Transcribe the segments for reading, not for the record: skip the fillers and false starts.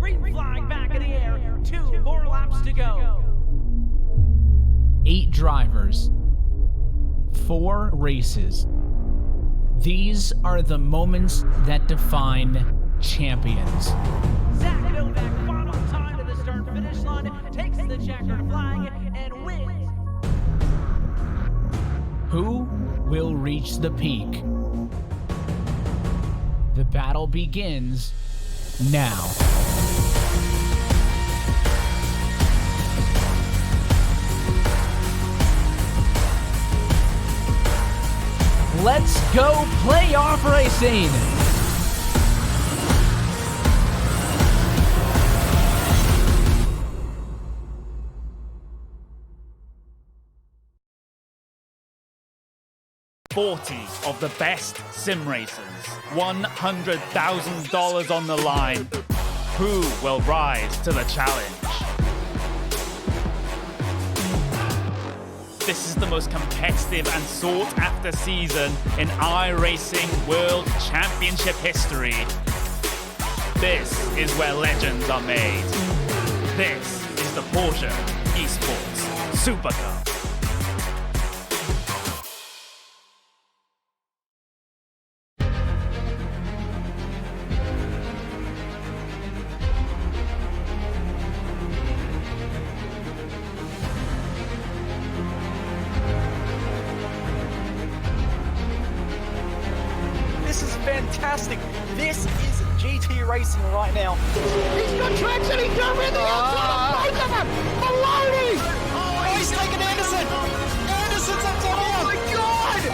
Green flag back in the air. 2 more laps to go. 8 drivers, 4 races. These are the moments that define champions. Zach Novak, final time to the start-finish line, takes the checkered flag and wins. Who will reach the peak? The battle begins now. Let's go playoff racing! "40 of the best sim racers, $100,000 on the line. Who will rise to the challenge?" This is the most competitive and sought-after season in iRacing World Championship history. This is where legends are made. This is the Porsche Esports Super Cup. This is fantastic. This is GT racing right now. He's got traction, he's going around the outside of both of them! Maloney! Oh, he's taking Anderson. Anderson's up top here. Oh my god!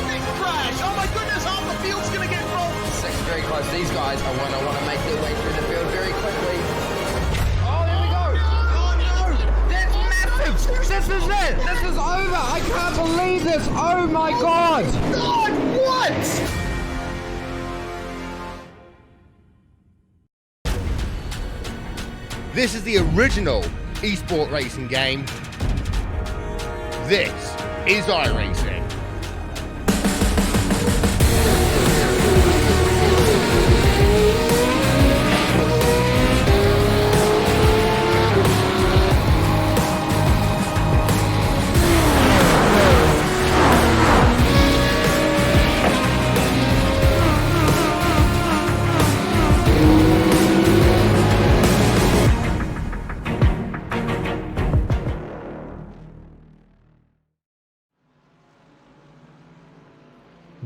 Big crash! Oh my goodness, half the field's gonna get rolled! Second very close. These guys are want to make their way through the field very quickly. Oh, there we go! Oh no! That's massive! This is it! This is over! I can't believe this! Oh my god! God, what? This is the original esport racing game. This is iRacing.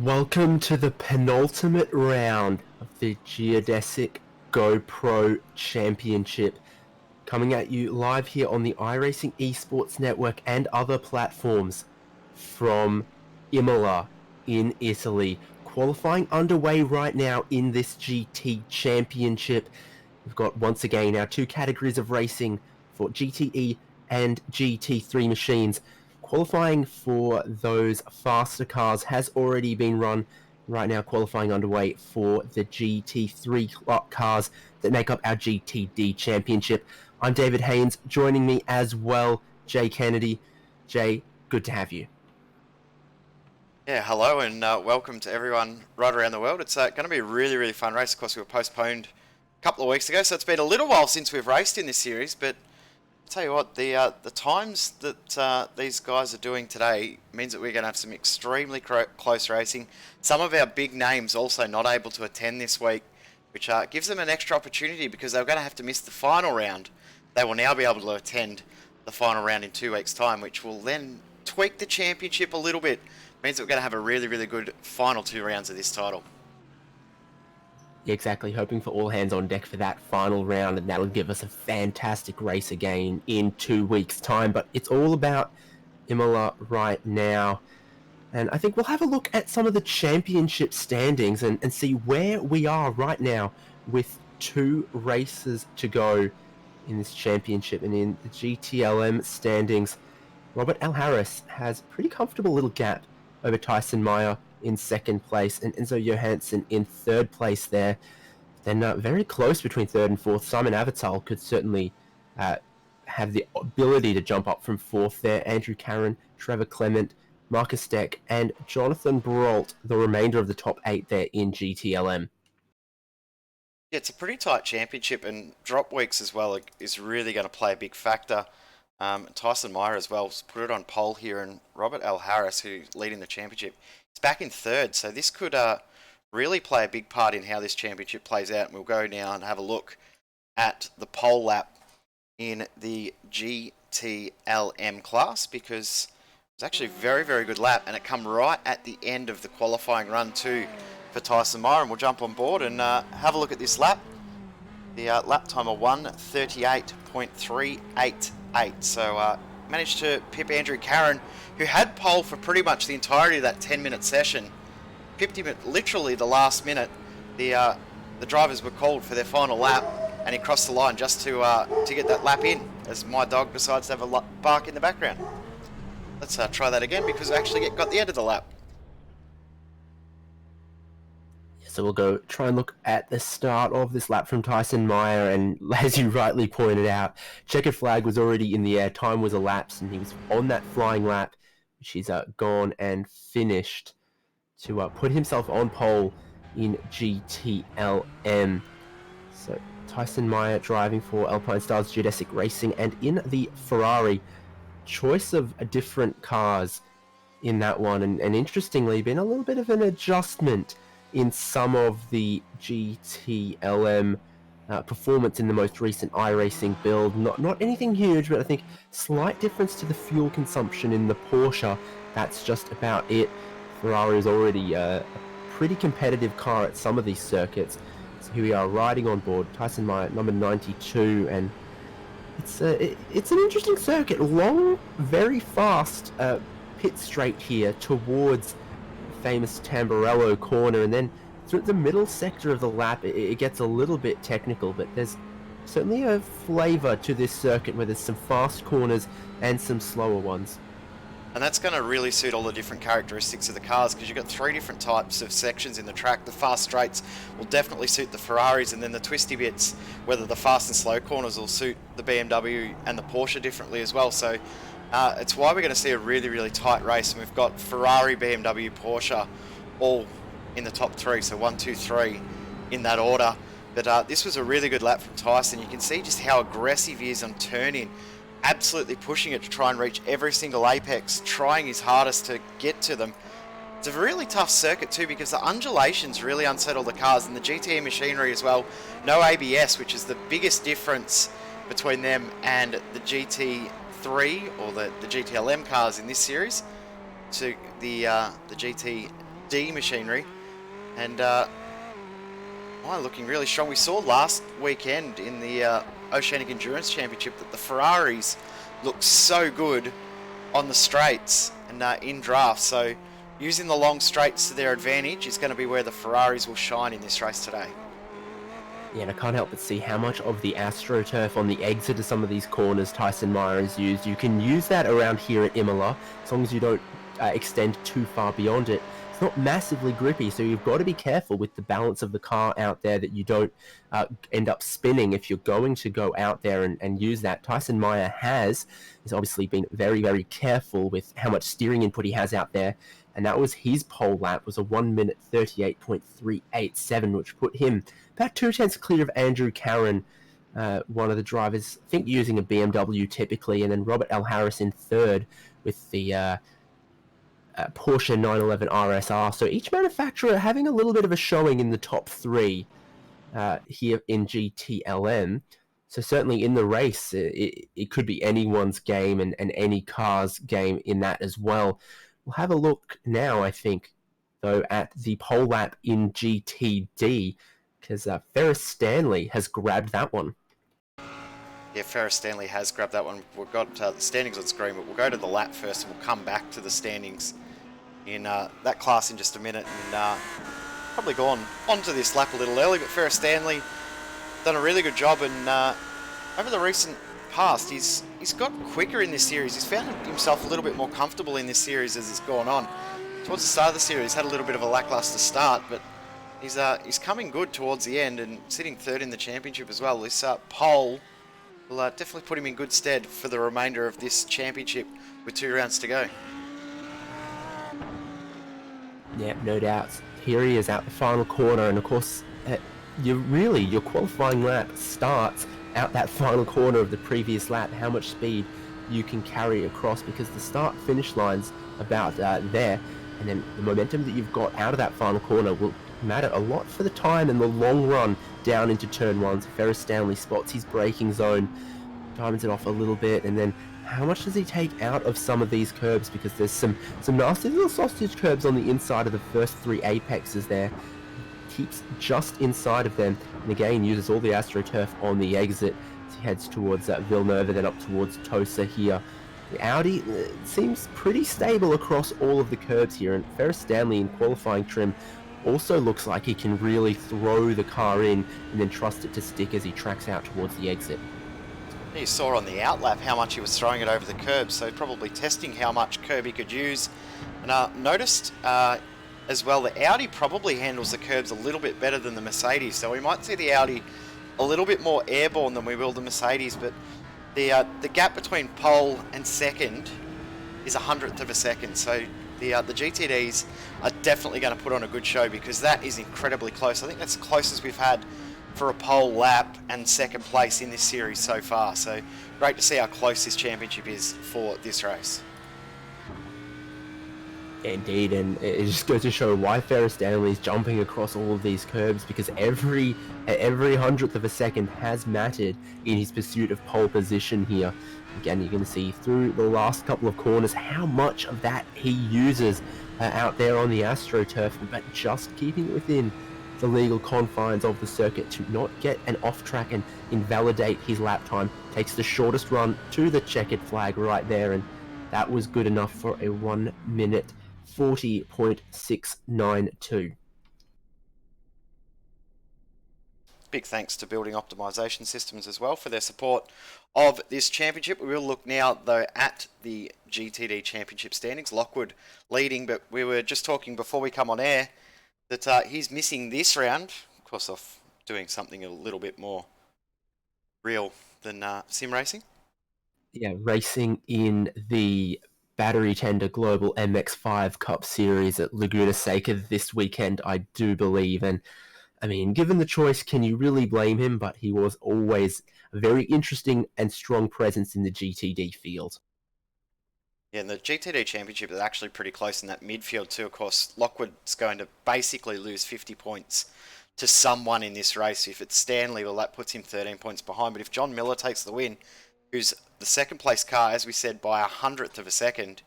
Welcome to the penultimate round of the Geodesic GoPro Championship, coming at you live here on the iRacing Esports Network and other platforms from Imola in Italy. Qualifying underway right now in this GT Championship. We've got once again our 2 categories of racing for GTE and GT3 machines. Qualifying for those faster cars has already been run. Right now, qualifying underway for the GT3 cars that make up our GTD Championship. I'm David Haynes, joining me as well, Jay Kennedy. Jay, good to have you. Yeah, hello and welcome to everyone right around the world. It's going to be a really, really fun race. Of course, we were postponed a couple of weeks ago, so it's been a little while since we've raced in this series, but tell you what, the times that these guys are doing today means that we're going to have some extremely close racing. Some of our big names also not able to attend this week, which gives them an extra opportunity because they're going to have to miss the final round. They will now be able to attend the final round in 2 weeks' time, which will then tweak the championship a little bit. Means that we're going to have a really, really good final 2 rounds of this title. Yeah, exactly. Hoping for all hands on deck for that final round, and that'll give us a fantastic race again in 2 weeks' time. But it's all about Imola right now. And I think we'll have a look at some of the championship standings and see where we are right now with 2 races to go in this championship. And in the GTLM standings, Robert L. Harris has a pretty comfortable little gap over Tyson Meyer in 2nd place and Enzo Johansson in 3rd place there. Then very close between 3rd and 4th. Simon Avatal could certainly have the ability to jump up from 4th there. Andrew Caron, Trevor Clement, Marcus Deck and Jonathan Brault, the remainder of the top 8 there in GTLM. Yeah, it's a pretty tight championship, and drop weeks as well is really going to play a big factor. Tyson Meyer as well put it on pole here, and Robert L. Harris, who's leading the championship, is back in third. So this could really play a big part in how this championship plays out. And we'll go now and have a look at the pole lap in the GTLM class, because it was actually a very, very good lap, and it come right at the end of the qualifying run too for Tyson Meyer. And we'll jump on board and have a look at this lap. The lap time of 1:38.388. So managed to pip Andrew Carron, who had pole for pretty much the entirety of that 10-minute session. Pipped him at literally the last minute. The drivers were called for their final lap, and he crossed the line just to get that lap in, as my dog decides to have a bark in the background. Let's try that again, because we actually got the end of the lap. So we'll go try and look at the start of this lap from Tyson Meyer, and as you rightly pointed out, checkered flag was already in the air, time was elapsed, and he was on that flying lap, which he's gone and finished to put himself on pole in GTLM. So Tyson Meyer driving for Alpine Stars Geodesic Racing, and in the Ferrari, choice of different cars in that one, and interestingly been a little bit of an adjustment in some of the GTLM performance in the most recent iRacing build. Not anything huge, but I think slight difference to the fuel consumption in the Porsche. That's just about it. Ferrari is already a pretty competitive car at some of these circuits. So here we are riding on board Tyson Meyer, number 92, and it's an interesting circuit. Long, very fast pit straight here towards famous Tamburello corner, and then through the middle sector of the lap it gets a little bit technical, but there's certainly a flavour to this circuit where there's some fast corners and some slower ones. And that's going to really suit all the different characteristics of the cars, because you've got 3 different types of sections in the track. The fast straights will definitely suit the Ferraris, and then the twisty bits, whether the fast and slow corners, will suit the BMW and the Porsche differently as well. So it's why we're going to see a really, really tight race, and we've got Ferrari, BMW, Porsche all in the top 3, so 1, 2, 3 in that order. But this was a really good lap from Tyson. You can see just how aggressive he is on turning, absolutely pushing it to try and reach every single apex, trying his hardest to get to them. It's a really tough circuit too, because the undulations really unsettle the cars, and the GTE machinery as well. No ABS, which is the biggest difference between them and the GT3 or the GTLM cars in this series, to the GTD machinery. And looking really strong. We saw last weekend in the Oceanic Endurance Championship that the Ferraris look so good on the straights and in draft. So using the long straights to their advantage is going to be where the Ferraris will shine in this race today. Yeah, and I can't help but see how much of the AstroTurf on the exit of some of these corners Tyson Meyer has used. You can use that around here at Imola, as long as you don't extend too far beyond it. It's not massively grippy, so you've got to be careful with the balance of the car out there, that you don't end up spinning if you're going to go out there and use that. Tyson Meyer has obviously been very, very careful with how much steering input he has out there, and that was his pole lap, was a 1:38.387, which put him about 2/10 clear of Andrew Carron, one of the drivers, I think, using a BMW typically, and then Robert L. Harris in third with the Porsche 911 RSR. So each manufacturer having a little bit of a showing in the top 3 here in GTLM. So certainly in the race, it could be anyone's game and any car's game in that as well. We'll have a look now, I think, though, at the pole lap in GTD, because Ferris Stanley has grabbed that one. Yeah, Ferris Stanley has grabbed that one. We've got the standings on screen, but we'll go to the lap first, and we'll come back to the standings in that class in just a minute, and probably gone onto this lap a little early. But Ferris Stanley done a really good job, and over the recent past, he's got quicker in this series. He's found himself a little bit more comfortable in this series as it's gone on. Towards the start of the series, had a little bit of a lackluster start, but he's coming good towards the end, and sitting third in the championship as well. This pole will definitely put him in good stead for the remainder of this championship with 2 rounds to go. Yeah, no doubt. Here he is out the final corner, and of course, your qualifying lap starts out that final corner of the previous lap, how much speed you can carry across, because the start finish line's about there, and then the momentum that you've got out of that final corner will matter a lot for the time and the long run down into turn 1. So Ferris Stanley spots his braking zone, diamonds it off a little bit, and then how much does he take out of some of these curbs, because there's some nasty little sausage curbs on the inside of the first 3 apexes there. Keeps just inside of them, and again uses all the AstroTurf on the exit as he heads towards Villeneuve, then up towards Tosa here. The Audi seems pretty stable across all of the curbs here, and Ferris Stanley in qualifying trim also looks like he can really throw the car in and then trust it to stick as he tracks out towards the exit. You saw on the outlap how much he was throwing it over the curb, so probably testing how much curb he could use. And noticed as well, the Audi probably handles the curbs a little bit better than the Mercedes, so we might see the Audi a little bit more airborne than we will the Mercedes, but the gap between pole and second is 1/100 of a second, so the GTDs are definitely going to put on a good show, because that is incredibly close. I think that's the closest we've had for a pole lap and second place in this series so far, so great to see how close this championship is for this race. Indeed, and it just goes to show why Ferris Stanley is jumping across all of these curbs, because every 100th of a second has mattered in his pursuit of pole position here. Again, you're going to see through the last couple of corners how much of that he uses out there on the AstroTurf, but just keeping it within the legal confines of the circuit to not get an off track and invalidate his lap time. Takes the shortest run to the checkered flag right there, and that was good enough for a 1 minute 40.692. Big thanks to Building Optimization Systems as well for their support of this championship. We will look now, though, at the GTD Championship standings. Lockwood leading, but we were just talking before we come on air that he's missing this round, of course, off doing something a little bit more real than sim racing. Yeah, racing in the Battery Tender Global MX5 Cup Series at Laguna Seca this weekend, I do believe. And I mean, given the choice, can you really blame him? But he was always a very interesting and strong presence in the GTD field. Yeah, and the GTD Championship is actually pretty close in that midfield too. Of course, Lockwood's going to basically lose 50 points to someone in this race. If it's Stanley, well, that puts him 13 points behind. But if John Miller takes the win, who's the second place car, as we said, by 100th of a second,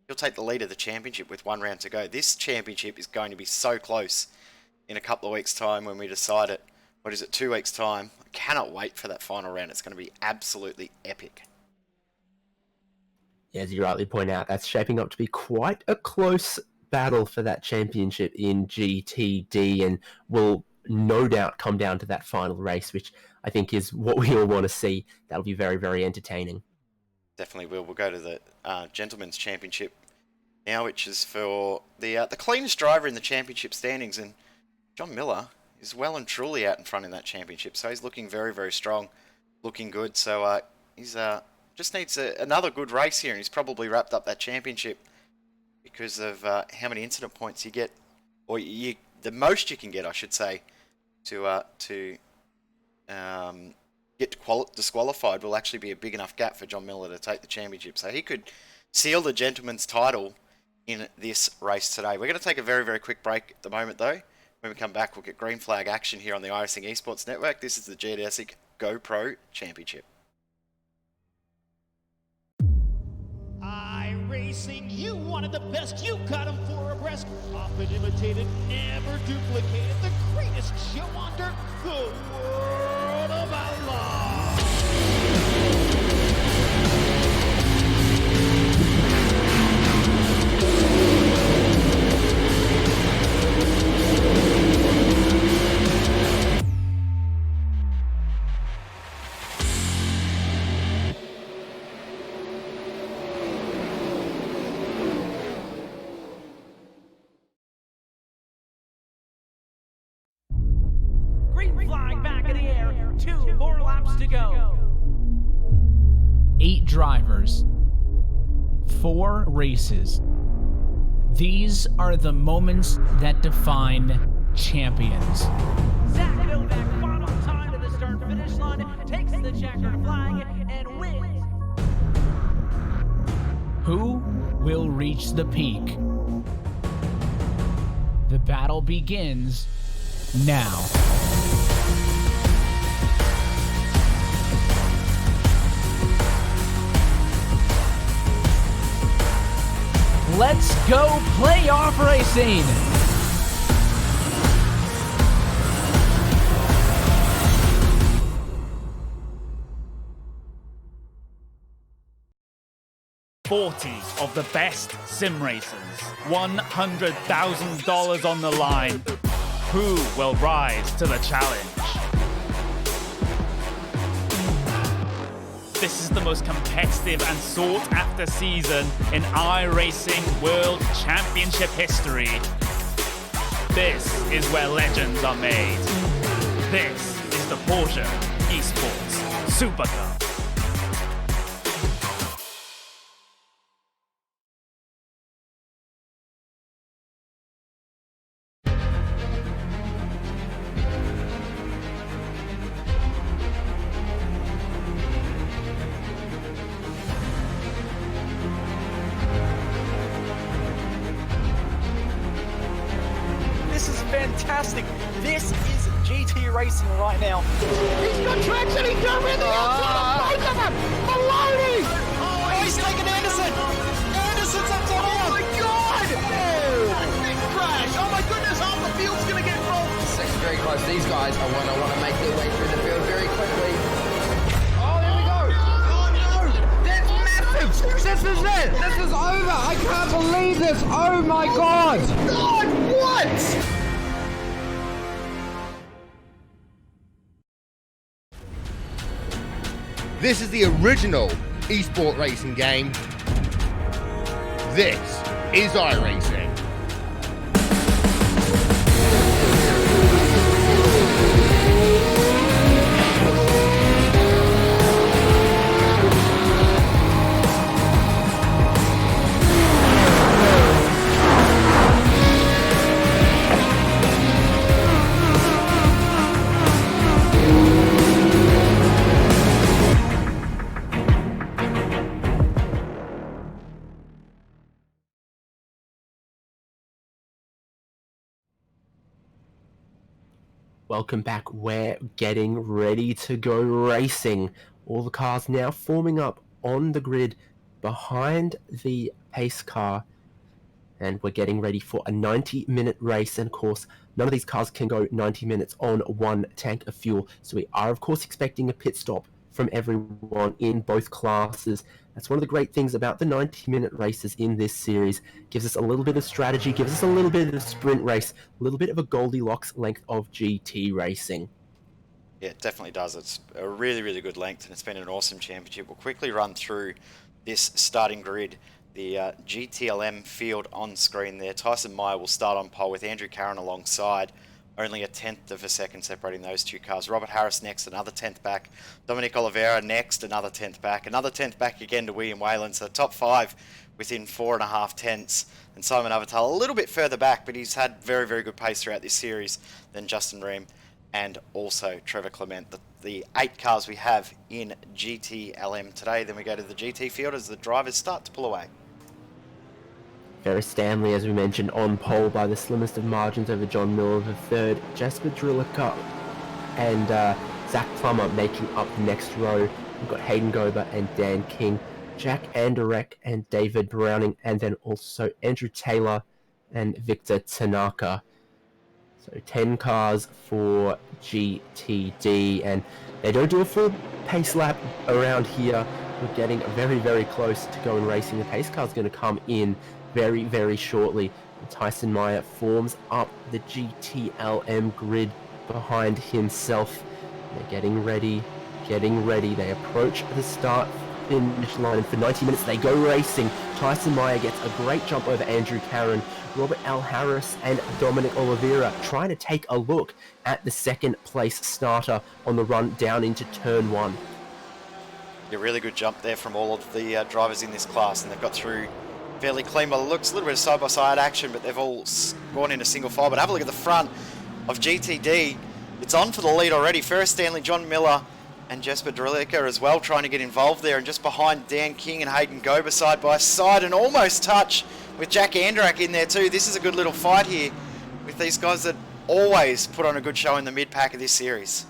he'll take the lead of the championship with 1 round to go. This championship is going to be so close in a couple of weeks' time when we decide it. What is it, 2 weeks' time? I cannot wait for that final round. It's going to be absolutely epic. As you rightly point out, that's shaping up to be quite a close battle for that championship in GTD, and will no doubt come down to that final race, which I think is what we all want to see. That'll be very, very entertaining. Definitely will. We'll go to the Gentlemen's Championship now, which is for the cleanest driver in the championship standings, and John Miller is well and truly out in front in that championship, so he's looking very, very strong, looking good. So he's just needs another good race here, and he's probably wrapped up that championship because of how many incident points you get, or the most you can get, I should say, to get disqualified will actually be a big enough gap for John Miller to take the championship. So he could seal the gentleman's title in this race today. We're going to take a very, very quick break at the moment, though. When we come back, we'll get green flag action here on the iRacing Esports Network. This is the Geodesic GoPro Championship. iRacing, you wanted the best, you got them 4 abreast. Often imitated, never duplicated. The greatest show on dirt, the World of Outlaws. Green flag back in the air. 2 more laps to go. 8 drivers, 4 races. These are the moments that define champions. Zach reach the peak. The battle begins now. Let's go playoff racing! "40 of the best sim racers, $100,000 on the line. Who will rise to the challenge?" This is the most competitive and sought-after season in iRacing World Championship history. This is where legends are made. This is the Porsche Esports Super Cup. This is fantastic. This is GT racing right now. He's got traction, he's got rid of the outside of both of them! Maloney! Oh, he's taken Anderson. Anderson's up to Oh my god! Big crash. Oh my goodness, half the field's going to get rolled. This is very close. These guys are want to make their way through the field very quickly. Oh, there we go! Oh no! That's massive! This is it! This is over! I can't believe this! Oh my god! God, what? This is the original esport racing game. This is iRacing. Welcome back. We're getting ready to go racing. All the cars now forming up on the grid behind the pace car. And we're getting ready for a 90-minute race. And of course, none of these cars can go 90 minutes on one tank of fuel. So we are, of course, expecting a pit stop from everyone in both classes. That's one of the great things about the 90-minute races in this series. Gives us a little bit of strategy, gives us a little bit of a sprint race, a little bit of a Goldilocks length of GT racing. Yeah, it definitely does. It's a really, really good length, and it's been an awesome championship. We'll quickly run through this starting grid. The GTLM field on screen there. Tyson Meyer will start on pole with Andrew Carron alongside. Only a tenth of a second separating those two cars. Robert Harris next, another tenth back. Dominic Oliveira next, another tenth back. Another tenth back again to William Whalen. So top five within 4.5 tenths. And Simon Avatal a little bit further back, but he's had very, very good pace throughout this series than Justin Ream and also Trevor Clement. The 8 cars we have in GTLM today. Then we go to the GT field as the drivers start to pull away. Ferris Stanley, as we mentioned, on pole by the slimmest of margins over John Miller the third. Jasper Drillica and Zach Plummer making up the next row. We've got Hayden Gober and Dan King, Jack Anderek and David Browning, and then also Andrew Taylor and Victor Tanaka. So 10 cars for GTD, and they don't do a full pace lap around here. We're getting very, very close to going racing. The pace car's going to come in very, very shortly. And Tyson Meyer forms up the GTLM grid behind himself. They're getting ready. They approach the start finish line. For 90 minutes, they go racing. Tyson Meyer gets a great jump over Andrew Carron. Robert L. Harris and Dominic Oliveira trying to take a look at the second place starter on the run down into turn 1. A really good jump there from all of the drivers in this class, and they've got through fairly clean by the looks. A little bit of side-by-side action, but they've all gone into single file. But have a look at the front of GTD. It's on for the lead already. Ferris Stanley, John Miller, and Jesper Drelica as well trying to get involved there. And just behind Dan King and Hayden Gober side by side, and almost touch with Jack Andrak in there too. This is a good little fight here with these guys that always put on a good show in the mid-pack of this series.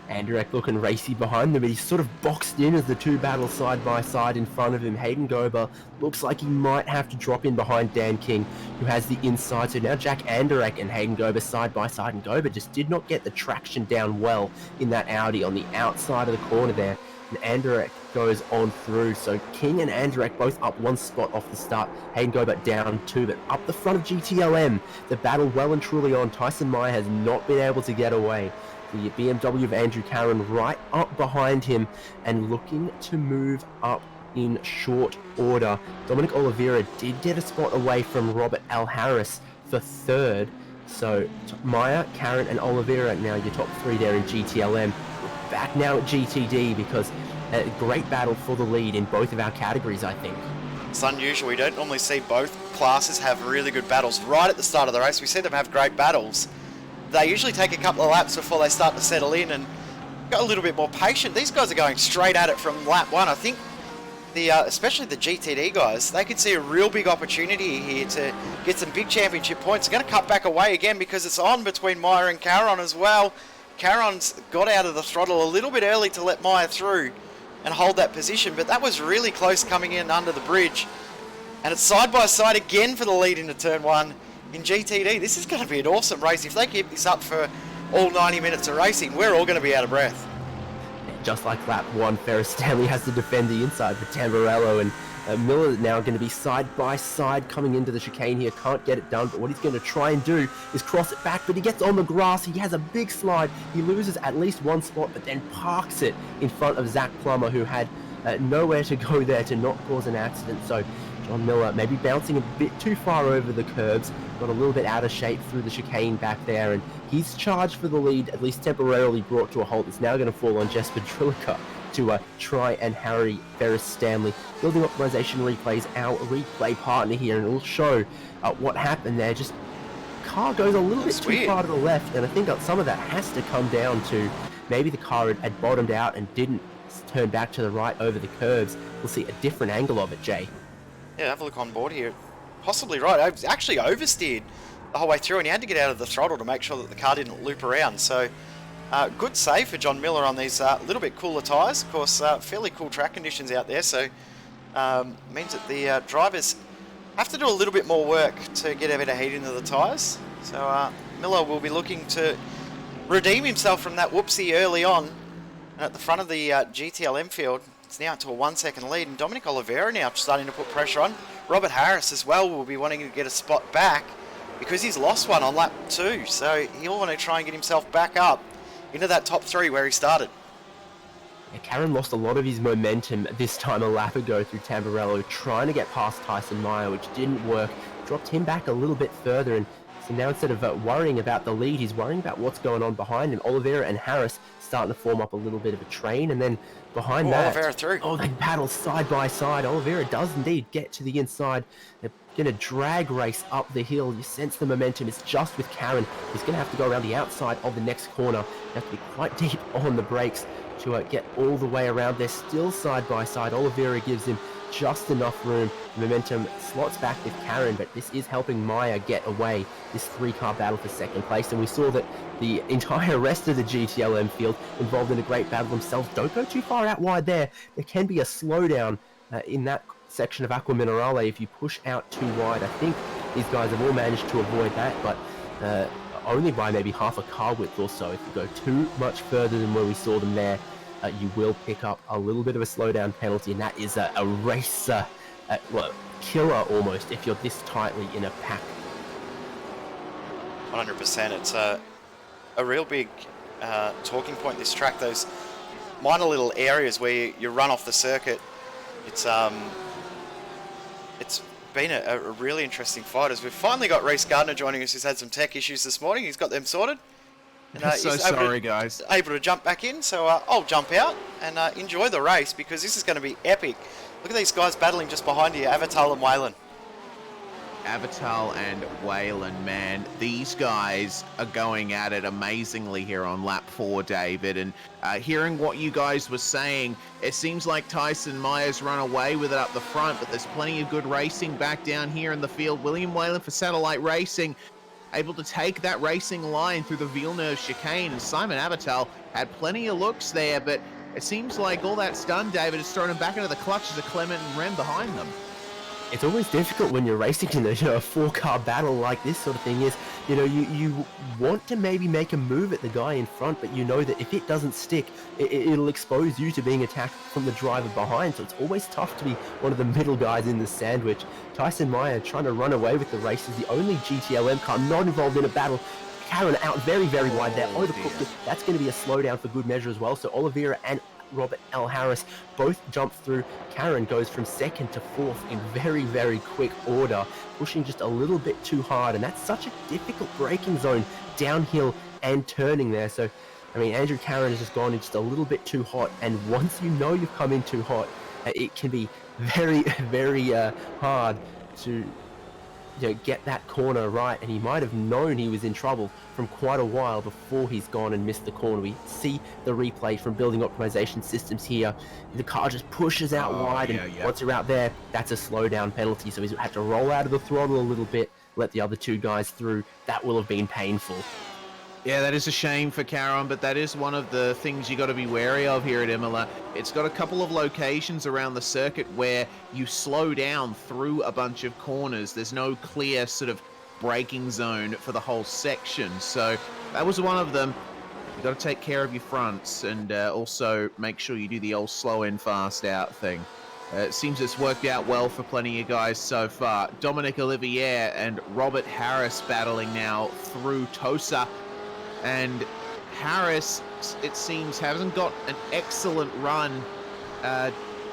Andrak looking racy behind them, but he's sort of boxed in as the two battle side by side in front of him. Hayden Gober looks like he might have to drop in behind Dan King, who has the inside. So now Jack Andrak and Hayden Gober side by side, and Gober just did not get the traction down well in that Audi on the outside of the corner there. And Andrak goes on through. So King and Andrak both up one spot off the start. Hayden Gober down 2, but up the front of GTLM, the battle well and truly on. Tyson Meyer has not been able to get away. The BMW of Andrew Caron right up behind him and looking to move up in short order. Dominic Oliveira did get a spot away from Robert L. Harris for 3rd. So Meyer, Caron and Oliveira now your top 3 there in GTLM. We're back now at GTD because a great battle for the lead in both of our categories, I think. It's unusual. We don't normally see both classes have really good battles right at the start of the race. We see them have great battles. They usually take a couple of laps before they start to settle in and go a little bit more patient. These guys are going straight at it from lap 1. I think especially the GTD guys, they could see a real big opportunity here to get some big championship points. They're going to cut back away again because it's on between Meyer and Caron as well. Caron's got out of the throttle a little bit early to let Meyer through and hold that position, but that was really close coming in under the bridge. And it's side by side again for the lead into turn 1. In GTD, this is going to be an awesome race. If they keep this up for all 90 minutes of racing, we're all going to be out of breath. Just like lap 1, Ferris Stanley has to defend the inside for Tamburello, and Miller now going to be side by side coming into the chicane here. Can't get it done, but what he's going to try and do is cross it back, but he gets on the grass. He has a big slide. He loses at least one spot, but then parks it in front of Zach Plummer, who had nowhere to go there to not cause an accident. So John Miller maybe bouncing a bit too far over the curbs, got a little bit out of shape through the chicane back there, and his charge for the lead, at least temporarily brought to a halt, is now going to fall on Jesper Drilica to try and harry Ferris Stanley. Building Optimization Replays, our replay partner here, and it will show what happened there. Just car goes a little bit too far to the left, and I think that some of that has to come down to maybe the car had bottomed out and didn't turn back to the right over the curves. We'll see a different angle of it, Jay. Yeah, have a look on board here. Possibly right. I actually oversteered the whole way through, and he had to get out of the throttle to make sure that the car didn't loop around. So, good save for John Miller on these little bit cooler tyres. Of course, fairly cool track conditions out there, so means that the drivers have to do a little bit more work to get a bit of heat into the tyres. So, Miller will be looking to redeem himself from that whoopsie early on. And at the front of the GTLM field, it's now to a 1 second lead, and Dominic Oliveira now starting to put pressure on. Robert Harris as well will be wanting to get a spot back because he's lost one on lap 2, so he'll want to try and get himself back up into that top 3 where he started. Yeah, Caron lost a lot of his momentum this time a lap ago through Tamburello, trying to get past Tyson Meyer, which didn't work, dropped him back a little bit further, and so now instead of worrying about the lead, he's worrying about what's going on behind him. Oliveira and Harris starting to form up a little bit of a train, and then behind that, Oliveira through. Oh, they battle side by side. Oliveira does indeed get to the inside. They're going to drag race up the hill. You sense the momentum is just with Caron. He's going to have to go around the outside of the next corner. You have to be quite deep on the brakes to get all the way around. They're still side by side. Oliveira gives him just enough room. The momentum slots back with Caron, but this is helping Meyer get away this 3-car battle for second place. And we saw that the entire rest of the GTLM field involved in a great battle themselves. Don't go too far out wide there. There can be a slowdown in that section of Aqua Minerale if you push out too wide. I think these guys have all managed to avoid that, but only by maybe half a car width or so. If you go too much further than where we saw them there, you will pick up a little bit of a slowdown penalty, and that is a race killer almost if you're this tightly in a pack. 100%. It's a real big talking point, this track. Those minor little areas where you run off the circuit. It's been a really interesting fight, as we've finally got Reece Gardner joining us, who's had some tech issues this morning. He's got them sorted. And, so sorry, guys. Able to jump back in, so I'll jump out and enjoy the race, because this is going to be epic. Look at these guys battling just behind you, Avatar and Wayland. Avatal and Wayland, man, these guys are going at it amazingly here on lap 4, David. And hearing what you guys were saying, it seems like Tyson Myers run away with it up the front, but there's plenty of good racing back down here in the field. William Wayland for Satellite Racing, able to take that racing line through the Villeneuve chicane. And Simon Avatal had plenty of looks there, but it seems like all that's done, David, has thrown him back into the clutches of Clement and Rem behind them. It's always difficult when you're racing in a 4-car battle like this sort of thing is, you want to maybe make a move at the guy in front, but you know that if it doesn't stick, it'll expose you to being attacked from the driver behind. So it's always tough to be one of the middle guys in the sandwich. Tyson Meyer trying to run away with the race is the only GTLM car not involved in a battle. Karen out very, very wide there, overcooked it. That's going to be a slowdown for good measure as well. So Oliveira and Robert L. Harris both jump through. Karen goes from second to fourth in very, very quick order, pushing just a little bit too hard, and that's such a difficult braking zone, downhill and turning there. So, I mean, Andrew Karen has just gone in just a little bit too hot, and once you know you've come in too hot, it can be very, very hard to get that corner right, and he might have known he was in trouble from quite a while before he's gone and missed the corner. We see the replay from building optimization systems here. The car just pushes out wide, and once you're out there, that's a slowdown penalty, so he's had to roll out of the throttle a little bit, let the other two guys through. That will have been painful. Yeah, that is a shame for Karen, but that is one of the things you got to be wary of here at Imola. It's got a couple of locations around the circuit where you slow down through a bunch of corners. There's no clear sort of braking zone for the whole section, so that was one of them. You got to take care of your fronts and also make sure you do the old slow in, fast out thing. It seems it's worked out well for plenty of guys so far. Dominic Olivier and Robert Harris battling now through Tosa. And Harris, it seems, hasn't got an excellent run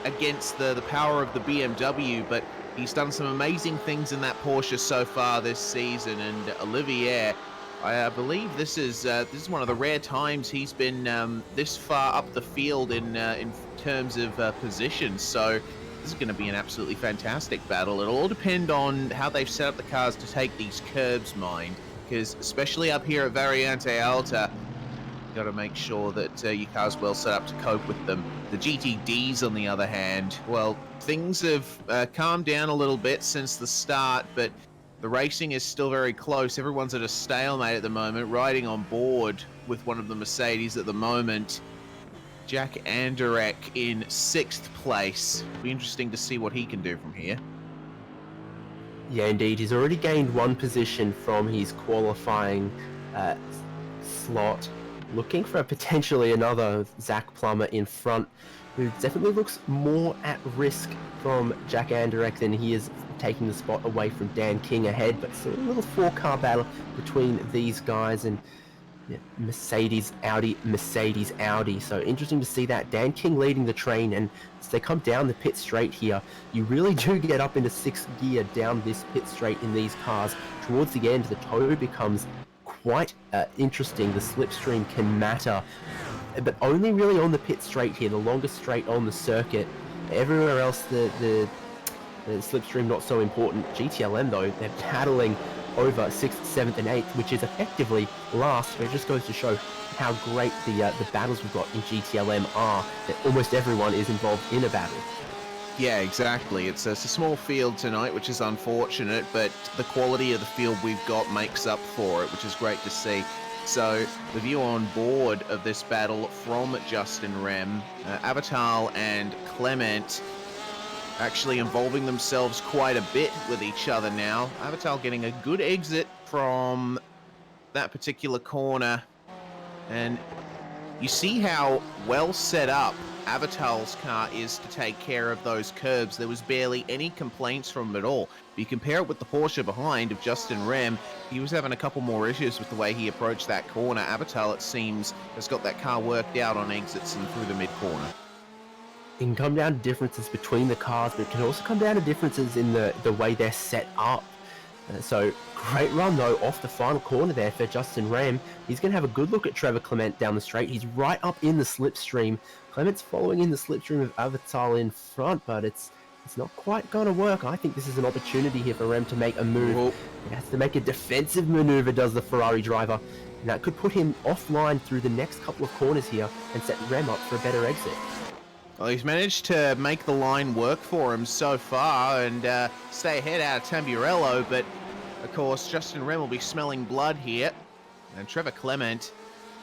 against the power of the BMW, but he's done some amazing things in that Porsche so far this season. And Olivier, I believe this is one of the rare times he's been this far up the field in terms of position. So this is going to be an absolutely fantastic battle. It'll all depend on how they've set up the cars to take these curbs, mind. Because especially up here at Variante Alta, you got to make sure that your car's well set up to cope with them. The GTDs, on the other hand, well, things have calmed down a little bit since the start, but the racing is still very close. Everyone's at a stalemate at the moment, riding on board with one of the Mercedes at the moment. Jack Anderek in 6th place. It'll be interesting to see what he can do from here. Yeah, indeed. He's already gained one position from his qualifying slot. Looking for potentially another Zach Plummer in front, who definitely looks more at risk from Jack Anderek than he is taking the spot away from Dan King ahead. But still a little 4-car battle between these guys, and Mercedes, Audi, Mercedes, Audi. So interesting to see that. Dan King leading the train, and as they come down the pit straight here, you really do get up into 6th gear down this pit straight in these cars. Towards the end, the tow becomes quite interesting. The slipstream can matter, but only really on the pit straight here, the longest straight on the circuit. Everywhere else, the slipstream not so important. GTLM though, they're paddling over 6th, 7th and 8th, which is effectively last, but it just goes to show how great the battles we've got in GTLM are, that almost everyone is involved in a battle. Yeah, exactly. It's a small field tonight, which is unfortunate, but the quality of the field we've got makes up for it, which is great to see. So the view on board of this battle from Justin Rem, Avatal and Clement actually involving themselves quite a bit with each other now. Avatal getting a good exit from that particular corner, and you see how well set up Avatal's car is to take care of those curbs. There was barely any complaints from him at all. If you compare it with the Porsche behind of Justin Rem, he was having a couple more issues with the way he approached that corner. Avatal, it seems, has got that car worked out on exits and through the mid-corner. It can come down to differences between the cars, but it can also come down to differences in the way they're set up. So great run though off the final corner there for Justin Rem. He's going to have a good look at Trevor Clement down the straight. He's right up in the slipstream. Clement's following in the slipstream of Avatal in front, but it's It's not quite going to work. I think this is an opportunity here for Rem to make a move. He has to make a defensive maneuver, does the Ferrari driver. And that could put him offline through the next couple of corners here and set Rem up for a better exit. Well, he's managed to make the line work for him so far and stay ahead out of Tamburello, but of course Justin Rem will be smelling blood here. And Trevor Clement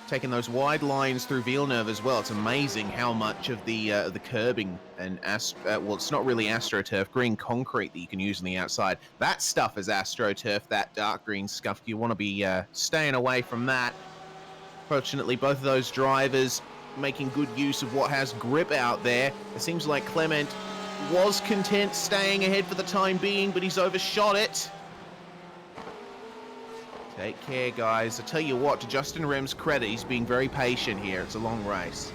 taking those wide lines through Villeneuve as well. It's amazing how much of the curbing and well, it's not really AstroTurf, green concrete that you can use on the outside. That stuff is AstroTurf, that dark green scuff. You want to be staying away from that. Fortunately, both of those drivers making good use of what has grip out there. It seems like Clement was content staying ahead for the time being, but he's overshot it. Take care, guys. I tell you what, to Justin Rem's credit, he's being very patient here. It's a long race.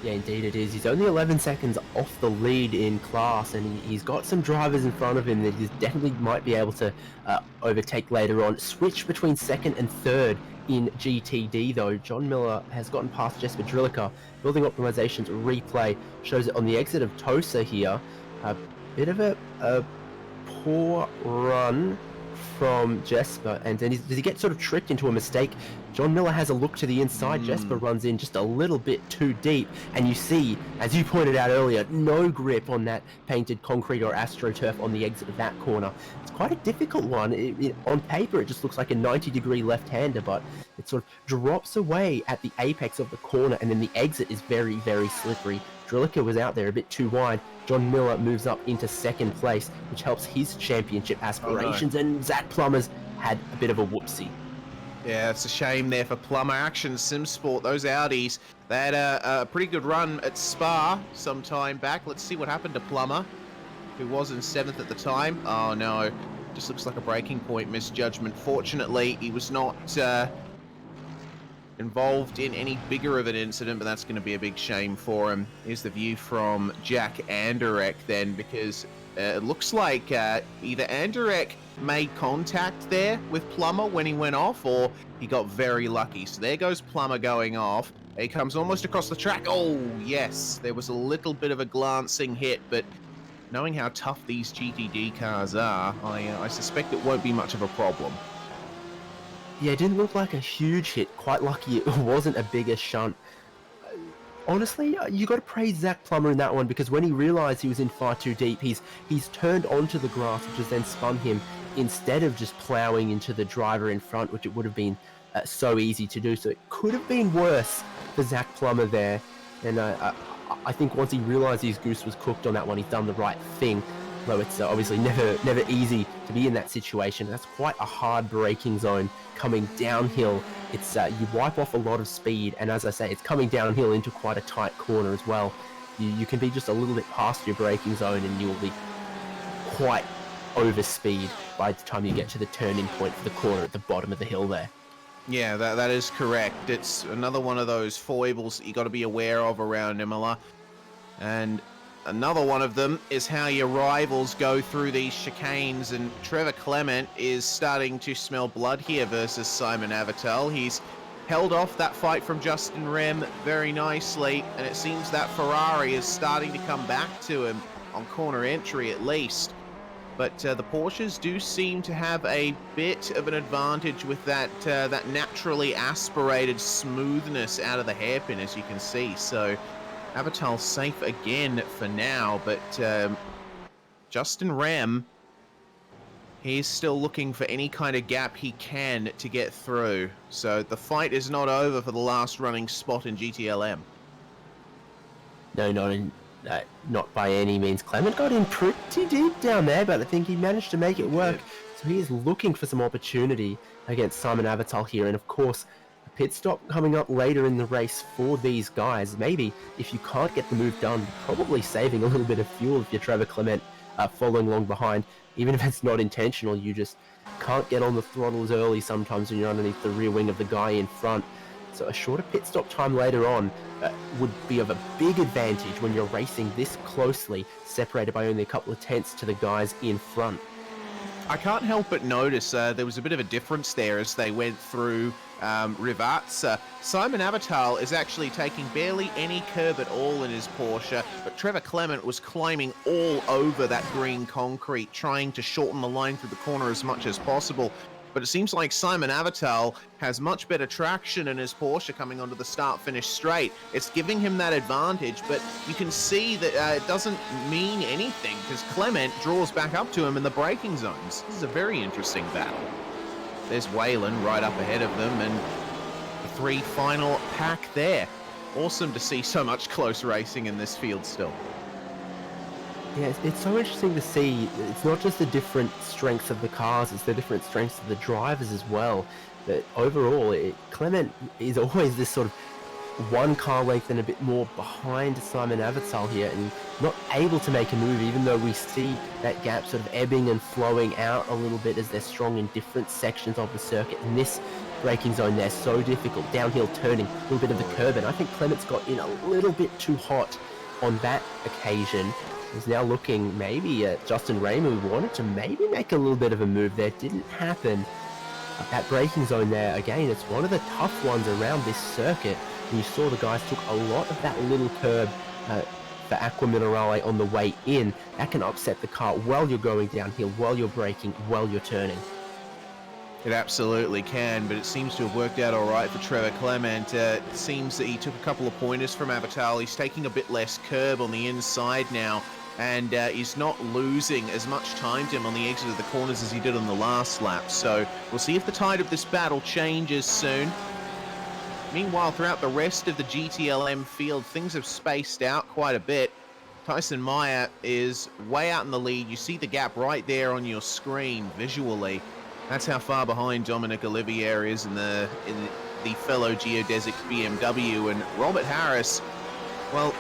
Yeah, indeed it is. He's only 11 seconds off the lead in class, and he's got some drivers in front of him that he definitely might be able to overtake later on. Switch between second and third in GTD, though. John Miller has gotten past Jesper Drilica. Building Optimization's replay shows it on the exit of Tosa here. A bit of a poor run from Jesper, and then does he get sort of tricked into a mistake? John Miller has a look to the inside. Jesper runs in just a little bit too deep, and you see, as you pointed out earlier, no grip on that painted concrete or AstroTurf on the exit of that corner. It's quite a difficult one. On paper, it just looks like a 90-degree left-hander, but it sort of drops away at the apex of the corner, and then the exit is very, very slippery. Drilica was out there a bit too wide. John Miller moves up into second place, which helps his championship aspirations, and Zach Plummer's had a bit of a whoopsie. Yeah, it's a shame there for Plummer. Action Sim Sport, those Audis, they had a pretty good run at Spa some time back. Let's see what happened to Plummer, who was in 7th at the time. Oh no, just looks like a breaking point misjudgment. Fortunately, he was not involved in any bigger of an incident, but that's going to be a big shame for him. Here's the view from Jack Anderek then, because it looks like either Anderek made contact there with Plummer when he went off, or he got very lucky. So there goes Plummer going off. He comes almost across the track. Oh, yes, there was a little bit of a glancing hit, but knowing how tough these GTD cars are, I suspect it won't be much of a problem. Yeah, it didn't look like a huge hit. Quite lucky it wasn't a bigger shunt. Honestly, you got to praise Zach Plummer in that one, because when he realized he was in far too deep, he's turned onto the grass, which has then spun him instead of just plowing into the driver in front, which it would have been so easy to do. So it could have been worse for Zach Plummer there. And I think once he realized his goose was cooked on that one, he's done the right thing. Though it's obviously never easy to be in that situation. That's quite a hard braking zone coming downhill. It's you wipe off a lot of speed, and as I say, it's coming downhill into quite a tight corner as well. You can be just a little bit past your braking zone, and you'll be quite over speed by the time you get to the turning point for the corner at the bottom of the hill there. Yeah, that is correct. It's another one of those foibles that you got to be aware of around Imola. And another one of them is how your rivals go through these chicanes, and Trevor Clement is starting to smell blood here versus Simon Avatal. He's held off that fight from Justin Rem very nicely, and it seems that Ferrari is starting to come back to him on corner entry at least. But the Porsches do seem to have a bit of an advantage with that naturally aspirated smoothness out of the hairpin, as you can see. So Avatal safe again for now, but Justin Rem, he's still looking for any kind of gap he can to get through. So the fight is not over for the last running spot in GTLM. No, not by any means. Clement got in pretty deep down there, but I think he managed to make it work. So he is looking for some opportunity against Simon Avatal here, and of course, pit stop coming up later in the race for these guys. Maybe if you can't get the move done, probably saving a little bit of fuel if you're Trevor Clement following along behind. Even if it's not intentional, you just can't get on the throttle as early sometimes when you're underneath the rear wing of the guy in front. So a shorter pit stop time later on would be of a big advantage when you're racing this closely, separated by only a couple of tenths to the guys in front. I can't help but notice there was a bit of a difference there as they went through Rivazza. Simon Avital is actually taking barely any curb at all in his Porsche, but Trevor Clement was climbing all over that green concrete, trying to shorten the line through the corner as much as possible. But it seems like Simon Avital has much better traction in his Porsche coming onto the start-finish straight. It's giving him that advantage, but you can see that it doesn't mean anything because Clement draws back up to him in the braking zones. This is a very interesting battle. There's Whalen right up ahead of them, and the 3 final pack there. Awesome to see so much close racing in this field still. Yeah, it's so interesting to see. It's not just the different strengths of the cars, it's the different strengths of the drivers as well. But overall, Clement is always this sort of one car length and a bit more behind Simon Avital here, and not able to make a move, even though we see that gap sort of ebbing and flowing out a little bit as they're strong in different sections of the circuit. And this braking zone there, so difficult, downhill turning, a little bit of the curb, and I think Clement's got in a little bit too hot on that occasion. He's now looking maybe at Justin Raymer, who wanted to maybe make a little bit of a move there. Didn't happen. That braking zone there, again, it's one of the tough ones around this circuit. And you saw the guys took a lot of that little curb for Aqua Minerale on the way in. That can upset the car while you're going downhill, while you're braking, while you're turning. It absolutely can, but it seems to have worked out all right for Trevor Clement. It seems that he took a couple of pointers from Avital. He's taking a bit less curb on the inside now, and he's not losing as much time to him on the exit of the corners as he did on the last lap. So we'll see if the tide of this battle changes soon. Meanwhile, throughout the rest of the GTLM field, things have spaced out quite a bit. Tyson Meyer is way out in the lead. You see the gap right there on your screen visually. That's how far behind Dominic Olivier is in the fellow Geodesic BMW. And Robert Harris, well,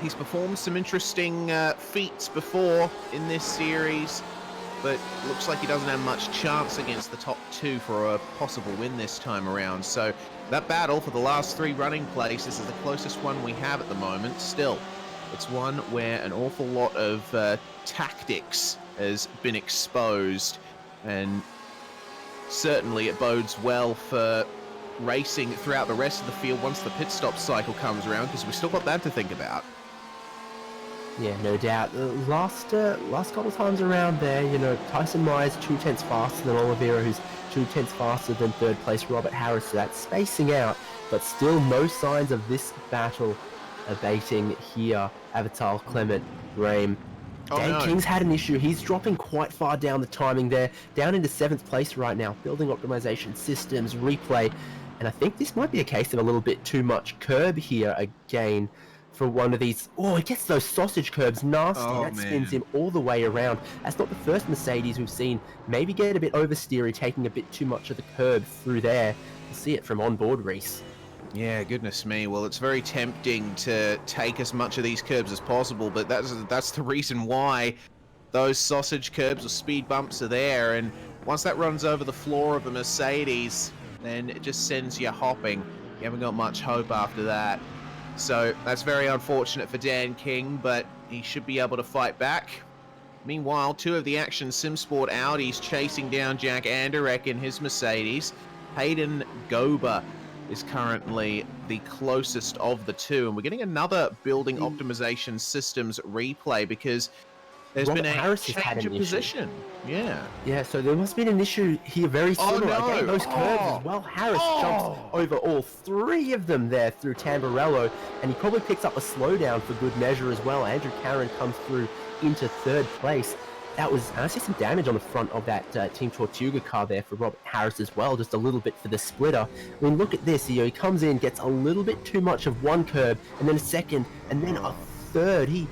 he's performed some interesting feats before in this series, but looks like he doesn't have much chance against the top 2 for a possible win this time around. So that battle for the last 3 running places is the closest one we have at the moment. Still, it's one where an awful lot of tactics has been exposed, and certainly it bodes well for racing throughout the rest of the field once the pit stop cycle comes around, because we've still got that to think about. Yeah, no doubt. The last couple of times around there, you know, Tyson Meyer's 2/10 faster than Oliveira, who's 2/10 faster than third place Robert Harris. So that's spacing out, but still no signs of this battle abating here. Avital, Clement, Rame. Dan King's had an issue. He's dropping quite far down the timing there, down into 7th place right now. Building optimization systems, replay, and I think this might be a case of a little bit too much curb here again for one of these. Oh, it gets those sausage curbs nasty. That spins him all the way around. That's not the first Mercedes we've seen maybe get a bit oversteery, taking a bit too much of the curb through there. We'll see it from onboard, Reese. Yeah, goodness me. Well, it's very tempting to take as much of these curbs as possible, but that's the reason why those sausage curbs or speed bumps are there. And once that runs over the floor of a Mercedes, then it just sends you hopping. You haven't got much hope after that. So that's very unfortunate for Dan King, but he should be able to fight back. Meanwhile, 2 of the Action SimSport Audis chasing down Jack Anderek in his Mercedes. Hayden Gober is currently the closest of the 2, and we're getting another building optimization systems replay because there's Robert been a Harris change of position. Yeah, so there must be an issue here very similar. Again, those curves as well. Harris jumps over all 3 of them there through Tamburello, and he probably picks up a slowdown for good measure as well. Andrew Caron comes through into 3rd place. That was, I see some damage on the front of that Team Tortuga car there for Robert Harris as well, just a little bit for the splitter. I mean, look at this, he comes in, gets a little bit too much of one curb, and then a second, and then a third. He'd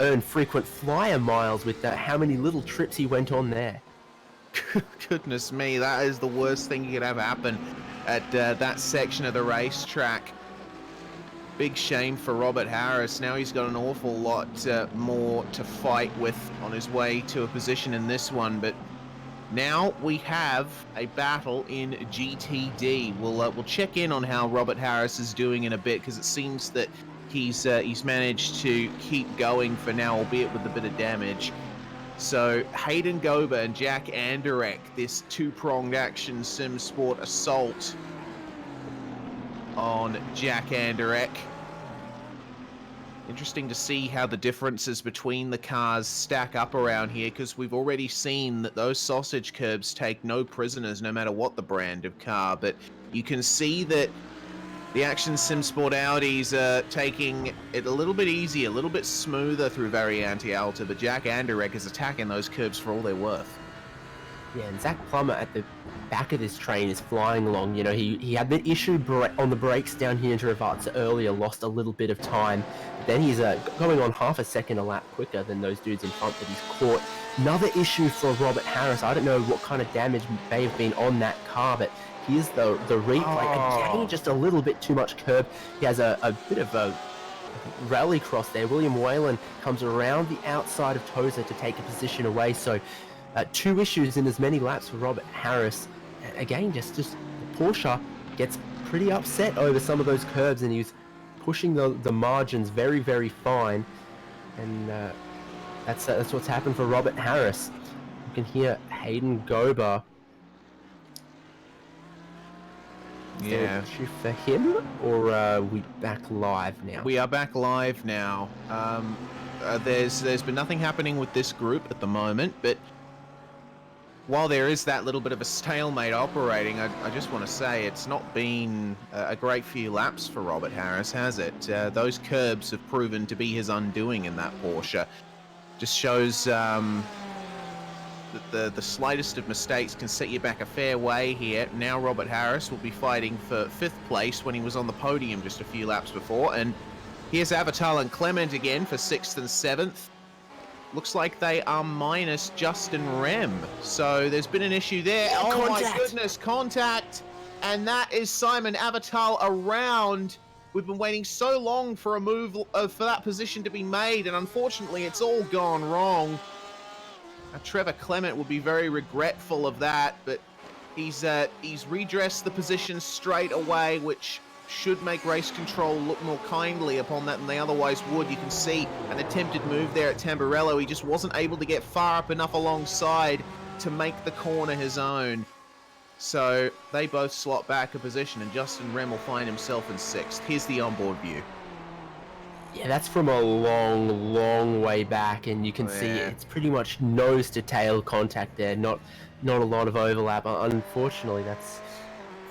earn frequent flyer miles with how many little trips he went on there. Goodness me, that is the worst thing you could have happen at that section of the racetrack. Big shame for Robert Harris. Now he's got an awful lot more to fight with on his way to a position in this one. But now we have a battle in GTD. We'll check in on how Robert Harris is doing in a bit, because it seems that he's managed to keep going for now, albeit with a bit of damage. So Hayden Gober and Jack Anderek, this two-pronged action sim sport assault on Jack Anderek. Interesting to see how the differences between the cars stack up around here, because we've already seen that those sausage curbs take no prisoners no matter what the brand of car, but you can see that the Action Sim Sport Audis are taking it a little bit easier, a little bit smoother through Variante Alta, but Jack Anderek is attacking those curbs for all they're worth. Yeah, and Zach Plummer at the back of this train is flying along. You know, he had the issue on the brakes down here in Travatsa earlier, lost a little bit of time. But then he's going on half a second a lap quicker than those dudes in front that he's caught. Another issue for Robert Harris. I don't know what kind of damage may have been on that car, but here's the replay. Again, just a little bit too much curb. He has a bit of a rally cross there. William Whalen comes around the outside of Tozer to take a position away. So two issues in as many laps for Robert Harris. Again, just Porsche gets pretty upset over some of those curbs, and he's pushing the margins very, very fine. And that's what's happened for Robert Harris. You can hear Hayden Gober. Is there an issue for him, or are we back live now? We are back live now. There's been nothing happening with this group at the moment, but while there is that little bit of a stalemate operating, I just want to say it's not been a great few laps for Robert Harris, has it? Those curbs have proven to be his undoing in that Porsche. Just shows that the slightest of mistakes can set you back a fair way here. Now Robert Harris will be fighting for 5th place when he was on the podium just a few laps before. And here's Avatal and Clement again for 6th and 7th. Looks like they are minus Justin Rem. So there's been an issue there. Oh my goodness, contact. And that is Simon Avatal around. We've been waiting so long for a move for that position to be made, and unfortunately it's all gone wrong. Now, Trevor Clement will be very regretful of that, but he's redressed the position straight away, which should make race control look more kindly upon that than they otherwise would. You can see an attempted move there at Tamburello. He just wasn't able to get far up enough alongside to make the corner his own. So they both slot back a position, and Justin Rem will find himself in 6th. Here's the onboard view. Yeah, that's from a long, long way back, and you can see it's pretty much nose to tail contact there. Not a lot of overlap. Unfortunately, that's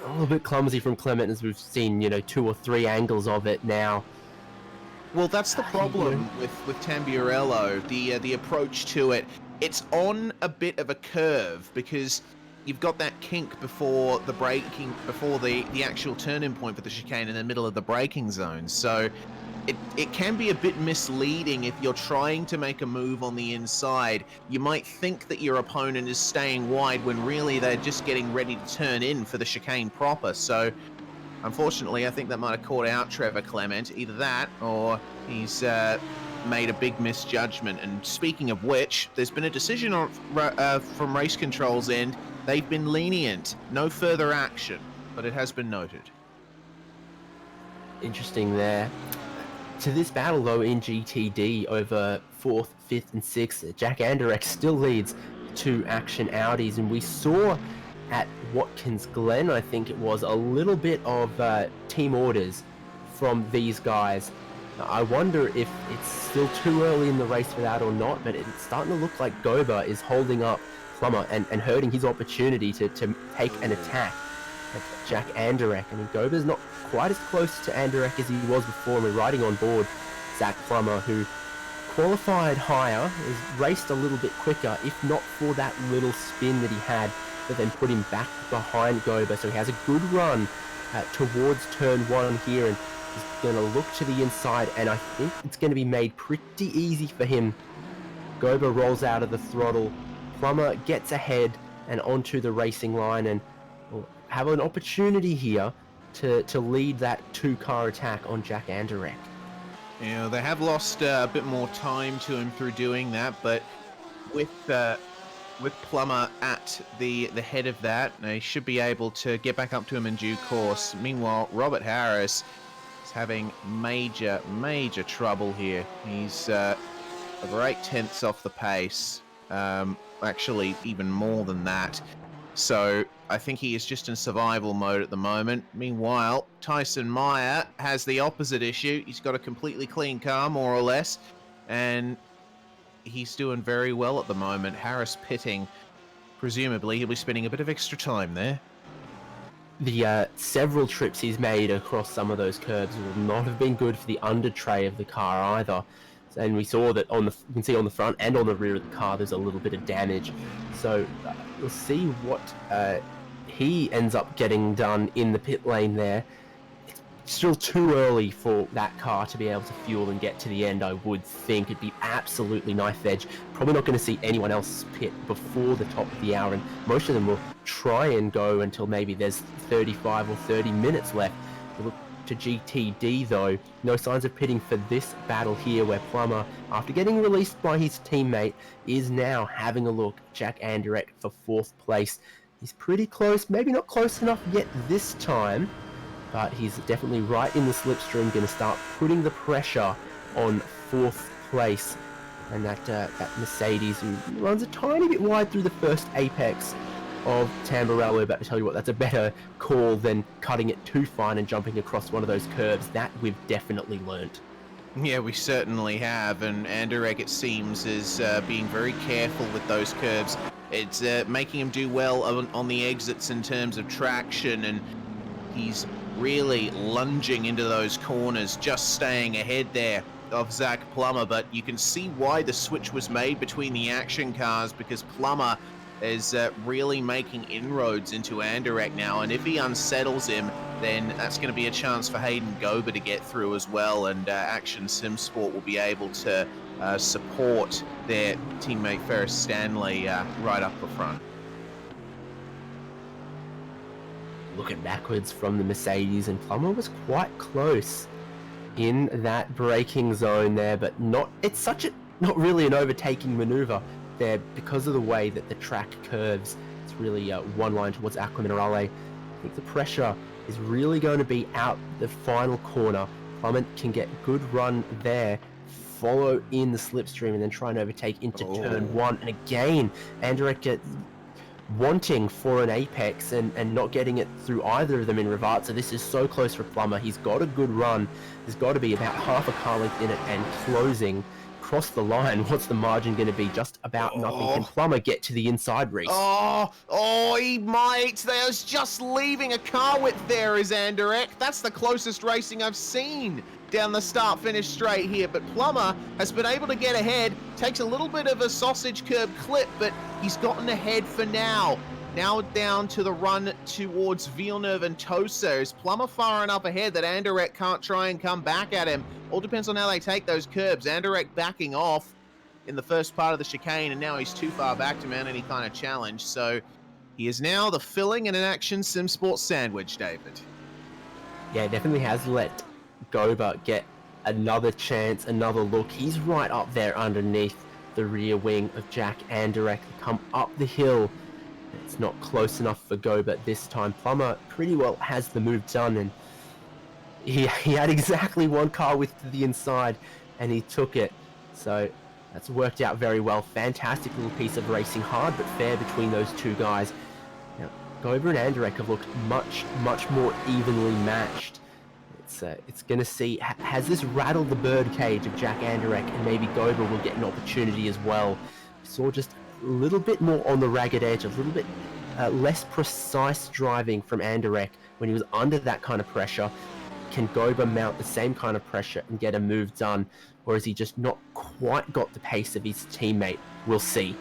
a little bit clumsy from Clement, as we've seen, 2 or 3 angles of it now. Well, that's the problem with Tamburello, the approach to it. It's on a bit of a curve because you've got that kink before the braking, before the actual turn-in point for the chicane in the middle of the braking zone. So it can be a bit misleading if you're trying to make a move on the inside. You might think that your opponent is staying wide when really they're just getting ready to turn in for the chicane proper. So unfortunately, I think that might have caught out Trevor Clement. Either that or he's made a big misjudgment. And speaking of which, there's been a decision from race control's end. They've been lenient. No further action, but it has been noted. Interesting there. To this battle, though, in GTD over 4th, 5th, and 6th, Jack Anderek still leads 2 Action Audis, and we saw at Watkins Glen, I think it was, a little bit of team orders from these guys. Now, I wonder if it's still too early in the race for that or not, but it's starting to look like Gober is holding up Plummer and hurting his opportunity to take an attack at Jack Anderek. I mean, Gober's not quite as close to Anderek as he was before, and we're riding on board Zach Plummer, who qualified higher, has raced a little bit quicker, if not for that little spin that he had that then put him back behind Gober. So he has a good run towards turn 1 here, and he's going to look to the inside, and I think it's going to be made pretty easy for him. Gober rolls out of the throttle, Plummer gets ahead and onto the racing line, and will have an opportunity here to lead that 2-car attack on Jack Anderek. Yeah, they have lost a bit more time to him through doing that, but with Plummer at the head of that, they should be able to get back up to him in due course. Meanwhile, Robert Harris is having major trouble here. He's over 8 tenths off the pace. Actually, even more than that. So I think he is just in survival mode at the moment. Meanwhile, Tyson Meyer has the opposite issue. He's got a completely clean car, more or less, and he's doing very well at the moment. Harris pitting. Presumably, he'll be spending a bit of extra time there. The several trips he's made across some of those curves will not have been good for the under tray of the car either. And we saw that you can see on the front and on the rear of the car there's a little bit of damage. So we'll see what he ends up getting done in the pit lane there. It's still too early for that car to be able to fuel and get to the end, I would think. It'd be absolutely knife edge. Probably not going to see anyone else pit before the top of the hour, and most of them will try and go until maybe there's 35 or 30 minutes left. We'll look to GTD though. No signs of pitting for this battle here, where Plummer, after getting released by his teammate, is now having a look at Jack Anderek for 4th place. He's pretty close, maybe not close enough yet this time, but he's definitely right in the slipstream, going to start putting the pressure on 4th place. And that Mercedes, who runs a tiny bit wide through the first apex of Tamburello, but I tell you what, that's a better call than cutting it too fine and jumping across one of those curves. That we've definitely learnt. Yeah, we certainly have, and Anderek, it seems, is being very careful with those curves. It's making him do well on the exits in terms of traction, and he's really lunging into those corners, just staying ahead there of Zach Plummer. But you can see why the switch was made between the action cars, because Plummer is really making inroads into Anderek now, and if he unsettles him, then that's going to be a chance for Hayden Gober to get through as well, and Action Sim Sport will be able to support their teammate Ferris Stanley right up the front. Looking backwards from the Mercedes, and Plummer was quite close in that braking zone there, but not really an overtaking maneuver there because of the way that the track curves. It's really one line towards Aqua Minerale. I think the pressure is really going to be out the final corner. Plummer can get good run there, follow in the slipstream, and then try and overtake into turn 1. And again, Anderek gets wanting for an apex and not getting it through either of them in Rivazza. This is so close for Plummer. He's got a good run. There's got to be about half a car length in it and closing. Cross the line. What's the margin going to be? Just about nothing. Can Plummer get to the inside, Reese? Oh, he might. There's just leaving a car width there is Anderek. That's the closest racing I've seen down the start-finish straight here, but Plummer has been able to get ahead. Takes a little bit of a sausage curb clip, but he's gotten ahead for now. Now down to the run towards Villeneuve and Tosa. Is Plummer far enough ahead that Anderek can't try and come back at him? All depends on how they take those curbs. Anderek backing off in the first part of the chicane, and now he's too far back to mount any kind of challenge. So he is now the filling in an Action Sim Sport sandwich, David. Yeah, definitely has let Gober get another chance, another look. He's right up there underneath the rear wing of Jack Anderek. Come up the hill. It's not close enough for Gober this time. Plummer pretty well has the move done, and he had exactly one car width to the inside, and he took it. So that's worked out very well. Fantastic little piece of racing, hard but fair between those two guys. Now, Gober and Anderek have looked much more evenly matched. It's going to see, has this rattled the bird cage of Jack Anderek, and maybe Gober will get an opportunity as well. We saw just a little bit more on the ragged edge, a little bit less precise driving from Anderek when he was under that kind of pressure. Can Gober mount the same kind of pressure and get a move done, or has he just not quite got the pace of his teammate? We'll see.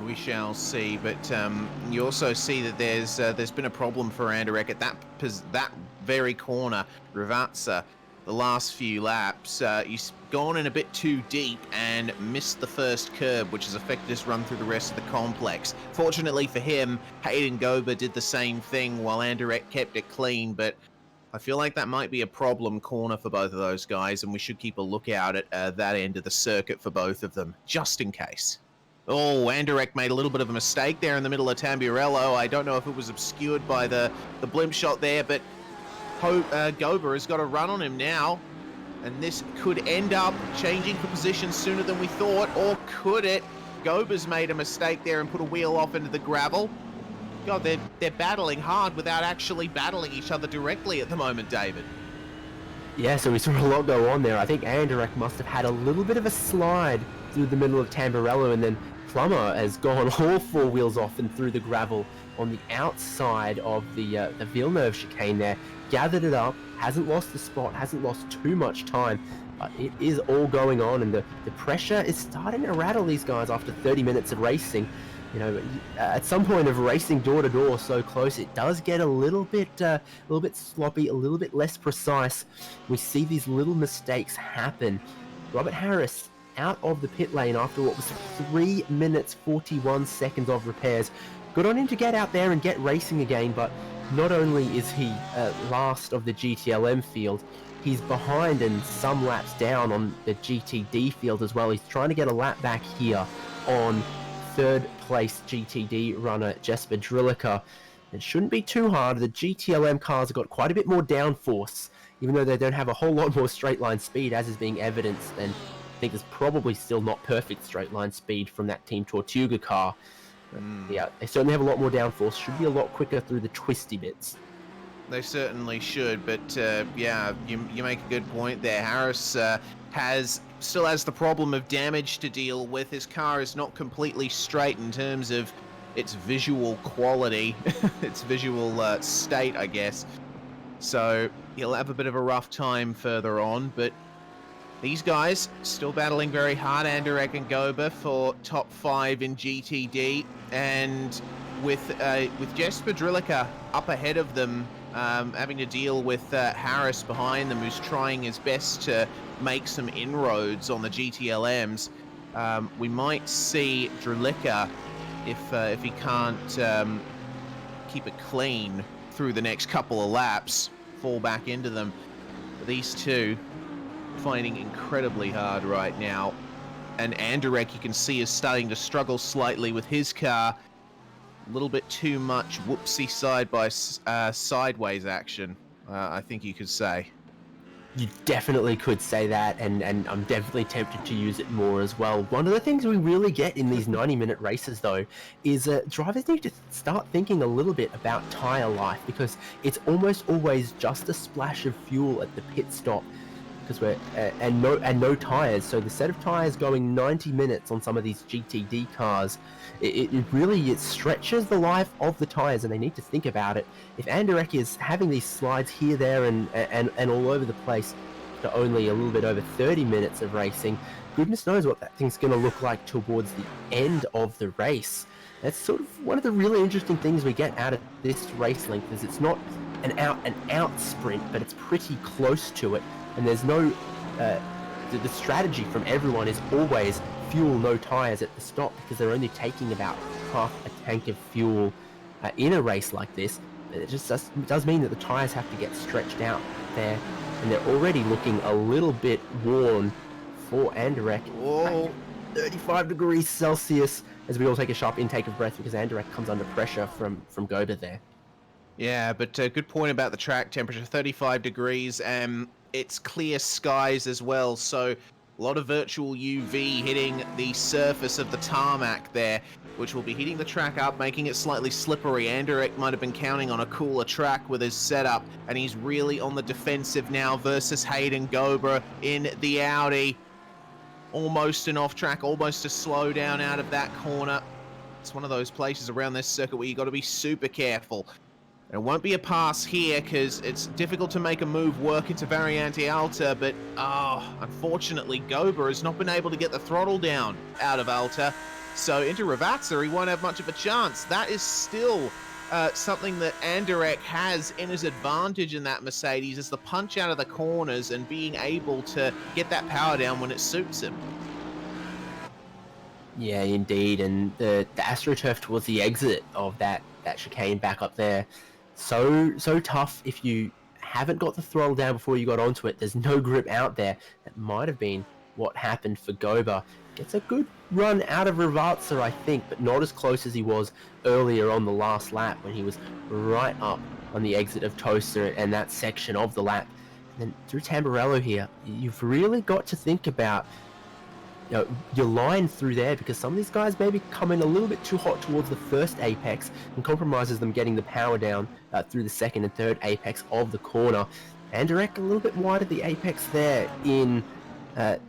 We shall see, but you also see that there's been a problem for Anderek at that very corner, Rivazza. The last few laps, he's gone in a bit too deep and missed the first curb, which has affected his run through the rest of the complex. Fortunately for him, Hayden Gober did the same thing while Anderek kept it clean, but I feel like that might be a problem corner for both of those guys, and we should keep a lookout at that end of the circuit for both of them, just in case. Oh, Anderek made a little bit of a mistake there in the middle of Tamburello. I don't know if it was obscured by the blimp shot there, but Gober has got a run on him now, and this could end up changing for position sooner than we thought, or could it? Gober's made a mistake there and put a wheel off into the gravel. God, they're battling hard without actually battling each other directly at the moment, David. Yeah, so we saw a lot go on there. I think Anderek must have had a little bit of a slide through the middle of Tamburello, and then Plummer has gone all four wheels off and through the gravel on the outside of the Villeneuve chicane there. Gathered it up, hasn't lost the spot, hasn't lost too much time, but it is all going on, and the pressure is starting to rattle these guys after 30 minutes of racing. You know, at some point of racing door to door so close, it does get a little bit sloppy, a little bit less precise. We see these little mistakes happen. Robert Harris out of the pit lane after what was 3 minutes 41 seconds of repairs. Good on him to get out there and get racing again, but not only is he last of the GTLM field, he's behind and some laps down on the GTD field as well. He's trying to get a lap back here on third place GTD runner Jesper Drilica. It shouldn't be too hard. The GTLM cars have got quite a bit more downforce, even though they don't have a whole lot more straight line speed, as is being evidenced, and I think there's probably still not perfect straight line speed from that Team Tortuga car. Yeah, they certainly have a lot more downforce, should be a lot quicker through the twisty bits. They certainly should, but yeah, you make a good point there. Harris still has the problem of damage to deal with. His car is not completely straight in terms of its visual quality, its visual state, I guess. So he'll have a bit of a rough time further on, but these guys still battling very hard, Anderek and Gober, for top 5 in GTD, and with Jesper Drilica up ahead of them, having to deal with Harris behind them, who's trying his best to make some inroads on the GTLMs. We might see Drilica, if he can't keep it clean through the next couple of laps, fall back into them. But these two finding incredibly hard right now, and Anderek, you can see, is starting to struggle slightly with his car. A little bit too much whoopsie sideways action, I think you could say. You definitely could say that, and I'm definitely tempted to use it more as well. One of the things we really get in these 90-minute races, though, is drivers need to start thinking a little bit about tyre life, because it's almost always just a splash of fuel at the pit stop, because we're and no tyres. So the set of tyres going 90 minutes on some of these GTD cars, it really stretches the life of the tyres, and they need to think about it. If Anderek is having these slides here, there, and all over the place to only a little bit over 30 minutes of racing, goodness knows what that thing's going to look like towards the end of the race. That's sort of one of the really interesting things we get out of this race length, is it's not an out sprint, but it's pretty close to it, and there's no the strategy from everyone is always fuel no tires at the stop, because they're only taking about half a tank of fuel in a race like this. It just does mean that the tires have to get stretched out there, and they're already looking a little bit worn for Anderek. Whoa, 35 degrees Celsius as we all take a sharp intake of breath, because Anderek comes under pressure from Goda there. Yeah, but good point about the track temperature, 35 degrees, it's clear skies as well, so a lot of virtual UV hitting the surface of the tarmac there, which will be hitting the track up, making it slightly slippery. Anderek might have been counting on a cooler track with his setup, and he's really on the defensive now versus Hayden Gober in the Audi. Almost an off track, almost a slowdown out of that corner. It's one of those places around this circuit where you got to be super careful. It won't be a pass here because it's difficult to make a move work into Variante Alta, but unfortunately Gober has not been able to get the throttle down out of Alta, so into Ravazza he won't have much of a chance. That is still something that Anderek has in his advantage in that Mercedes, is the punch out of the corners and being able to get that power down when it suits him. Yeah, indeed, and the AstroTurf towards the exit of that chicane back up there, so tough. If you haven't got the throttle down before you got onto it, there's no grip out there. That might have been what happened for Gober. Gets a good run out of Ravazza, I think, but not as close as he was earlier on the last lap when he was right up on the exit of Toaster and that section of the lap. And then through Tamburello here, you've really got to think about your line through there, because some of these guys maybe come in a little bit too hot towards the first apex and compromises them getting the power down through the second and third apex of the corner. Anderek a little bit wide of the apex there in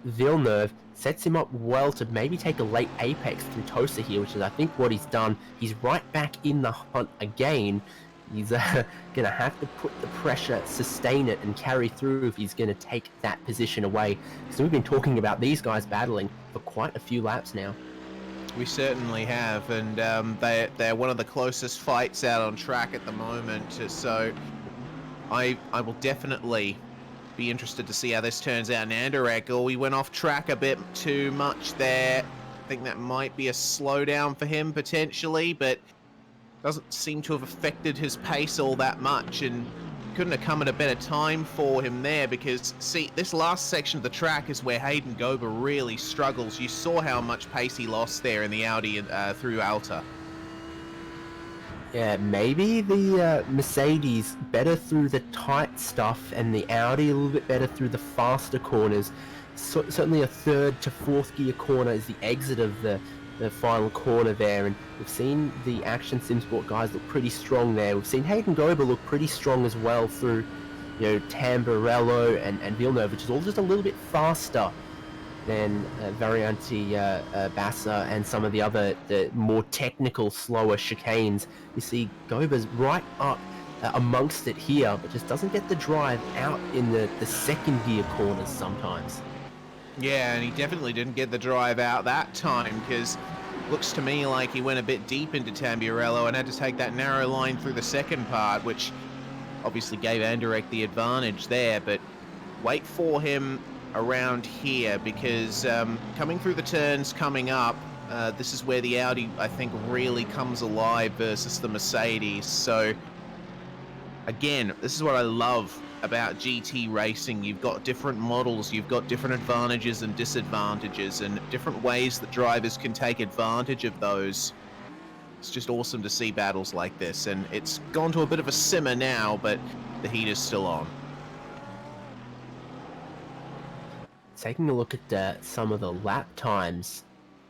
Villeneuve sets him up well to maybe take a late apex through Tosa here, which is I think what he's done. He's right back in the hunt again. He's going to have to put the pressure, sustain it, and carry through if he's going to take that position away. So we've been talking about these guys battling for quite a few laps now. We certainly have, and they're one of the closest fights out on track at the moment. So I will definitely be interested to see how this turns out in Anderek. We went off track a bit too much there. I think that might be a slowdown for him potentially, but doesn't seem to have affected his pace all that much, and couldn't have come at a better time for him there, because see, this last section of the track is where Hayden Gober really struggles. You saw how much pace he lost there in the Audi through Alta. Yeah, maybe the Mercedes better through the tight stuff, and the Audi a little bit better through the faster corners. Certainly a third to fourth gear corner is the exit of the final corner there, and we've seen the Action SimSport guys look pretty strong there. We've seen Hayden Gober look pretty strong as well through, Tamburello and Villeneuve, which is all just a little bit faster than Variante Bassa and some of the more technical, slower chicanes. You see Gober's right up amongst it here, but just doesn't get the drive out in the second gear corners sometimes. Yeah, and he definitely didn't get the drive out that time, because looks to me like he went a bit deep into Tamburello and had to take that narrow line through the second part, which obviously gave Anderek the advantage there. But wait for him around here, because coming through the turns coming up, this is where the Audi, I think, really comes alive versus the Mercedes. So again, this is what I love about GT racing. You've got different models, you've got different advantages and disadvantages, and different ways that drivers can take advantage of those. It's just awesome to see battles like this, and it's gone to a bit of a simmer now, but the heat is still on. Taking a look at some of the lap times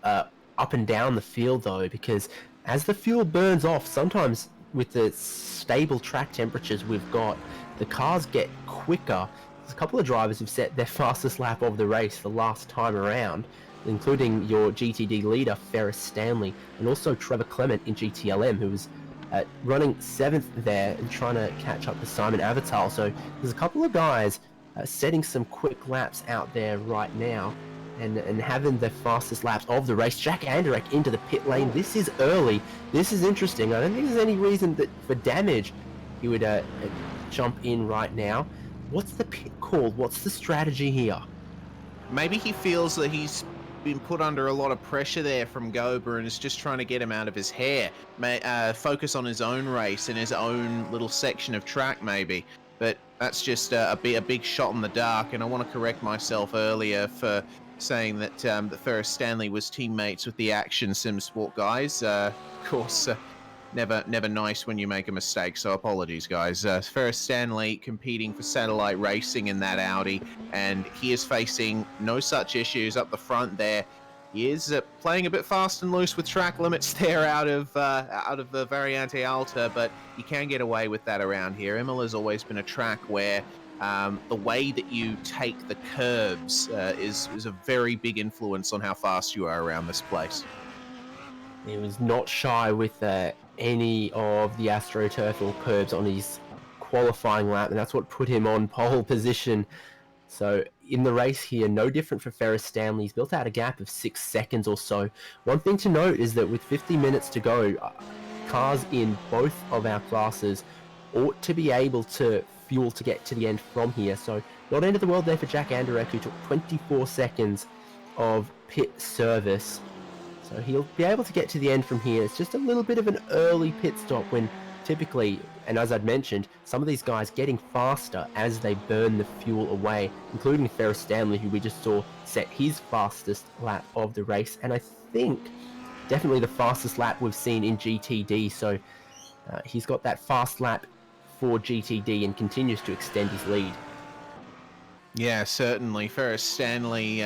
up and down the field though, because as the fuel burns off, sometimes with the stable track temperatures we've got, the cars get quicker. There's a couple of drivers who've set their fastest lap of the race the last time around, including your GTD leader Ferris Stanley, and also Trevor Clement in GTLM, who was running 7th there and trying to catch up to Simon Avatal. So there's a couple of guys setting some quick laps out there right now, and having the fastest laps of the race. Jack Anderek into the pit lane. This is early. This is interesting. I don't think there's any reason that for damage he would jump in right now. What's the pit call? What's the strategy here? Maybe he feels that he's been put under a lot of pressure there from Gober and is just trying to get him out of his hair. Focus on his own race in his own little section of track maybe. But that's just a big shot in the dark, and I want to correct myself earlier for saying that that Ferris Stanley was teammates with the Action SimSport guys. Of course, never nice when you make a mistake, so apologies, guys. Ferris Stanley competing for Satellite Racing in that Audi, and he is facing no such issues up the front there. He is playing a bit fast and loose with track limits there out of the Variante Alta, but you can get away with that around here. Imola has always been a track where the way that you take the curves is a very big influence on how fast you are around this place. He was not shy with any of the AstroTurf or curbs on his qualifying lap, and that's what put him on pole position. So in the race here, no different for Ferris Stanley. He's built out a gap of 6 seconds or so. One thing to note is that with 50 minutes to go, cars in both of our classes ought to be able to fuel to get to the end from here. So not end of the world there for Jack Anderek, who took 24 seconds of pit service. So he'll be able to get to the end from here. It's just a little bit of an early pit stop when typically, and as I'd mentioned, some of these guys getting faster as they burn the fuel away, including Ferris Stanley, who we just saw set his fastest lap of the race, and I think definitely the fastest lap we've seen in GTD. So he's got that fast lap for GTD and continues to extend his lead. Yeah, certainly. Ferris Stanley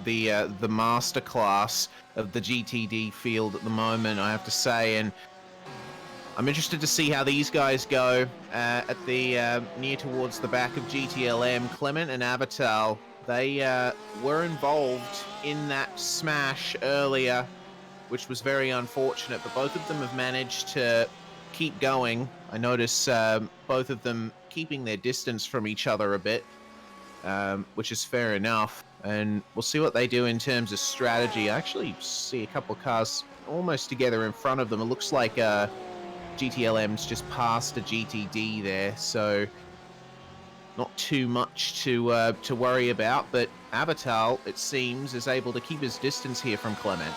the masterclass of the GTD field at the moment, I have to say, and I'm interested to see how these guys go at the near towards the back of GTLM. Clement and Avital, they were involved in that smash earlier, which was very unfortunate, but both of them have managed to keep going. I notice both of them keeping their distance from each other a bit, which is fair enough, and we'll see what they do in terms of strategy. I actually see a couple of cars almost together in front of them. It looks like GTLM's just past a GTD there, so not too much to worry about, but Avital, it seems, is able to keep his distance here from Clement.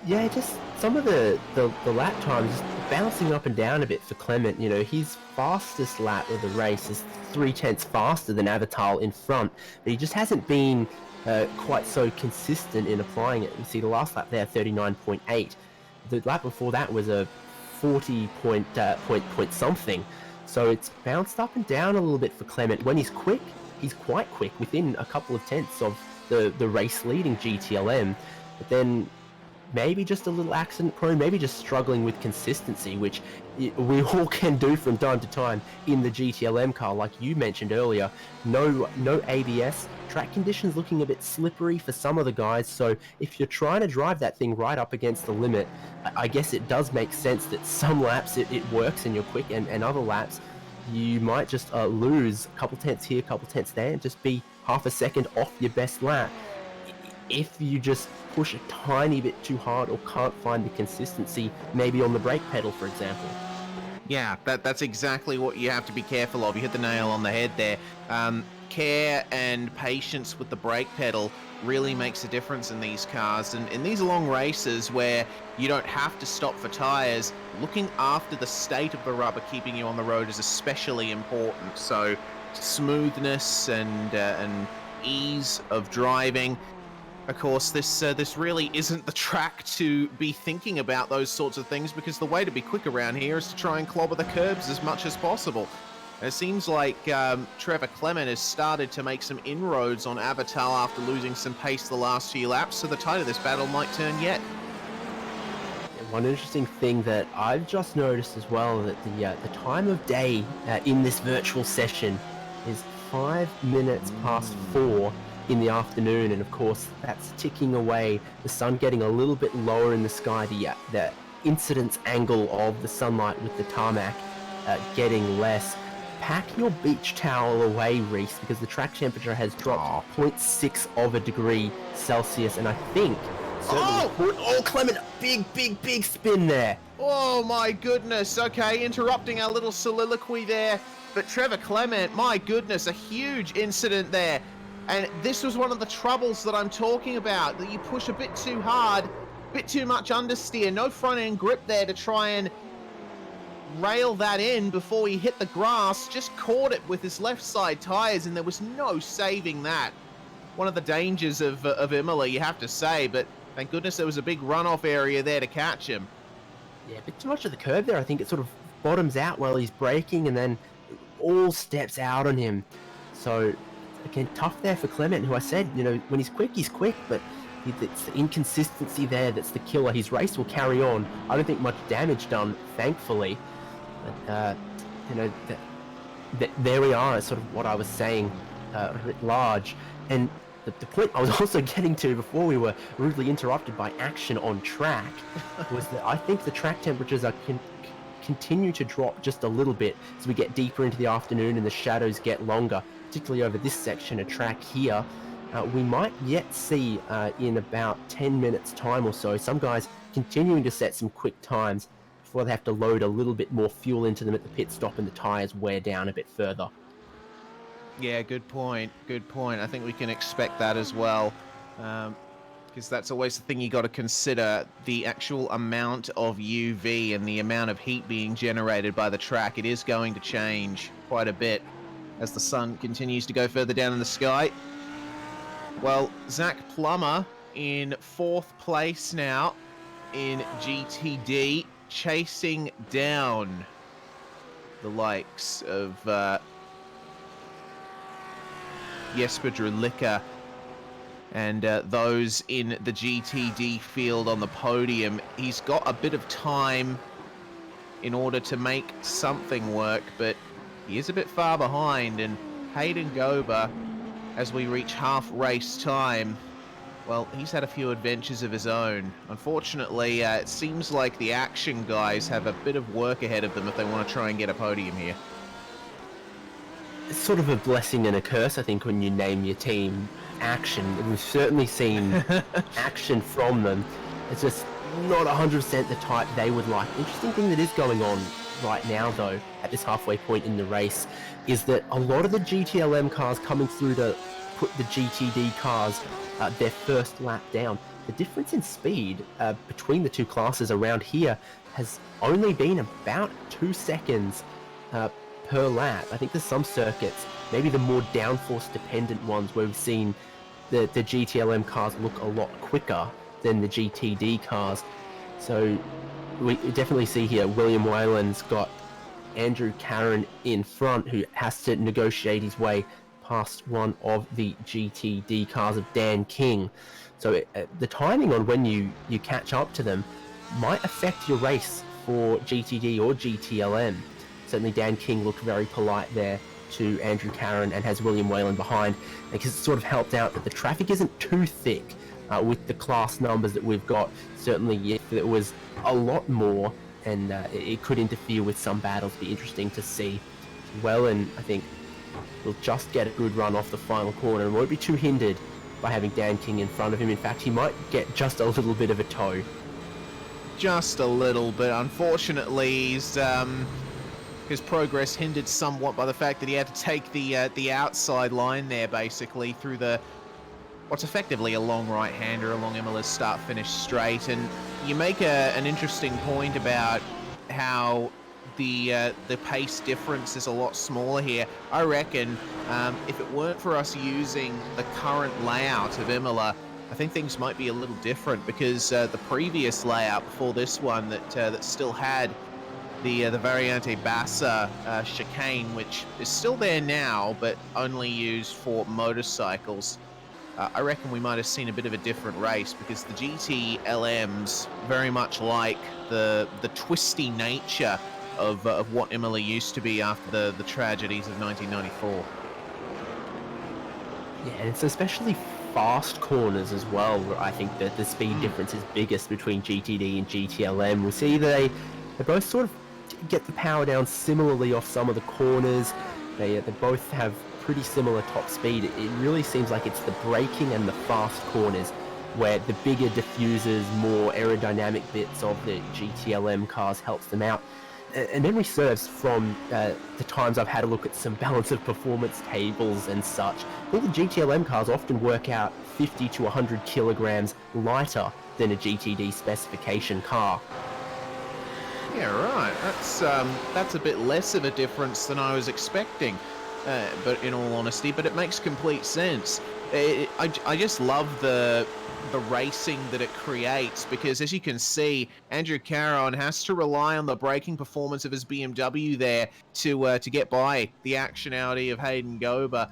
Yeah, just some of the lap times just bouncing up and down a bit for Clement. You know, his fastest lap of the race is 0.3 faster than Avital in front, but he just hasn't been quite so consistent in applying it. You see the last lap there, 39.8. The lap before that was a 40 point something. So it's bounced up and down a little bit for Clement. When he's quick, he's quite quick, within a couple of tenths of the race leading GTLM. But then maybe just a little accident prone, maybe just struggling with consistency, which we all can do from time to time in the GTLM car. Like you mentioned earlier, no ABS, track conditions looking a bit slippery for some of the guys, so if you're trying to drive that thing right up against the limit, I guess it does make sense that some laps it works and you're quick, and other laps you might just lose a couple tenths here, a couple tenths there, and just be half a second off your best lap if you just push a tiny bit too hard or can't find the consistency, maybe on the brake pedal, for example. Yeah, that's exactly what you have to be careful of. You hit the nail on the head there. Care and patience with the brake pedal really makes a difference in these cars, and in these long races where you don't have to stop for tires, looking after the state of the rubber keeping you on the road is especially important. So smoothness and ease of driving. Of course, this really isn't the track to be thinking about those sorts of things, because the way to be quick around here is to try and clobber the curbs as much as possible. And it seems like Trevor Clement has started to make some inroads on Avital after losing some pace the last few laps, so the tide of this battle might turn yet. One interesting thing that I've just noticed as well, that the time of day in this virtual session is 5 minutes past 4 in the afternoon, and of course that's ticking away, the sun getting a little bit lower in the sky, the incidence angle of the sunlight with the tarmac getting less. Pack your beach towel away, Reese, because the track temperature has dropped 0.6 of a degree Celsius, and I think Clement, big spin there. Oh my goodness. Okay, interrupting our little soliloquy there, but Trevor Clement, my goodness, a huge incident there. And this was one of the troubles that I'm talking about, that you push a bit too hard, a bit too much understeer, no front end grip there to try and rail that in before he hit the grass, just caught it with his left side tires, and there was no saving that. One of the dangers of Imola, you have to say, but thank goodness there was a big runoff area there to catch him. Yeah, a bit too much of the curb there. I think it sort of bottoms out while he's braking and then all steps out on him. So again, tough there for Clement, who I said, you know, when he's quick, but it's the inconsistency there that's the killer. His race will carry on. I don't think much damage done, thankfully. But, you know, there we are, sort of what I was saying, writ large. And the point I was also getting to before we were rudely interrupted by action on track was that I think the track temperatures are continue to drop just a little bit as we get deeper into the afternoon and the shadows get longer, particularly over this section of track here. We might yet see in about 10 minutes time or so, some guys continuing to set some quick times before they have to load a little bit more fuel into them at the pit stop and the tires wear down a bit further. Yeah, good point. I think we can expect that as well, because that's always the thing you got to consider, the actual amount of UV and the amount of heat being generated by the track. It is going to change quite a bit as the sun continues to go further down in the sky. Well, Zach Plummer in 4th place now in GTD, chasing down the likes of Jesper Drilica and those in the GTD field on the podium. He's got a bit of time in order to make something work, but he is a bit far behind, and Hayden Gober, as we reach half race time, well, he's had a few adventures of his own. Unfortunately, it seems like the Action guys have a bit of work ahead of them if they want to try and get a podium here. It's sort of a blessing and a curse, I think, when you name your team Action. We've certainly seen action from them. It's just not 100% the type they would like. Interesting thing that is going on right now, though, at this halfway point in the race, is that a lot of the GTLM cars coming through to put the GTD cars their first lap down. The difference in speed between the two classes around here has only been about 2 seconds per lap. I think there's some circuits, maybe the more downforce dependent ones, where we've seen the GTLM cars look a lot quicker than the GTD cars. So we definitely see here William Whalen's got Andrew Caron in front, who has to negotiate his way past one of the GTD cars of Dan King. So the timing on when you catch up to them might affect your race for GTD or GTLM. Certainly Dan King looked very polite there to Andrew Caron and has William Whalen behind, because it sort of helped out that the traffic isn't too thick with the class numbers that we've got. Certainly if it was a lot more, and it could interfere with some battles. Be interesting to see. Whalen, I think, will just get a good run off the final corner and won't be too hindered by having Dan King in front of him. In fact, he might get just a little bit of a tow. Just a little bit. Unfortunately, his progress hindered somewhat by the fact that he had to take the outside line there, basically, through what's effectively a long right-hander along Imola's start-finish straight. And you make an interesting point about how the pace difference is a lot smaller here. I reckon if it weren't for us using the current layout of Imola, I think things might be a little different, because the previous layout before this one that still had the Variante Bassa chicane, which is still there now, but only used for motorcycles. I reckon we might have seen a bit of a different race, because the GT-LMs very much like the twisty nature of what Imola used to be after the tragedies of 1994. Yeah, and it's especially fast corners as well, where I think that the speed difference is biggest between GTD and GTLM. We see they both sort of get the power down similarly off some of the corners. They both have pretty similar top speed. It really seems like it's the braking and the fast corners where the bigger diffusers, more aerodynamic bits of the GTLM cars helps them out. And memory serves from the times I've had a look at some balance of performance tables and such. I think the GTLM cars often work out 50 to 100 kilograms lighter than a GTD specification car. Yeah, right. That's a bit less of a difference than I was expecting. But in all honesty, but it makes complete sense. I just love the racing that it creates, because as you can see, Andrew Caron has to rely on the braking performance of his BMW there to get by the actionality of Hayden Gober.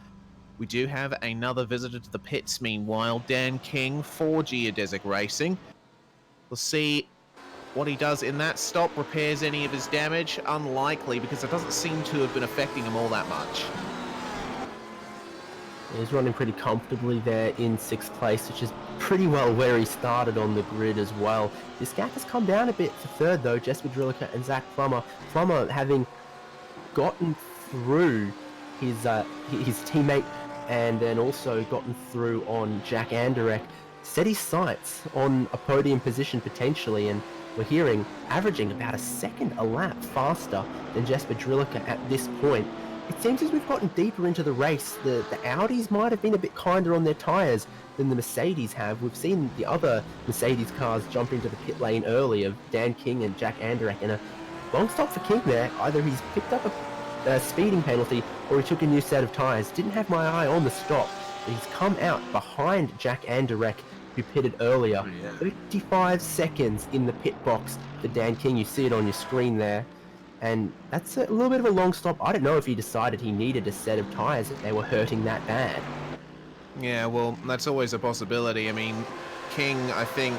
We do have another visitor to the pits, meanwhile, Dan King for Geodesic Racing. We'll see what he does in that stop. Repairs any of his damage? Unlikely, because it doesn't seem to have been affecting him all that much. He's running pretty comfortably there in 6th place, which is pretty well where he started on the grid as well. This gap has come down a bit for 3rd though, Jesper Drillica and Zach Plummer. Plummer having gotten through his teammate and then also gotten through on Jack Anderek, set his sights on a podium position potentially, and we're hearing averaging about a second a lap faster than Jesper Drillica at this point. It seems as we've gotten deeper into the race, the Audis might have been a bit kinder on their tyres than the Mercedes have. We've seen the other Mercedes cars jump into the pit lane early of Dan King and Jack Anderek, and a long stop for King there. Either he's picked up a speeding penalty or he took a new set of tyres. Didn't have my eye on the stop, but he's come out behind Jack Anderek, who pitted earlier. 35 seconds in the pit box for Dan King. You see it on your screen there. And that's a little bit of a long stop. I don't know if he decided he needed a set of tyres if they were hurting that bad. Yeah, well, that's always a possibility. I mean, King, I think,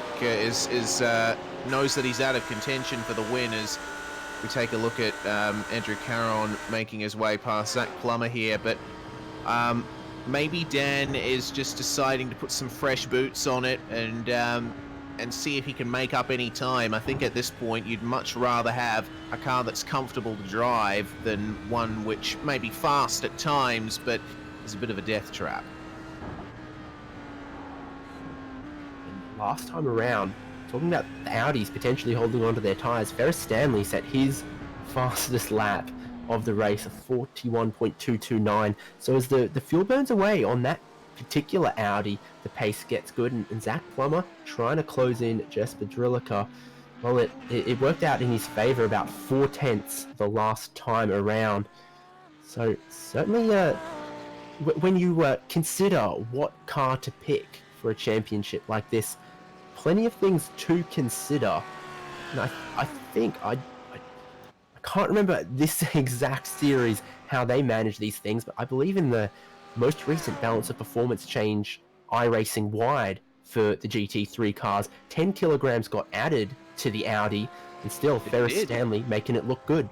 knows that he's out of contention for the win as we take a look at Andrew Caron making his way past Zach Plummer here. But maybe Dan is just deciding to put some fresh boots on it and see if he can make up any time. I think at this point you'd much rather have a car that's comfortable to drive than one which may be fast at times, but is a bit of a death trap. Last time around, talking about the Audis potentially holding onto their tyres, Ferris Stanley set his fastest lap of the race of 41.229. So as the fuel burns away on that particular Audi, the pace gets good, and Zach Plummer trying to close in Jesper Drilica. Well, it worked out in his favour about 4/10 the last time around. So certainly when you consider what car to pick for a championship like this, plenty of things to consider. And I think I can't remember this exact series how they manage these things, but I believe in the most recent balance of performance change iRacing wide for the GT3 cars, 10 kilograms got added to the Audi, and still Ferris Stanley making it look good.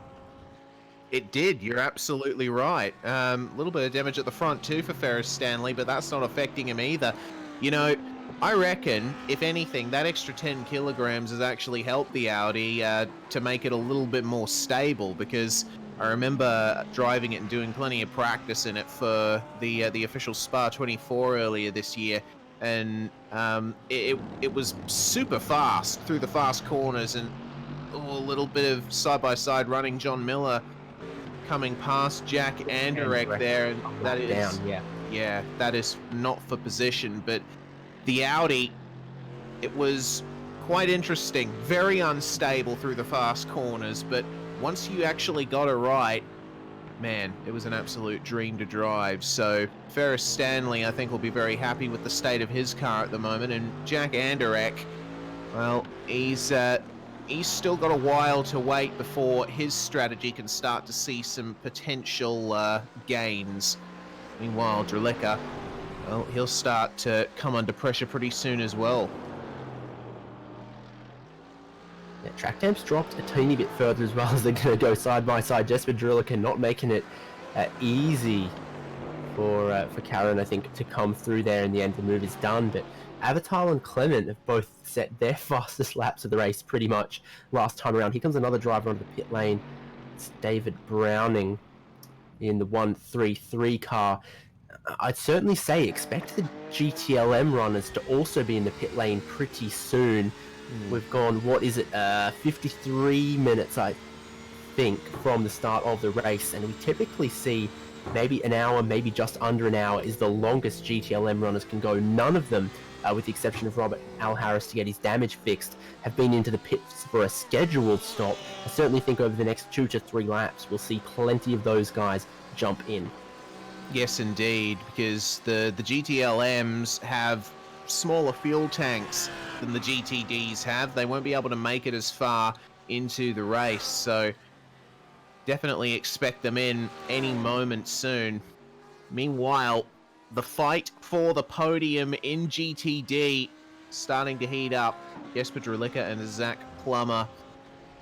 It did, you're absolutely right. A little bit of damage at the front too for Ferris Stanley, but that's not affecting him either. You know, I reckon, if anything, that extra 10 kilograms has actually helped the Audi to make it a little bit more stable, because I remember driving it and doing plenty of practice in it for the official Spa 24 earlier this year, and it was super fast through the fast corners, and a little bit of side-by-side running. John Miller coming past Jack Anderek there, and that is down, yeah, that is not for position, but the Audi, it was quite interesting, very unstable through the fast corners, but once you actually got it right, man, it was an absolute dream to drive. So Ferris Stanley, I think, will be very happy with the state of his car at the moment, and Jack Anderek, well, he's still got a while to wait before his strategy can start to see some potential gains. Meanwhile, Drilica, well, he'll start to come under pressure pretty soon as well. Yeah, track temps dropped a tiny bit further as well, as they're going to go side by side. Jesper Drilica not making it easy for Karen, I think, to come through there in the end. The move is done, but Avatar and Clement have both set their fastest laps of the race pretty much last time around. Here comes another driver onto the pit lane. It's David Browning in the 133 car. I'd certainly say expect the GTLM runners to also be in the pit lane pretty soon. We've gone, 53 minutes, I think, from the start of the race, and we typically see maybe an hour, maybe just under an hour is the longest GTLM runners can go. None of them, with the exception of Robert Al Harris to get his damage fixed, have been into the pits for a scheduled stop. I certainly think over the next 2 to 3 laps, we'll see plenty of those guys jump in. Yes, indeed, because the GTLMs have smaller fuel tanks than the GTDs have. They won't be able to make it as far into the race, so definitely expect them in any moment soon. Meanwhile, the fight for the podium in GTD starting to heat up. Jesper Drilica and Zach Plummer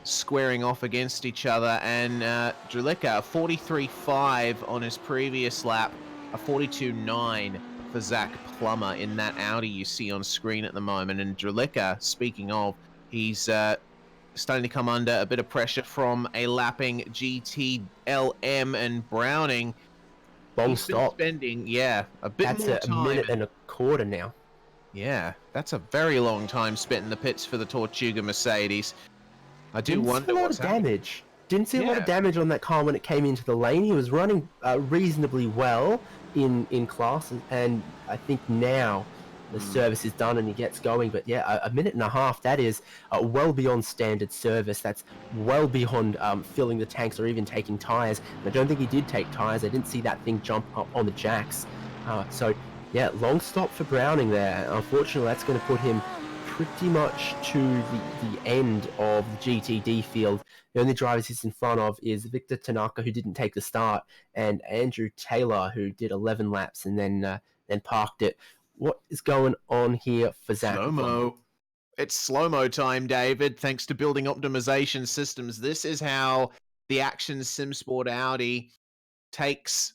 squaring off against each other, and Drilica, a 43.5 on his previous lap, a 42.9 for Zach Plummer in that Audi you see on screen at the moment. And Drilica, speaking of, he's starting to come under a bit of pressure from a lapping GTLM, and Browning, Long stop. Spending, a bit That's more a time. minute and a quarter now. Yeah, that's a very long time spent in the pits for the Tortuga Mercedes. I do wonder what's damage. Didn't see a lot of damage on that car when it came into the lane. He was running reasonably well in class, and I think now the service is done and he gets going. But yeah, a minute and a half, that is well beyond standard service. That's well beyond filling the tanks or even taking tyres. I don't think he did take tyres. I didn't see that thing jump up on the jacks. So yeah, long stop for Browning there. Unfortunately, that's going to put him pretty much to the end of the GTD field. The only drivers he's in front of is Victor Tanaka, who didn't take the start, and Andrew Taylor, who did 11 laps and then then parked it. What is going on here for Zach? Slow-mo. It's slow-mo time, David, thanks to building optimization systems. This is how the Action SimSport Audi takes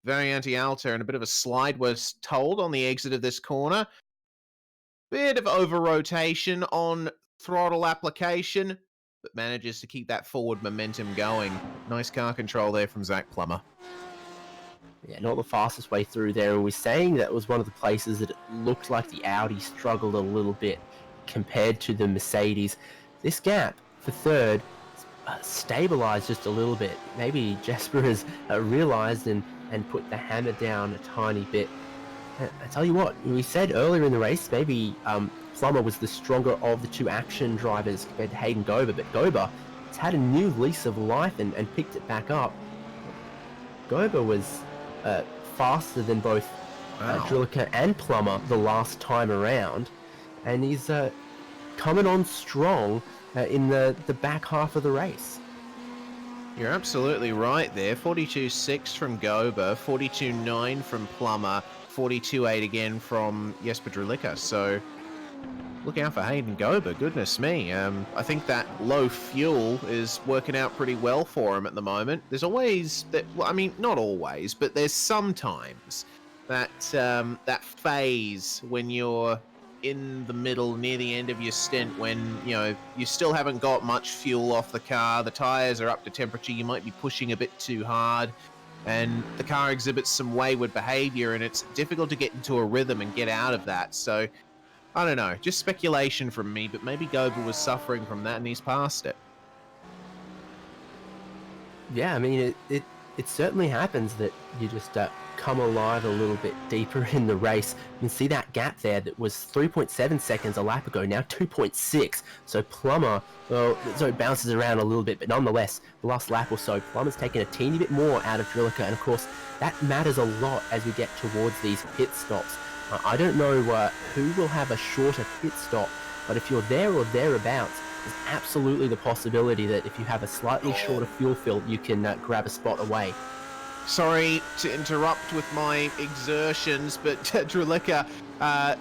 Variante Alta, and a bit of a slide was told on the exit of this corner. Bit of over-rotation on throttle application, but manages to keep that forward momentum going. Nice car control there from Zach Plummer. Yeah, not the fastest way through there, and we're saying that was one of the places that it looked like the Audi struggled a little bit compared to the Mercedes. This gap for third stabilized just a little bit. Maybe Jesper has realized and put the hammer down a tiny bit. I tell you what, we said earlier in the race, maybe Plummer was the stronger of the two Action drivers compared to Hayden Gober, but Gober has had a new lease of life and picked it back up. Gober was faster than both Drilica and Plummer the last time around, and he's coming on strong in the back half of the race. You're absolutely right there. 42.6 from Gober, 42.9 from Plummer, 42.8 again from Jesper Drilica. So look out for Hayden Gober, goodness me. I think that low fuel is working out pretty well for him at the moment. There's always that, well, I mean, not always, but there's sometimes that that phase when you're in the middle, near the end of your stint, when you still haven't got much fuel off the car, the tires are up to temperature, you might be pushing a bit too hard, and the car exhibits some wayward behavior, and it's difficult to get into a rhythm and get out of that. So I don't know, just speculation from me, but maybe Gober was suffering from that and he's past it. Yeah, I mean, it certainly happens that you just come alive a little bit deeper in the race. You can see that gap there that was 3.7 seconds a lap ago, now 2.6. So Plummer, well, so it bounces around a little bit, but nonetheless, the last lap or so, Plummer's taken a teeny bit more out of Drilica, and of course, that matters a lot as we get towards these pit stops. I don't know who will have a shorter pit stop, but if you're there or thereabouts, there's absolutely the possibility that if you have a slightly shorter fuel fill, you can grab a spot away. Sorry to interrupt with my exertions, but Drilica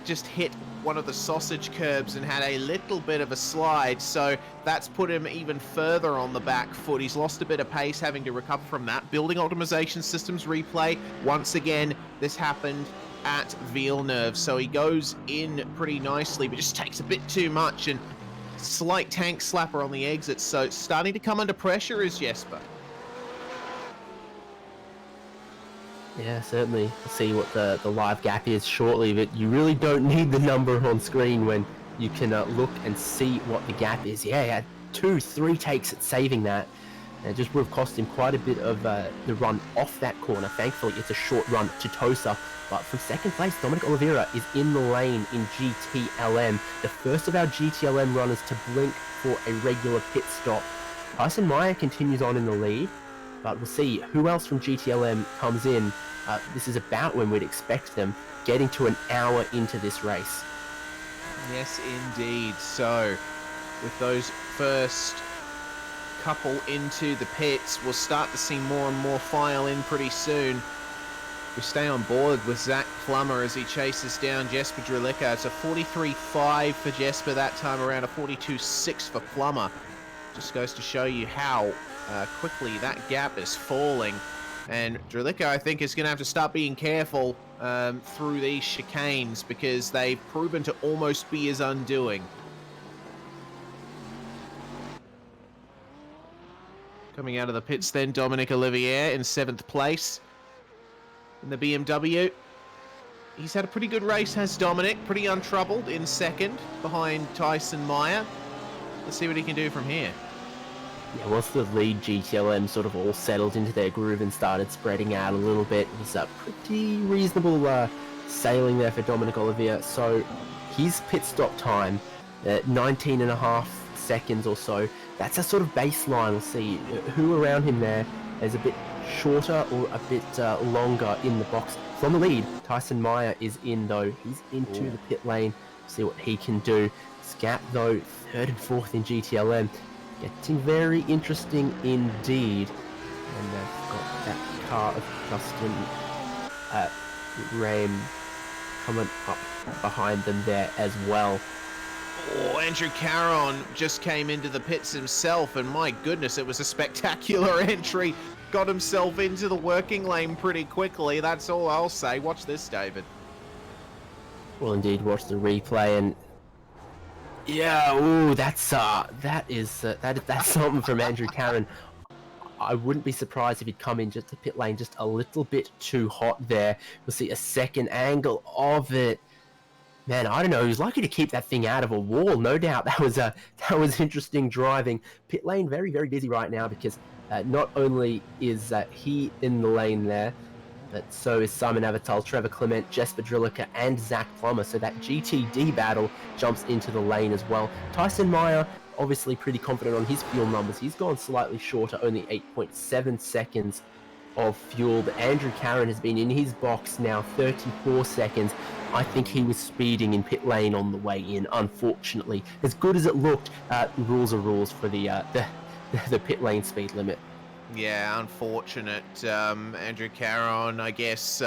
just hit one of the sausage curbs and had a little bit of a slide, so that's put him even further on the back foot. He's lost a bit of pace, having to recover from that. Building optimization systems replay. Once again, this happened at Villeneuve, so he goes in pretty nicely, but just takes a bit too much, and slight tank slapper on the exit, so starting to come under pressure is Jesper. Yeah, certainly. We'll see what the live gap is shortly, but you really don't need the number on screen when you can look and see what the gap is. Yeah, he had 2-3 takes at saving that. And it just would have cost him quite a bit of the run off that corner. Thankfully, it's a short run to Tosa. But from second place, Dominic Oliveira is in the lane in GTLM. The first of our GTLM runners to blink for a regular pit stop. Tyson Meyer continues on in the lead, but we'll see who else from GTLM comes in. This is about when we'd expect them, getting to an hour into this race. Yes, indeed. So, with those first couple into the pits, we'll start to see more and more file in pretty soon. We stay on board with Zach Plummer as he chases down Jesper Drilica. It's a 43.5 for Jesper that time around, a 42.6 for Plummer. Just goes to show you how quickly that gap is falling. And Drilica, I think, is going to have to start being careful through these chicanes, because they've proven to almost be his undoing. Coming out of the pits then, Dominic Olivier in 7th place in the BMW. He's had a pretty good race, has Dominic. Pretty untroubled in 2nd behind Tyson Meyer. Let's see what he can do from here. Yeah, once the lead GTLM sort of all settled into their groove and started spreading out a little bit, it was a pretty reasonable sailing there for Dominic Olivier. So his pit stop time, 19.5 seconds or so, that's a sort of baseline. We'll see who around him there is a bit shorter or a bit longer in the box. From the lead, Tyson Meyer is in though. He's into the pit lane. See what he can do. This gap though, 3rd and 4th in GTLM. Getting very interesting indeed. And they've got that car of Justin Ram coming up behind them there as well. Oh, Andrew Caron just came into the pits himself, and my goodness, it was a spectacular entry. Got himself into the working lane pretty quickly. That's all I'll say. Watch this, David. Well, indeed, watch the replay, and yeah, ooh, that's something from Andrew Caron. I wouldn't be surprised if he'd come in just the pit lane just a little bit too hot there. We'll see a second angle of it. Man, I don't know. He was lucky to keep that thing out of a wall. No doubt that was interesting driving. Pit lane very, very busy right now because not only is he in the lane there, but so is Simon Avatal, Trevor Clement, Jesper Drilliker, and Zach Plummer. So that GTD battle jumps into the lane as well. Tyson Meyer, obviously pretty confident on his fuel numbers. He's gone slightly shorter, only 8.7 seconds of fuel. But Andrew Caron has been in his box now 34 seconds. I think he was speeding in pit lane on the way in, unfortunately. As good as it looked, rules are rules for the pit lane speed limit. Yeah, unfortunate. Andrew Caron, I guess,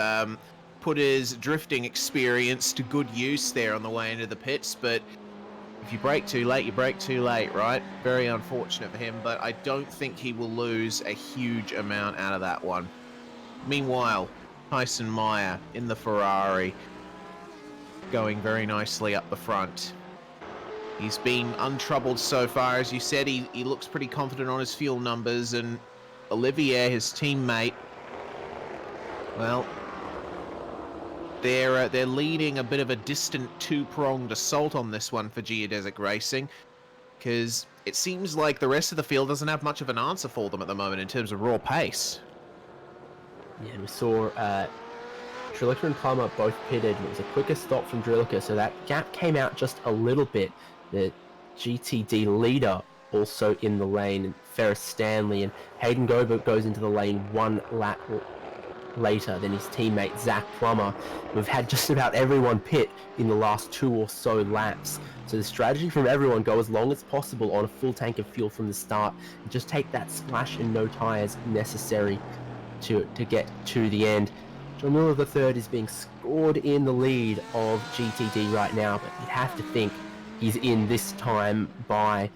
put his drifting experience to good use there on the way into the pits, but if you brake too late, you brake too late, right? Very unfortunate for him, but I don't think he will lose a huge amount out of that one. Meanwhile, Tyson Meyer in the Ferrari, going very nicely up the front. He's been untroubled so far. As you said, he looks pretty confident on his fuel numbers, and Olivier, his teammate, well, they're leading a bit of a distant two-pronged assault on this one for Geodesic Racing, because it seems like the rest of the field doesn't have much of an answer for them at the moment in terms of raw pace. Yeah, and we saw Drilliker and Plummer both pitted. It was a quicker stop from Drilliker, so that gap came out just a little bit. The GTD leader also in the lane, and Ferris Stanley, and Hayden Gobert goes into the lane one lap later than his teammate Zach Plummer. We've had just about everyone pit in the last 2 or so laps. So the strategy from everyone, go as long as possible on a full tank of fuel from the start, and just take that splash and no tyres necessary to get to the end. John Miller III is being scored in the lead of GTD right now, but you'd have to think he's in this time by,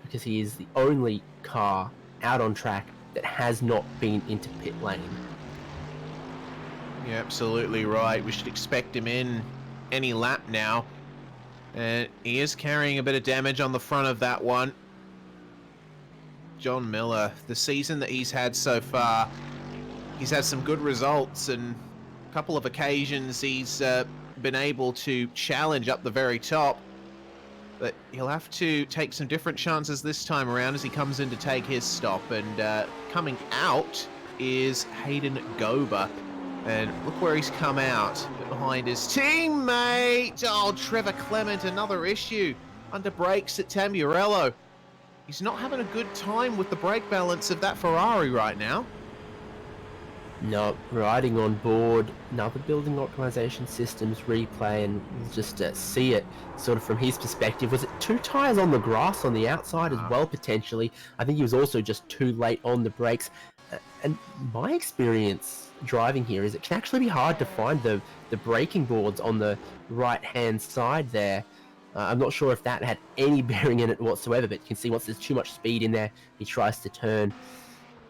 because he is the only car out on track that has not been into pit lane. You're absolutely right. We should expect him in any lap now. And he is carrying a bit of damage on the front of that one. John Miller, the season that he's had so far, he's had some good results, and a couple of occasions he's been able to challenge up the very top. But he'll have to take some different chances this time around as he comes in to take his stop. And coming out is Hayden Gober. And look where he's come out, behind his teammate. Oh, Trevor Clement, another issue. Under brakes at Tamburello. He's not having a good time with the brake balance of that Ferrari right now. No, riding on board another building optimization systems replay, and we'll just see it sort of from his perspective. Was it 2 tyres on the grass on the outside as well, potentially? I think he was also just too late on the brakes. And my experience driving here is it can actually be hard to find the braking boards on the right-hand side there. I'm not sure if that had any bearing in it whatsoever, but you can see once there's too much speed in there, he tries to turn.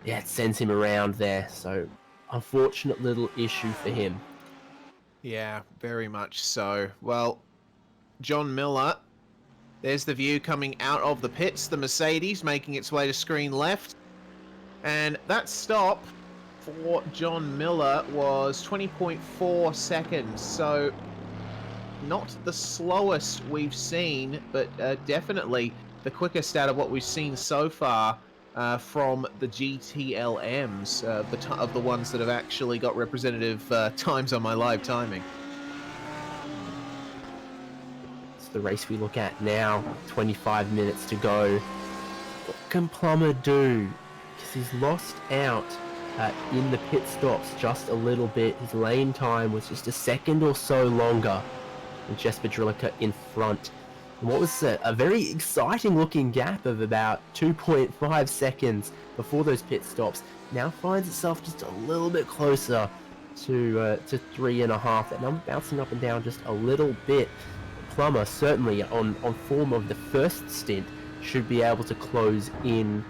Yeah, it sends him around there, so unfortunate little issue for him. Yeah, very much so. Well, John Miller, there's the view coming out of the pits. The Mercedes making its way to screen left. And that stop for John Miller was 20.4 seconds. So not the slowest we've seen, but definitely the quickest out of what we've seen so far from the GTLMs, of the ones that have actually got representative times on my live timing. It's the race we look at now, 25 minutes to go. What can Plummer do? Because he's lost out in the pit stops just a little bit. His lane time was just a second or so longer than Jesper Drilliker in front. And what was a very exciting looking gap of about 2.5 seconds before those pit stops now finds itself just a little bit closer to 3.5. That number bouncing up and down just a little bit. Plummer certainly on form of the first stint should be able to close in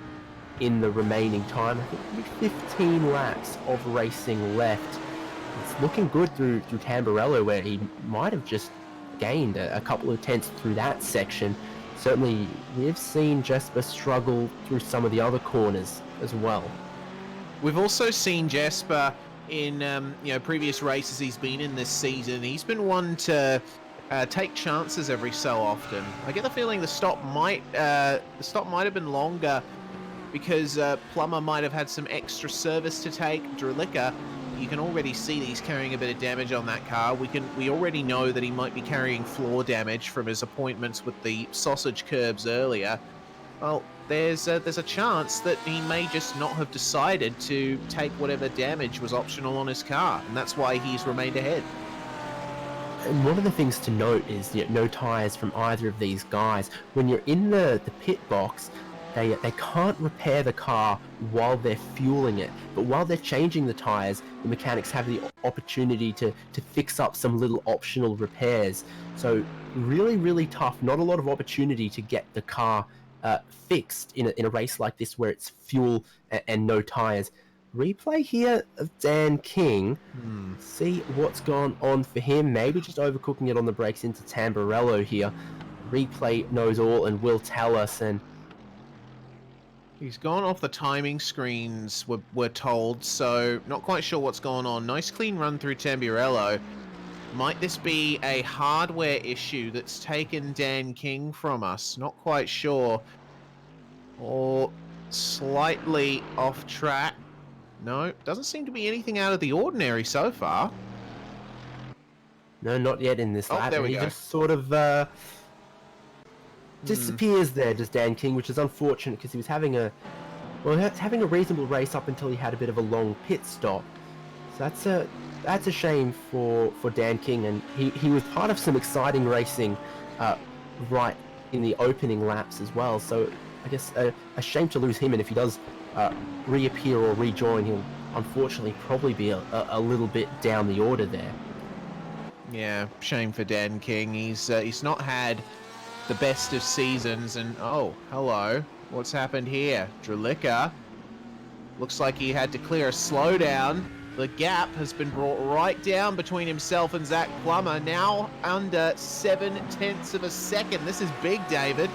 the remaining time. I think 15 laps of racing left. It's looking good through Tamburello, where he might have just gained a couple of tenths through that section. Certainly, we've seen Jesper struggle through some of the other corners as well. We've also seen Jesper in previous races he's been in this season. He's been one to take chances every so often. I get the feeling the stop might have been longer because Plummer might have had some extra service to take. Drilica, you can already see that he's carrying a bit of damage on that car. We already know that he might be carrying floor damage from his appointments with the sausage curbs earlier. Well, there's a chance that he may just not have decided to take whatever damage was optional on his car, and that's why he's remained ahead. And one of the things to note is no tyres from either of these guys. When you're in the pit box, they can't repair the car while they're fueling it, but while they're changing the tyres, the mechanics have the opportunity to fix up some little optional repairs. So really, really tough. Not a lot of opportunity to get the car fixed in a race like this where it's fuel and no tyres. Replay here of Dan King. See what's gone on for him. Maybe just overcooking it on the brakes into Tamburello here. Replay knows all and will tell us. And he's gone off the timing screens, we're told, so not quite sure what's going on. Nice clean run through Tamburello. Might this be a hardware issue that's taken Dan King from us? Not quite sure. Or slightly off track. No, doesn't seem to be anything out of the ordinary so far. no, not yet in this lap. There we he go. just sort of disappears there, does Dan King, which is unfortunate because he was having a reasonable race up until he had a bit of a long pit stop. So that's a shame for Dan King, and he was part of some exciting racing right in the opening laps as well. So I guess a shame to lose him, and if he does reappear or rejoin, he'll unfortunately probably be a little bit down the order there. Yeah, shame for Dan King. He's not had the best of seasons, and oh, hello. What's happened here? Drilica. Looks like he had to clear a slowdown. The gap has been brought right down between himself and Zach Plummer, now under 0.7 of a second. This is big, David.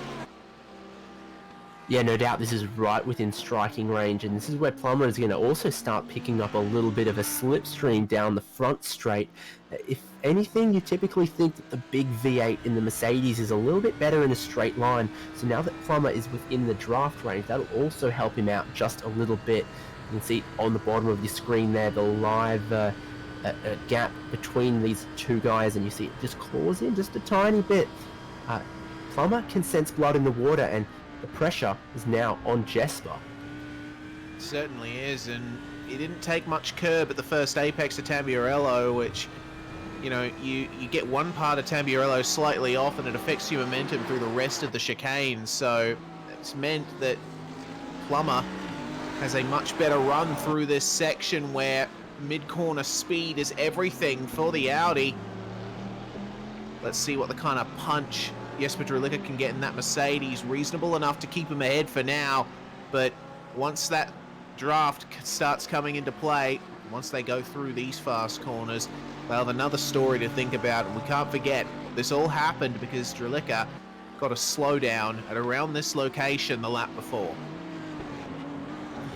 Yeah, no doubt this is right within striking range, and this is where Plummer is going to also start picking up a little bit of a slipstream down the front straight. If anything, you typically think that the big V8 in the Mercedes is a little bit better in a straight line, so now that Plummer is within the draft range, that'll also help him out just a little bit. You can see on the bottom of your screen there the live gap between these two guys, and you see it just claws in just a tiny bit. Plummer can sense blood in the water, and the pressure is now on Jesper. It certainly is, and he didn't take much curb at the first apex of Tamburello, which, you get one part of Tamburello slightly off and it affects your momentum through the rest of the chicane, so it's meant that Plummer has a much better run through this section where mid-corner speed is everything for the Audi. Let's see what the kind of punch Jesper Drilica can get in that Mercedes. Reasonable enough to keep him ahead for now, but once that draft starts coming into play, once they go through these fast corners, they'll have another story to think about. And we can't forget, this all happened because Drilica got a slowdown at around this location the lap before.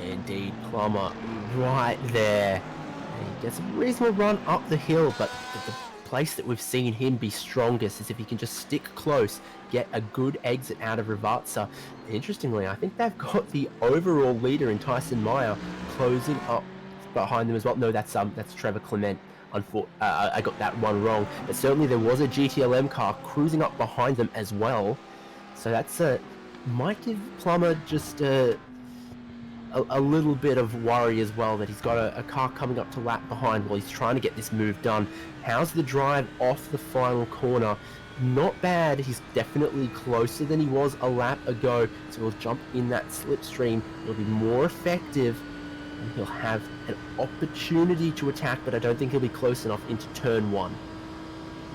Indeed, Plummer right there. And he gets a reasonable run up the hill, but the place that we've seen him be strongest is if he can just stick close, get a good exit out of Rivatsa. Interestingly, I think they've got the overall leader in Tyson Meyer closing up behind them as well. No, that's Trevor Clement. I got that one wrong, but certainly there was a GTLM car cruising up behind them as well. So that's might give Plummer just a little bit of worry as well, that he's got a car coming up to lap behind while he's trying to get this move done. How's the drive off the final corner? Not bad. He's definitely closer than he was a lap ago, so he'll jump in that slipstream. It'll be more effective. And he'll have an opportunity to attack, but I don't think he'll be close enough into turn 1.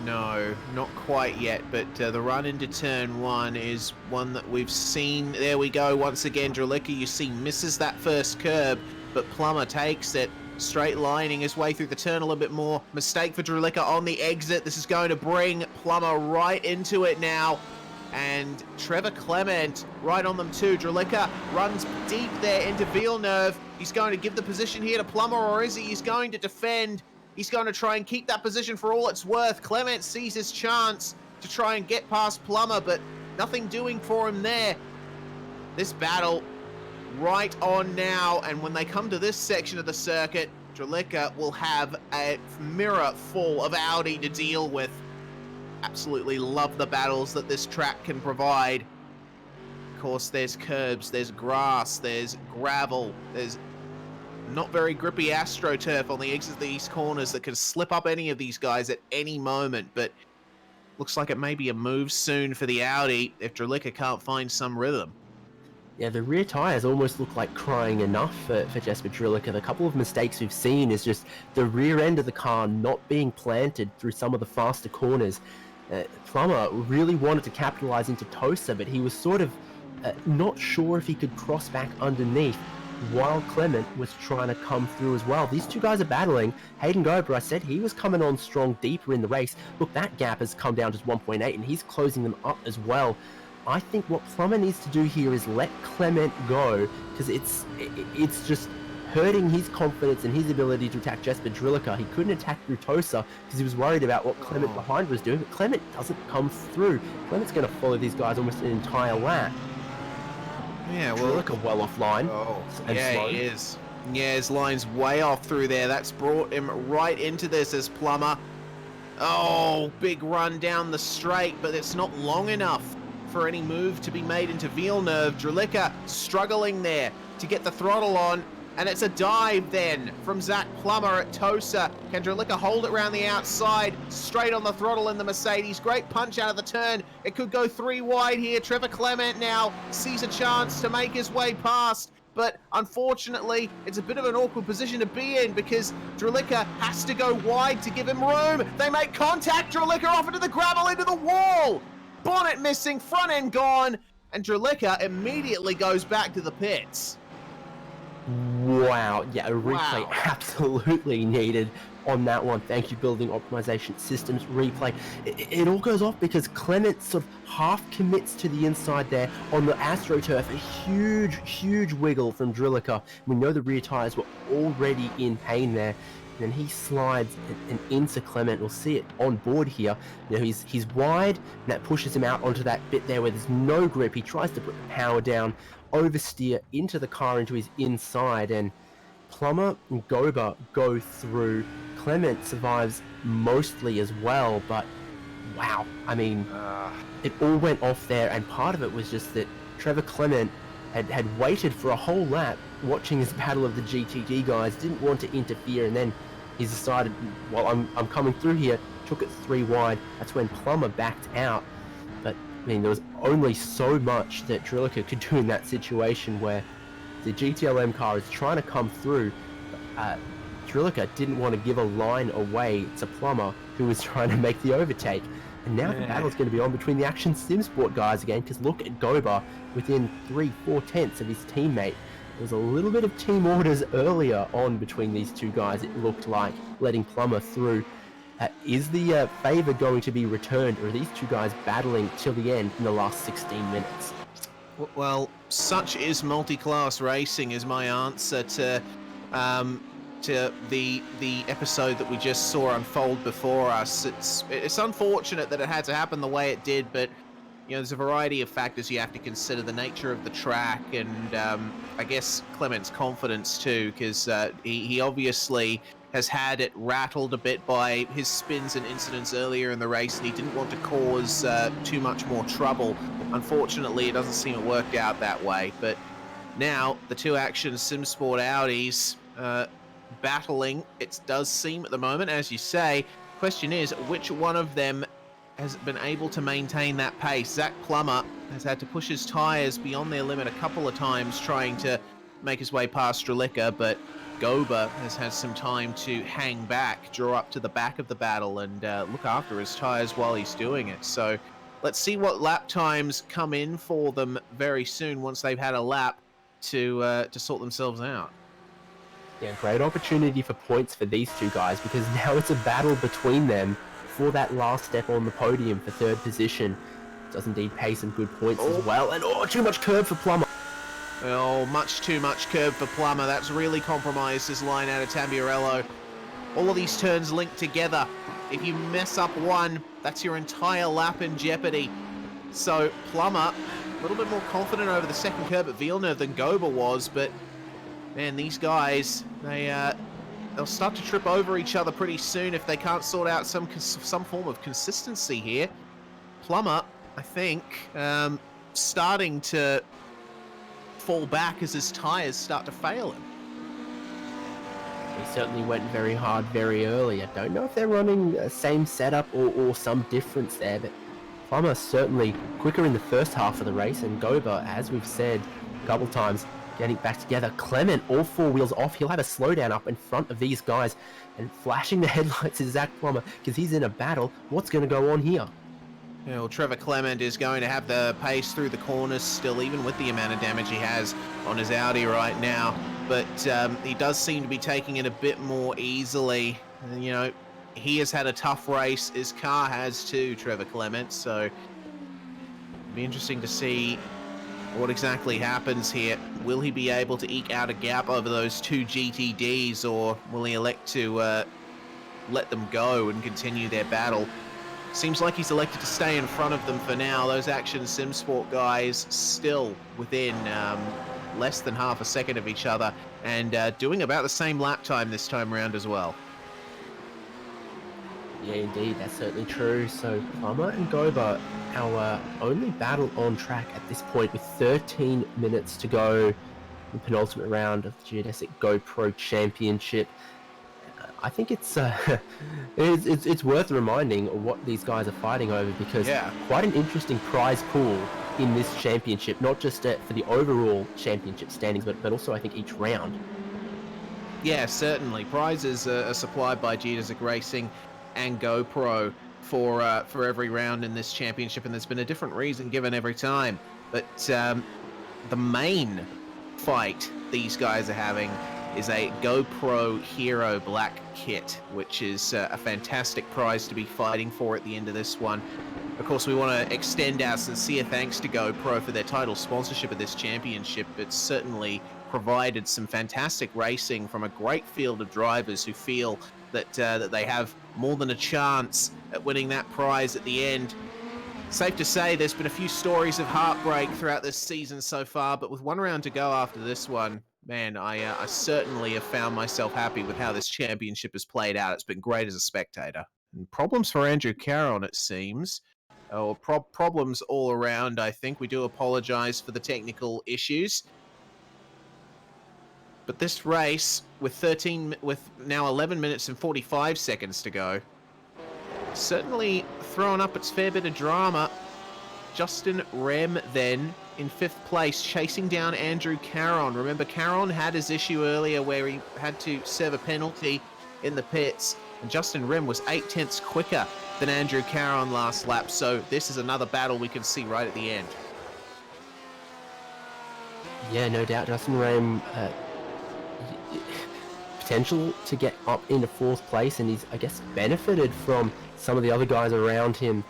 No, not quite yet, but the run into turn 1 is one that we've seen. There we go, once again, Dralica, you see, misses that first curb, but Plumber takes it, straight lining his way through the turn a little bit more. Mistake for Dralica on the exit. This is going to bring Plumber right into it now. And Trevor Clement right on them too. Dralica runs deep there into Villeneuve. He's going to give the position here to Plummer, or is he? He's going to defend. He's going to try and keep that position for all it's worth. Clement sees his chance to try and get past Plummer, but nothing doing for him there. This battle right on now, and when they come to this section of the circuit, Dralica will have a mirror full of Audi to deal with. Absolutely love the battles that this track can provide. Of course, there's curbs, there's grass, there's gravel, there's not very grippy AstroTurf on the exits of these corners that can slip up any of these guys at any moment, but looks like it may be a move soon for the Audi if Dralica can't find some rhythm. Yeah, the rear tyres almost look like crying enough for Jesper Dralica. The couple of mistakes we've seen is just the rear end of the car not being planted through some of the faster corners. Plummer really wanted to capitalize into Tosa, but he was sort of not sure if he could cross back underneath while Clement was trying to come through as well. These two guys are battling. Hayden Gober, I said he was coming on strong deeper in the race. Look, that gap has come down to 1.8 and he's closing them up as well. I think what Plummer needs to do here is let Clement go, because it's just hurting his confidence and his ability to attack Jesper Dralica. He couldn't attack through Tosa because he was worried about what Clement behind was doing, but Clement doesn't come through. Clement's going to follow these guys almost an entire lap. Yeah, well, Dralica well offline. Yeah, slow. He is. Yeah, his line's way off through there. That's brought him right into this as Plummer. Oh, big run down the straight, but it's not long enough for any move to be made into Villeneuve. Dralica struggling there to get the throttle on, and it's a dive then from Zach Plummer at Tosa. Can Dralica hold it around the outside, straight on the throttle in the Mercedes? Great punch out of the turn. It could go 3 wide here. Trevor Clement now sees a chance to make his way past, but unfortunately, it's a bit of an awkward position to be in because Dralica has to go wide to give him room. They make contact. Dralica off into the gravel, into the wall. Bonnet missing, front end gone, and Dralica immediately goes back to the pits. Wow, yeah, a replay absolutely needed on that one. Thank you, Building Optimization Systems replay. It all goes off because Clement sort of half commits to the inside there on the AstroTurf. A huge wiggle from Dralica. We know the rear tyres were already in pain there. And he slides and into Clement. We'll see it on board here. You know, he's wide, and that pushes him out onto that bit there where there's no grip. He tries to put the power down, oversteer into the car, into his inside, and Plummer and Gober go through. Clement survives mostly as well, but wow, I mean, it all went off there, and part of it was just that Trevor Clement had waited for a whole lap watching this battle of the GTD guys, didn't want to interfere, and then he's decided, well, I'm coming through here, took it 3 wide. That's when Plummer backed out. But I mean, there was only so much that Dralica could do in that situation where the GTLM car is trying to come through. Dralica didn't want to give a line away to Plummer, who was trying to make the overtake. And now the battle's going to be on between the Action Sim Sport guys again, because look at Gober within 3-4 tenths of his teammate. There was a little bit of team orders earlier on between these two guys, it looked like, letting Plummer through. Is the favour going to be returned, or are these two guys battling till the end in the last 16 minutes? Well, such is multi-class racing is my answer to the episode that we just saw unfold before us. It's unfortunate that it had to happen the way it did, but you know, there's a variety of factors you have to consider. The nature of the track, and I guess Clement's confidence too, because he obviously has had it rattled a bit by his spins and incidents earlier in the race, and he didn't want to cause too much more trouble. Unfortunately, it doesn't seem it worked out that way, but now the two Action SimSport Audis battling, it does seem at the moment, as you say. Question is, which one of them has been able to maintain that pace? Zach Plummer has had to push his tyres beyond their limit a couple of times, trying to make his way past Dralica, but Goba has had some time to hang back, draw up to the back of the battle, and look after his tyres while he's doing it. So let's see what lap times come in for them very soon once they've had a lap to sort themselves out. Yeah, great opportunity for points for these two guys, because now it's a battle between them for that last step on the podium for third position. Does indeed pay some good points as well, and too much curb for Plummer. Oh, much too much curb for Plummer. That's really compromised his line out of Tamburello. All of these turns linked together. If you mess up one, that's your entire lap in jeopardy. So Plummer, a little bit more confident over the second curb at Villeneuve than Goba was, but man, these guys, they'll start to trip over each other pretty soon if they can't sort out some form of consistency here. Plummer, I think, starting to fall back as his tyres start to fail him. He certainly went very hard very early. I don't know if they're running the same setup or some difference there, but Plummer certainly quicker in the first half of the race, and Goba, as we've said a couple times, getting back together. Clement, all four wheels off. He'll have a slowdown up in front of these guys, and flashing the headlights is Zach Plummer because he's in a battle. What's going to go on here? Yeah, well, Trevor Clement is going to have the pace through the corners still, even with the amount of damage he has on his Audi right now. But he does seem to be taking it a bit more easily. And, you know, he has had a tough race. His car has too, Trevor Clement. So it'll be interesting to see what exactly happens here. Will he be able to eke out a gap over those two GTDs, or will he elect to let them go and continue their battle? Seems like he's elected to stay in front of them for now. Those Action Sim Sport guys still within less than half a second of each other, and doing about the same lap time this time around as well. Yeah, indeed, that's certainly true. So Plummer and Goba, our only battle on track at this point, with 13 minutes to go, the penultimate round of the Geodesic GoPro Championship. I think it's worth reminding what these guys are fighting over, because quite an interesting prize pool in this championship, not just for the overall championship standings, but also I think each round. Yeah, certainly. Prizes are supplied by Geodesic Racing and GoPro for every round in this championship, and there's been a different reason given every time. But the main fight these guys are having is a GoPro Hero Black kit, which is a fantastic prize to be fighting for at the end of this one. Of course, we want to extend our sincere thanks to GoPro for their title sponsorship of this championship. It's certainly provided some fantastic racing from a great field of drivers who feel that that they have more than a chance at winning that prize at the end. Safe to say there's been a few stories of heartbreak throughout this season so far, but with one round to go after this one, man, I certainly have found myself happy with how this championship has played out. It's been great as a spectator. And problems for Andrew Caron, it seems. Or problems all around, I think. We do apologize for the technical issues. But this race, with now 11 minutes and 45 seconds to go, certainly throwing up its fair bit of drama. Justin Rem then in 5th place, chasing down Andrew Caron. Remember, Caron had his issue earlier where he had to serve a penalty in the pits, and Justin Rem was 8/10 quicker than Andrew Caron last lap, so this is another battle we can see right at the end. Yeah, no doubt. Justin Rem, potential to get up into 4th place, and he's, I guess, benefited from some of the other guys around him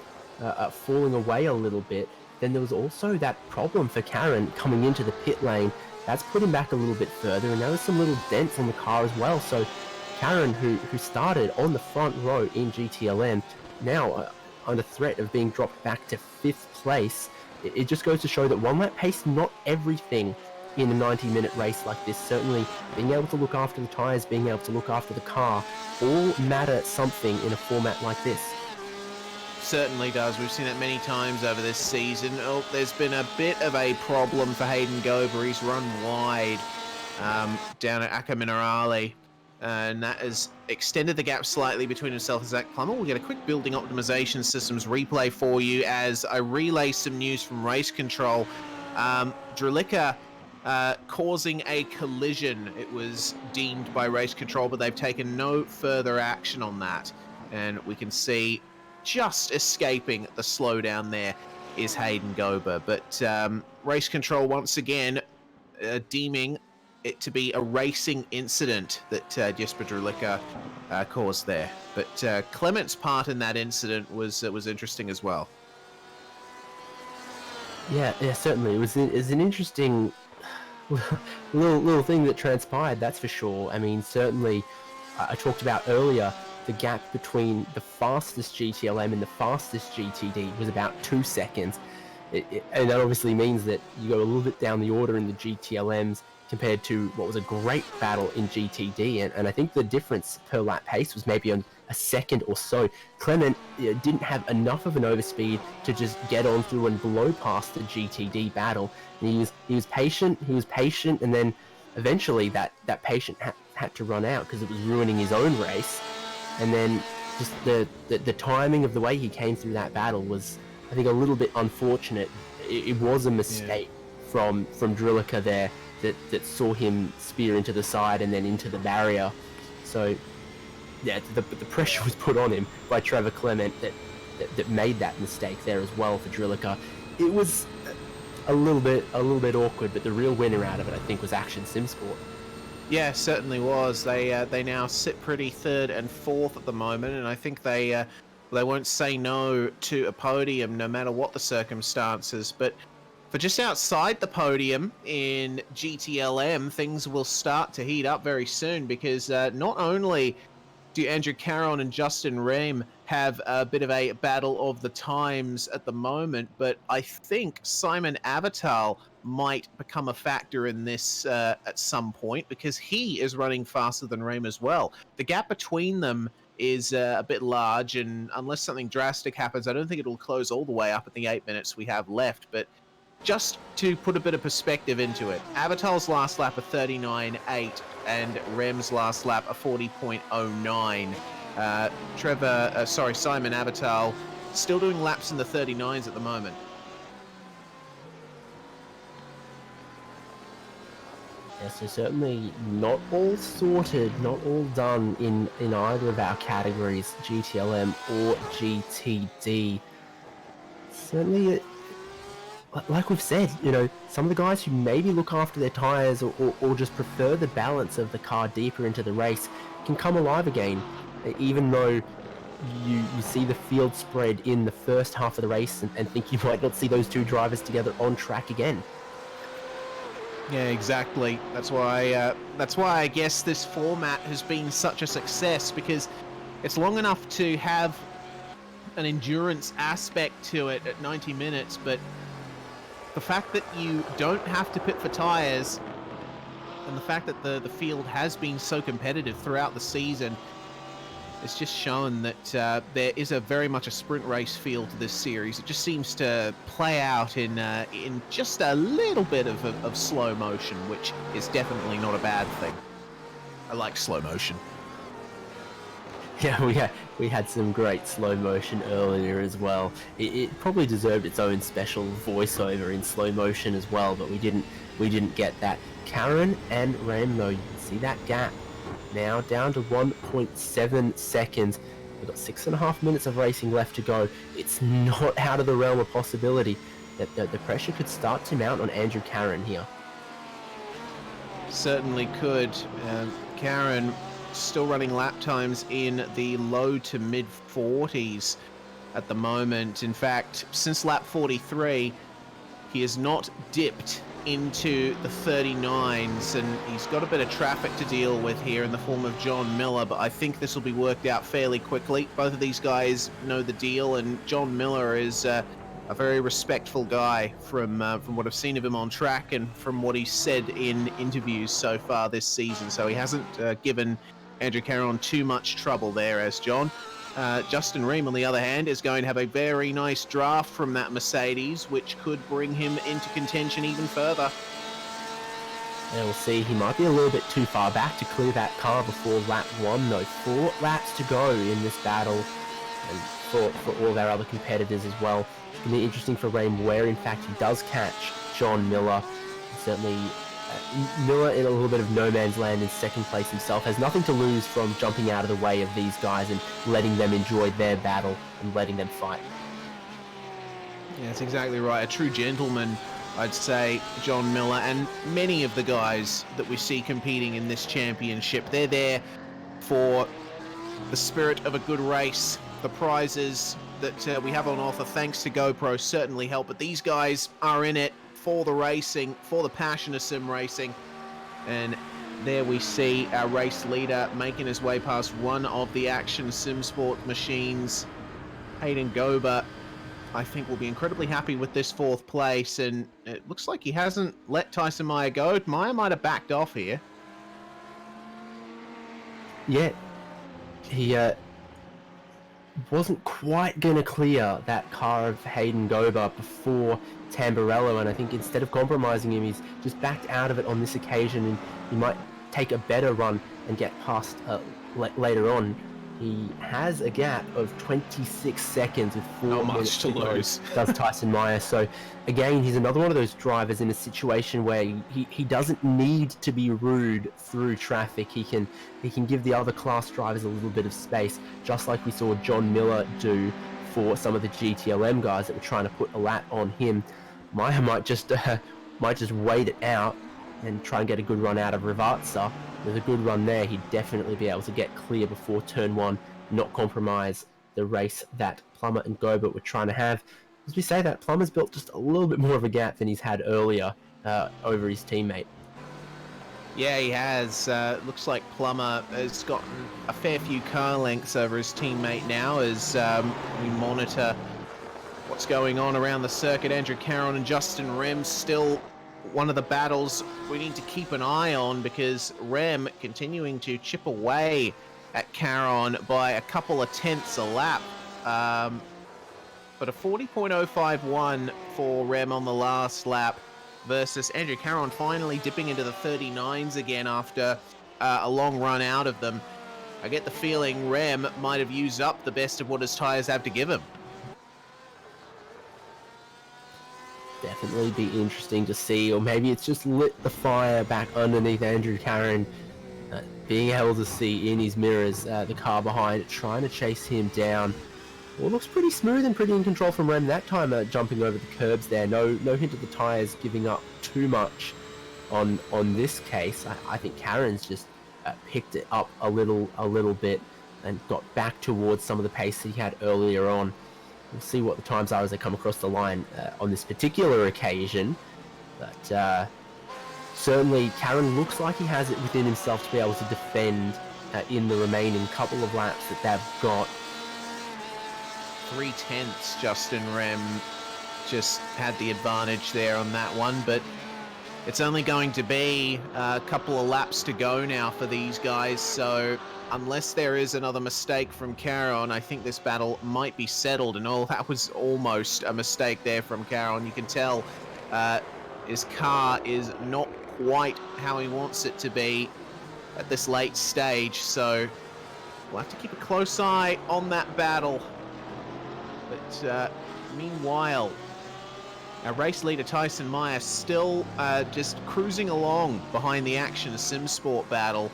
falling away a little bit. Then there was also that problem for Caron coming into the pit lane. That's put him back a little bit further, and now there's some little dents on the car as well. So Caron, who started on the front row in GTLM, now under threat of being dropped back to 5th place. It just goes to show that one lap pace, not everything in a 90-minute race like this. Certainly being able to look after the tyres, being able to look after the car, all matter something in a format like this. Certainly does. We've seen it many times over this season. Oh, there's been a bit of a problem for Hayden Gober. He's run wide down at Acca Minerale, and that has extended the gap slightly between himself and Zach Plummer. We'll get a quick building optimization systems replay for you as I relay some news from race control. Dralica causing a collision. It was deemed by race control, but they've taken no further action on that. And we can see just escaping the slowdown there is Hayden Gober. But race control once again deeming it to be a racing incident that Jesper Drulicka caused there. But Clement's part in that incident was interesting as well. Yeah, certainly. It was an interesting little thing that transpired, that's for sure. I mean, certainly, I talked about earlier, the gap between the fastest GTLM and the fastest GTD was about 2 seconds. And that obviously means that you go a little bit down the order in the GTLMs compared to what was a great battle in GTD. And I think the difference per lap pace was maybe on a second or so. Clement didn't have enough of an overspeed to just get on through and blow past the GTD battle. And he was patient, and then eventually that patience had to run out because it was ruining his own race. And then just the timing of the way he came through that battle was, I think, a little bit unfortunate. It was a mistake from Drulicka there that saw him spear into the side and then into the barrier. So yeah, the pressure was put on him by Trevor Clement that made that mistake there as well for Drulicka. It was a little bit awkward, but the real winner out of it, I think, was Action SimSport. Yeah, certainly was. They now sit pretty third and fourth at the moment, and I think they won't say no to a podium no matter what the circumstances. But for just outside the podium in GTLM, things will start to heat up very soon, because not only do Andrew Caron and Justin Rehm have a bit of a battle of the times at the moment, but I think Simon Avatal might become a factor in this at some point, because he is running faster than Rehm as well. The gap between them is a bit large, and unless something drastic happens, I don't think it'll close all the way up at the 8 minutes we have left. But just to put a bit of perspective into it, Avatal's last lap a 39.8 and Rem's last lap a 40.09. Simon Avatal still doing laps in the 39s at the moment. Yeah, so certainly not all sorted, not all done in either of our categories, GTLM or GTD. Certainly, like we've said, some of the guys who maybe look after their tyres or just prefer the balance of the car deeper into the race can come alive again, even though you see the field spread in the first half of the race and think you might not see those two drivers together on track again. Yeah, exactly. That's why I guess this format has been such a success, because it's long enough to have an endurance aspect to it at 90 minutes, but the fact that you don't have to pit for tyres, and the fact that the field has been so competitive throughout the season, it's just shown that there is very much a sprint race feel to this series. It just seems to play out in just a little bit of slow motion, which is definitely not a bad thing. I like slow motion. Yeah, we had some great slow motion earlier as well. It probably deserved its own special voiceover in slow motion as well, but we didn't get that. Karen and Ram, though, you can see that gap now down to 1.7 seconds. We've got 6.5 minutes of racing left to go. It's not out of the realm of possibility that the pressure could start to mount on Andrew Karen here. Certainly could. Karen still running lap times in the low to mid 40s at the moment. In fact, since lap 43, he has not dipped into the 39s, and he's got a bit of traffic to deal with here in the form of John Miller, but I think this will be worked out fairly quickly. Both of these guys know the deal, and John Miller is a very respectful guy from what I've seen of him on track and from what he's said in interviews so far this season. So he hasn't given Andrew Caron too much trouble there as John. Justin Rehm, on the other hand, is going to have a very nice draft from that Mercedes, which could bring him into contention even further. And we'll see, he might be a little bit too far back to clear that car before lap 1, though. 4 laps to go in this battle, and for all of our other competitors as well. It's going to be interesting for Rehm where, in fact, he does catch John Miller. Certainly Miller in a little bit of no man's land in second place himself, has nothing to lose from jumping out of the way of these guys and letting them enjoy their battle and letting them fight. Yeah, that's exactly right. A true gentleman, I'd say, John Miller, and many of the guys that we see competing in this championship, they're there for the spirit of a good race. The prizes that we have on offer, thanks to GoPro, certainly help, but these guys are in it for the racing, for the passion of sim racing. And there we see our race leader making his way past one of the action sim sport machines. Hayden Gober, I think, will be incredibly happy with this 4th place, and it looks like he hasn't let Tyson Meyer go. Meyer might have backed off here. Yeah, he wasn't quite going to clear that car of Hayden Gober before Tamburello, and I think instead of compromising him, he's just backed out of it on this occasion, and he might take a better run and get past later on. He has a gap of 26 seconds with 4 minutes to lose, does Tyson Meyer. So again, he's another one of those drivers in a situation where he doesn't need to be rude through traffic. He can give the other class drivers a little bit of space, just like we saw John Miller do for some of the GTLM guys that were trying to put a lap on him. Meyer might just wait it out and try and get a good run out of Rivarza. With a good run there, he'd definitely be able to get clear before turn 1, not compromise the race that Plummer and Gobert were trying to have. As we say that, Plummer's built just a little bit more of a gap than he's had earlier over his teammate. Yeah, he has. Looks like Plummer has gotten a fair few car lengths over his teammate now as we monitor what's going on around the circuit. Andrew Caron and Justin Rem still one of the battles we need to keep an eye on, because Rem continuing to chip away at Caron by a couple of tenths a lap. But a 40.051 for Rem on the last lap versus Andrew Caron finally dipping into the 39s again after a long run out of them. I get the feeling Rem might have used up the best of what his tyres have to give him. Definitely be interesting to see, or maybe it's just lit the fire back underneath Andrew Caron, being able to see in his mirrors the car behind it, trying to chase him down. Well, it looks pretty smooth and pretty in control from Rem that time, jumping over the curbs there. No hint of the tyres giving up too much on this case. I think Caron's just picked it up a little bit and got back towards some of the pace that he had earlier on. We'll see what the times are as they come across the line on this particular occasion. But certainly Caron looks like he has it within himself to be able to defend in the remaining couple of laps that they've got. 3/10 Justin Rem just had the advantage there on that one, but it's only going to be a couple of laps to go now for these guys, so unless there is another mistake from Caron, I think this battle might be settled. And that was almost a mistake there from Caron. You can tell his car is not quite how he wants it to be at this late stage, so we'll have to keep a close eye on that battle. But meanwhile, our race leader Tyson Meyer still just cruising along behind the Action Sim Sport battle.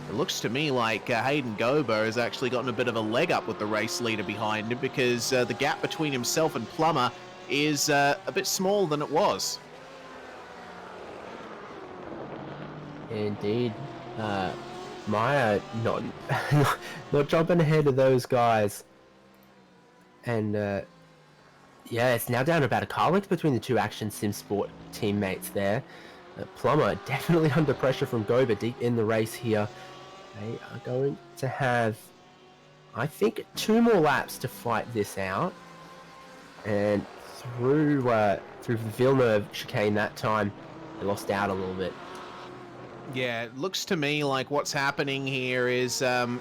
It looks to me like Hayden Gober has actually gotten a bit of a leg up with the race leader behind him, because the gap between himself and Plummer is a bit smaller than it was. Indeed. Meyer not jumping ahead of those guys. And yeah, it's now down about a car length between the two Action Sim Sport teammates there. Plummer definitely under pressure from Gober deep in the race here. They are going to have, I think, 2 more laps to fight this out. And through Villeneuve chicane that time, they lost out a little bit. Yeah, it looks to me like what's happening here is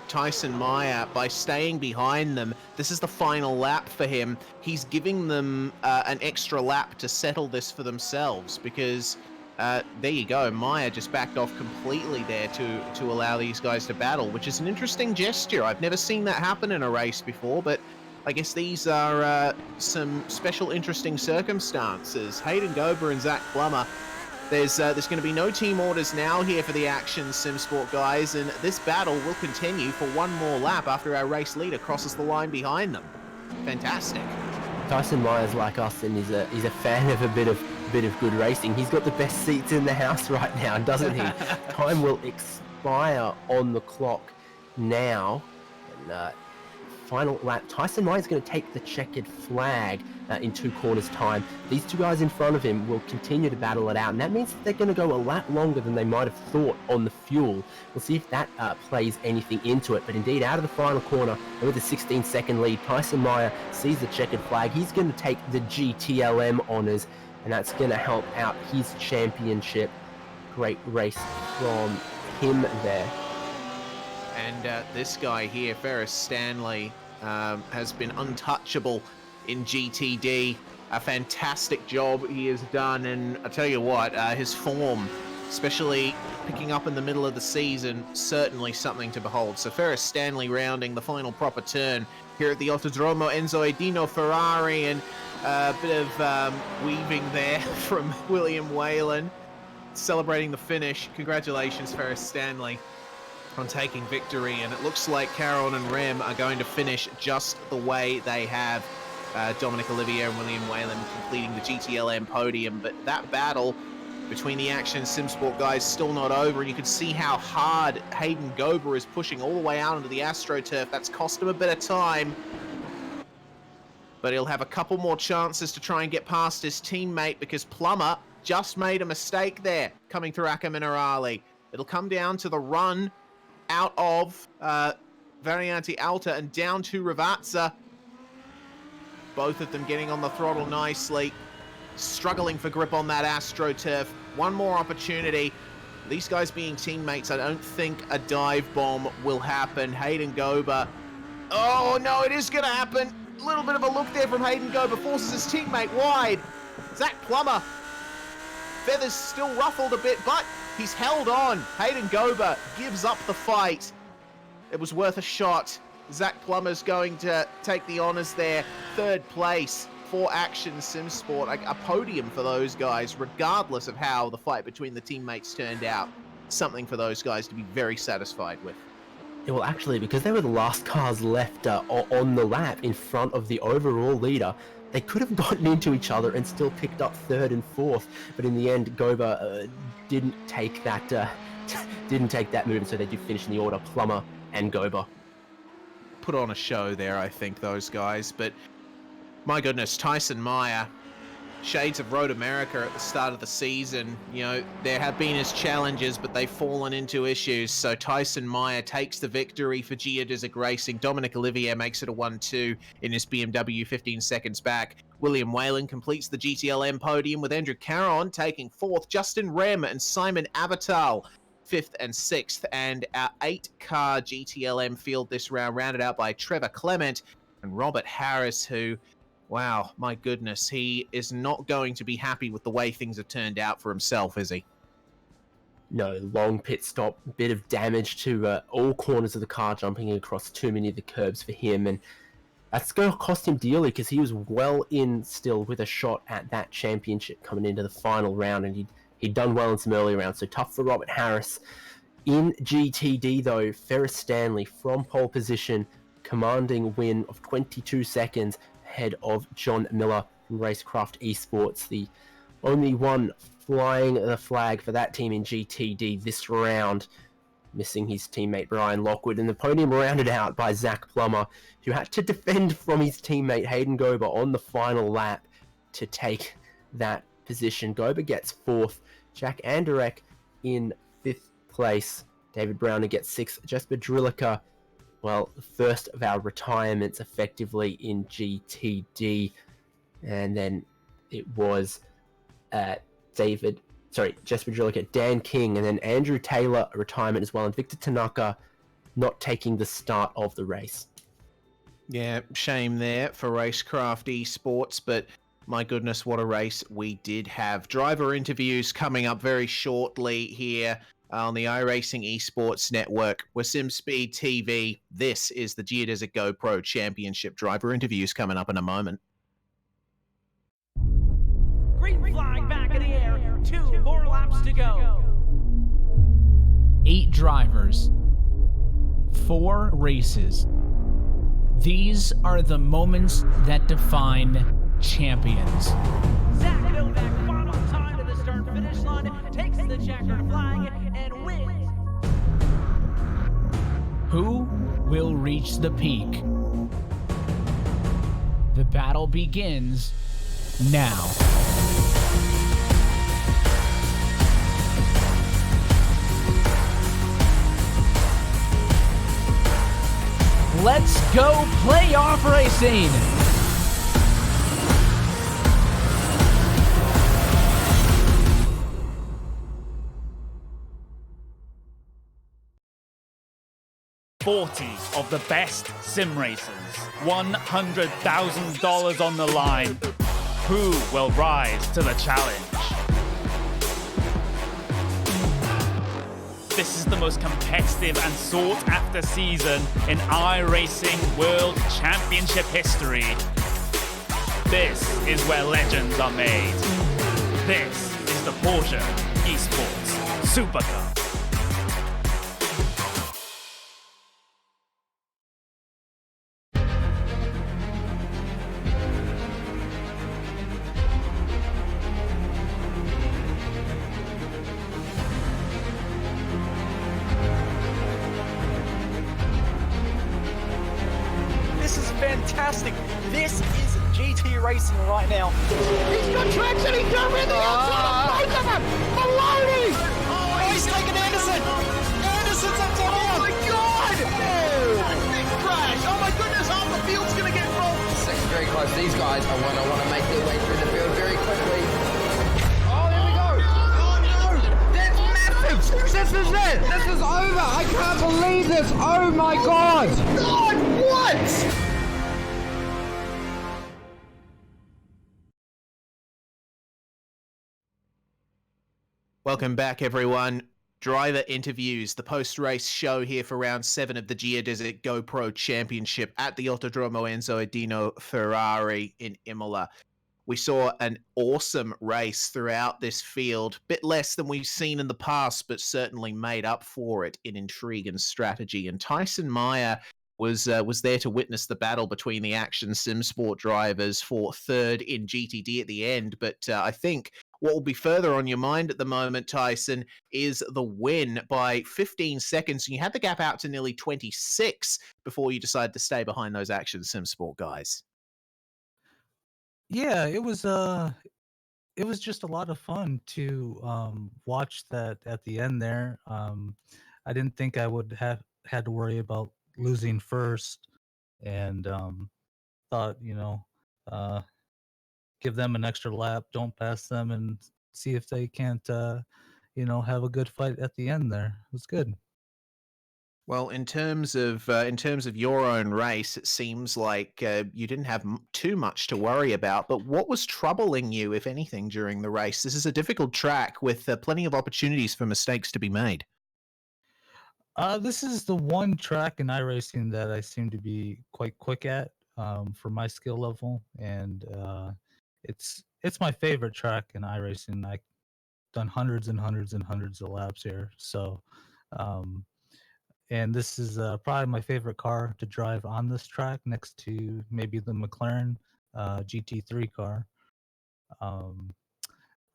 Tyson Meyer, by staying behind them, this is the final lap for him. He's giving them an extra lap to settle this for themselves, because there you go, Meyer just backed off completely there to allow these guys to battle, which is an interesting gesture. I've never seen that happen in a race before, but I guess these are some special interesting circumstances. Hayden Gober and Zach Plummer There's going to be no team orders now here for the Action Sim Sport guys, and this battle will continue for one more lap after our race leader crosses the line behind them. Fantastic. Tyson Myers, like us, and he's a fan of a bit of good racing. He's got the best seats in the house right now, doesn't he? Time will expire on the clock now. And, final lap. Tyson Myers is going to take the checkered flag in 2 corners time. These 2 guys in front of him will continue to battle it out, and that means that they're going to go a lap longer than they might have thought on the fuel. We'll see if that plays anything into it, but indeed out of the final corner and with a 16-second lead, Tyson Meyer sees the checkered flag. He's going to take the GTLM honours, and that's going to help out his championship. Great race from him there. And this guy here, Ferris Stanley, has been untouchable in GTD. A fantastic job he has done, and I tell you what, his form, especially picking up in the middle of the season, certainly something to behold. So Ferris Stanley rounding the final proper turn here at the Autodromo Enzo Edino Ferrari, and a bit of weaving there from William Whalen, celebrating the finish. Congratulations, Ferris Stanley, on taking victory, and it looks like Caron and Rem are going to finish just the way they have. Dominic Olivier and William Whalen completing the GTLM podium, but that battle between the Action SimSport guys still not over, and you can see how hard Hayden Gober is pushing all the way out into the AstroTurf. That's cost him a bit of time, but he'll have a couple more chances to try and get past his teammate, because Plummer just made a mistake there coming through Acca Minerale. It'll come down to the run out of Variante Alta and down to Ravazza. Both of them getting on the throttle nicely, struggling for grip on that AstroTurf. One more opportunity. These guys being teammates, I don't think a dive bomb will happen. Hayden Gober. Oh no, it is going to happen. A little bit of a look there from Hayden Gober, forces his teammate wide. Zach Plummer. Feathers still ruffled a bit, but he's held on. Hayden Gober gives up the fight. It was worth a shot. Zach Plummer's going to take the honours there. 3rd place for Action SimSport. A podium for those guys, regardless of how the fight between the teammates turned out. Something for those guys to be very satisfied with. Yeah, well, actually, because they were the last cars left on the lap in front of the overall leader, they could have gotten into each other and still picked up 3rd and 4th, but in the end, Gober didn't take that move, so they did finish in the order, Plummer and Gober. Put on a show there, I think, those guys, but my goodness, Tyson Meyer, shades of Road America at the start of the season. You know, there have been his challenges, but they've fallen into issues. So Tyson Meyer takes the victory for Geodesic Racing. Dominic Olivier makes it a 1-2 in his BMW 15 seconds back. William Whalen completes the GTLM podium with Andrew Caron taking 4th. Justin Rem and Simon Avital 5th and 6th. And our 8-car GTLM field this round rounded out by Trevor Clement and Robert Harris, who... wow, my goodness, he is not going to be happy with the way things have turned out for himself, is he? No, long pit stop, bit of damage to all corners of the car, jumping across too many of the curbs for him, and that's going to cost him dearly, because he was well in still with a shot at that championship coming into the final round, and he'd done well in some early rounds, so tough for Robert Harris. In GTD, though, Ferris Stanley from pole position, commanding win of 22 seconds, ahead of John Miller from Racecraft Esports, the only one flying the flag for that team in GTD this round, missing his teammate Brian Lockwood, and the podium rounded out by Zach Plummer, who had to defend from his teammate Hayden Gober on the final lap to take that position. Gober gets 4th, Jack Anderek in 5th place, David Browner gets 6th, Jesper Drillica, well, the first of our retirements effectively in GTD, and then it was Jesper Drillica, Dan King, and then Andrew Taylor, a retirement as well, and Victor Tanaka not taking the start of the race. Yeah, shame there for Racecraft Esports, but my goodness, what a race we did have. Driver interviews coming up very shortly here on the iRacing Esports Network. We're SimSpeed TV. This is the Geodesic GoPro Championship. Driver interviews coming up in a moment. Green flag back in the air. 2 more laps to go. 8 drivers, 4 races. These are the moments that define champions. Zach Novak, final time to the start-finish line, takes the checkered flag and wins. Who will reach the peak? The battle begins now. Let's go playoff racing! Of the best sim racers, $100,000 on the line. Who will rise to the challenge? This is the most competitive and sought-after season in iRacing World Championship history. This is where legends are made. This is the Porsche Esports Super Cup. This is fantastic. This is GT Racing right now. He's got traction, he's got everything outside of both of them! Maloney! Oh, he's taking Anderson. Anderson's up to him. Oh my god! Big crash! Oh my goodness, half the field's gonna get rolled! Second very close. These guys I want to make their way through the field very quickly. Oh, there we go. Oh no! That's massive. This is it. This is over. I can't believe this. Oh my god. God, what? Welcome back, everyone. Driver interviews, the post-race show here for round 7 of the Geodesic GoPro Championship at the Autodromo Enzo Edino Ferrari in Imola. We saw an awesome race throughout this field, bit less than we've seen in the past, but certainly made up for it in intrigue and strategy. And Tyson Meyer was there to witness the battle between the Action Sim Sport drivers for third in GTD at the end. But I think what will be further on your mind at the moment, Tyson, is the win by 15 seconds. You had the gap out to nearly 26 before you decided to stay behind those Action Sim Sport guys. Yeah, it was just a lot of fun to watch that at the end there. I didn't think I would have had to worry about losing first, and thought, uh, give them an extra lap, don't pass them, and see if they can't, have a good fight at the end there. It was good. Well, in terms of your own race, it seems like you didn't have too much to worry about. But what was troubling you, if anything, during the race? This is a difficult track with plenty of opportunities for mistakes to be made. This is the one track in iRacing that I seem to be quite quick at, for my skill level, and it's my favorite track in iRacing. I've done hundreds and hundreds and hundreds of laps here, so um, and this is probably my favorite car to drive on this track, next to maybe the McLaren GT3 car. Um,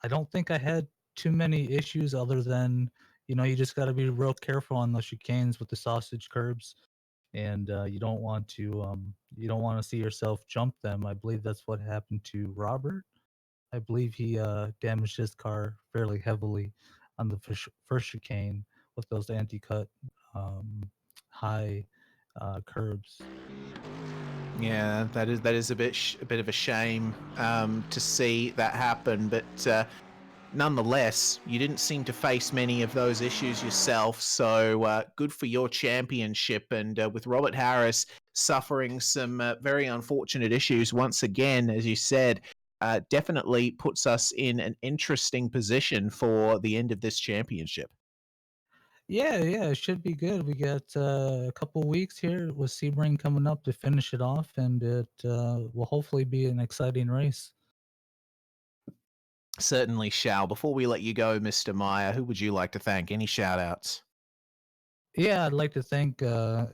I don't think I had too many issues other than, you just got to be real careful on those chicanes with the sausage curbs, and you don't want to see yourself jump them. I believe that's what happened to Robert. I believe he damaged his car fairly heavily on the first chicane with those anti-cut um, high curbs. Yeah, that is a bit of a shame to see that happen, but nonetheless, you didn't seem to face many of those issues yourself. So good for your championship, and with Robert Harris suffering some very unfortunate issues once again, as you said, definitely puts us in an interesting position for the end of this championship. Yeah, yeah, it should be good. We got a couple weeks here with Sebring coming up to finish it off, and it will hopefully be an exciting race. Certainly, Shal. Before we let you go, Mr. Meyer, who would you like to thank? Any shout outs? Yeah, I'd like to thank the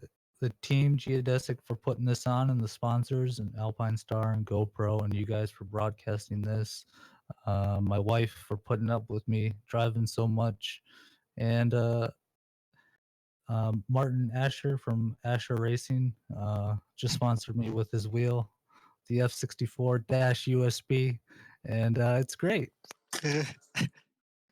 team Geodesic for putting this on, and the sponsors, and Alpine Star and GoPro, and you guys for broadcasting this. My wife for putting up with me driving so much, and Martin Asher from Asher Racing just sponsored me with his wheel, the F64-USB, and it's great.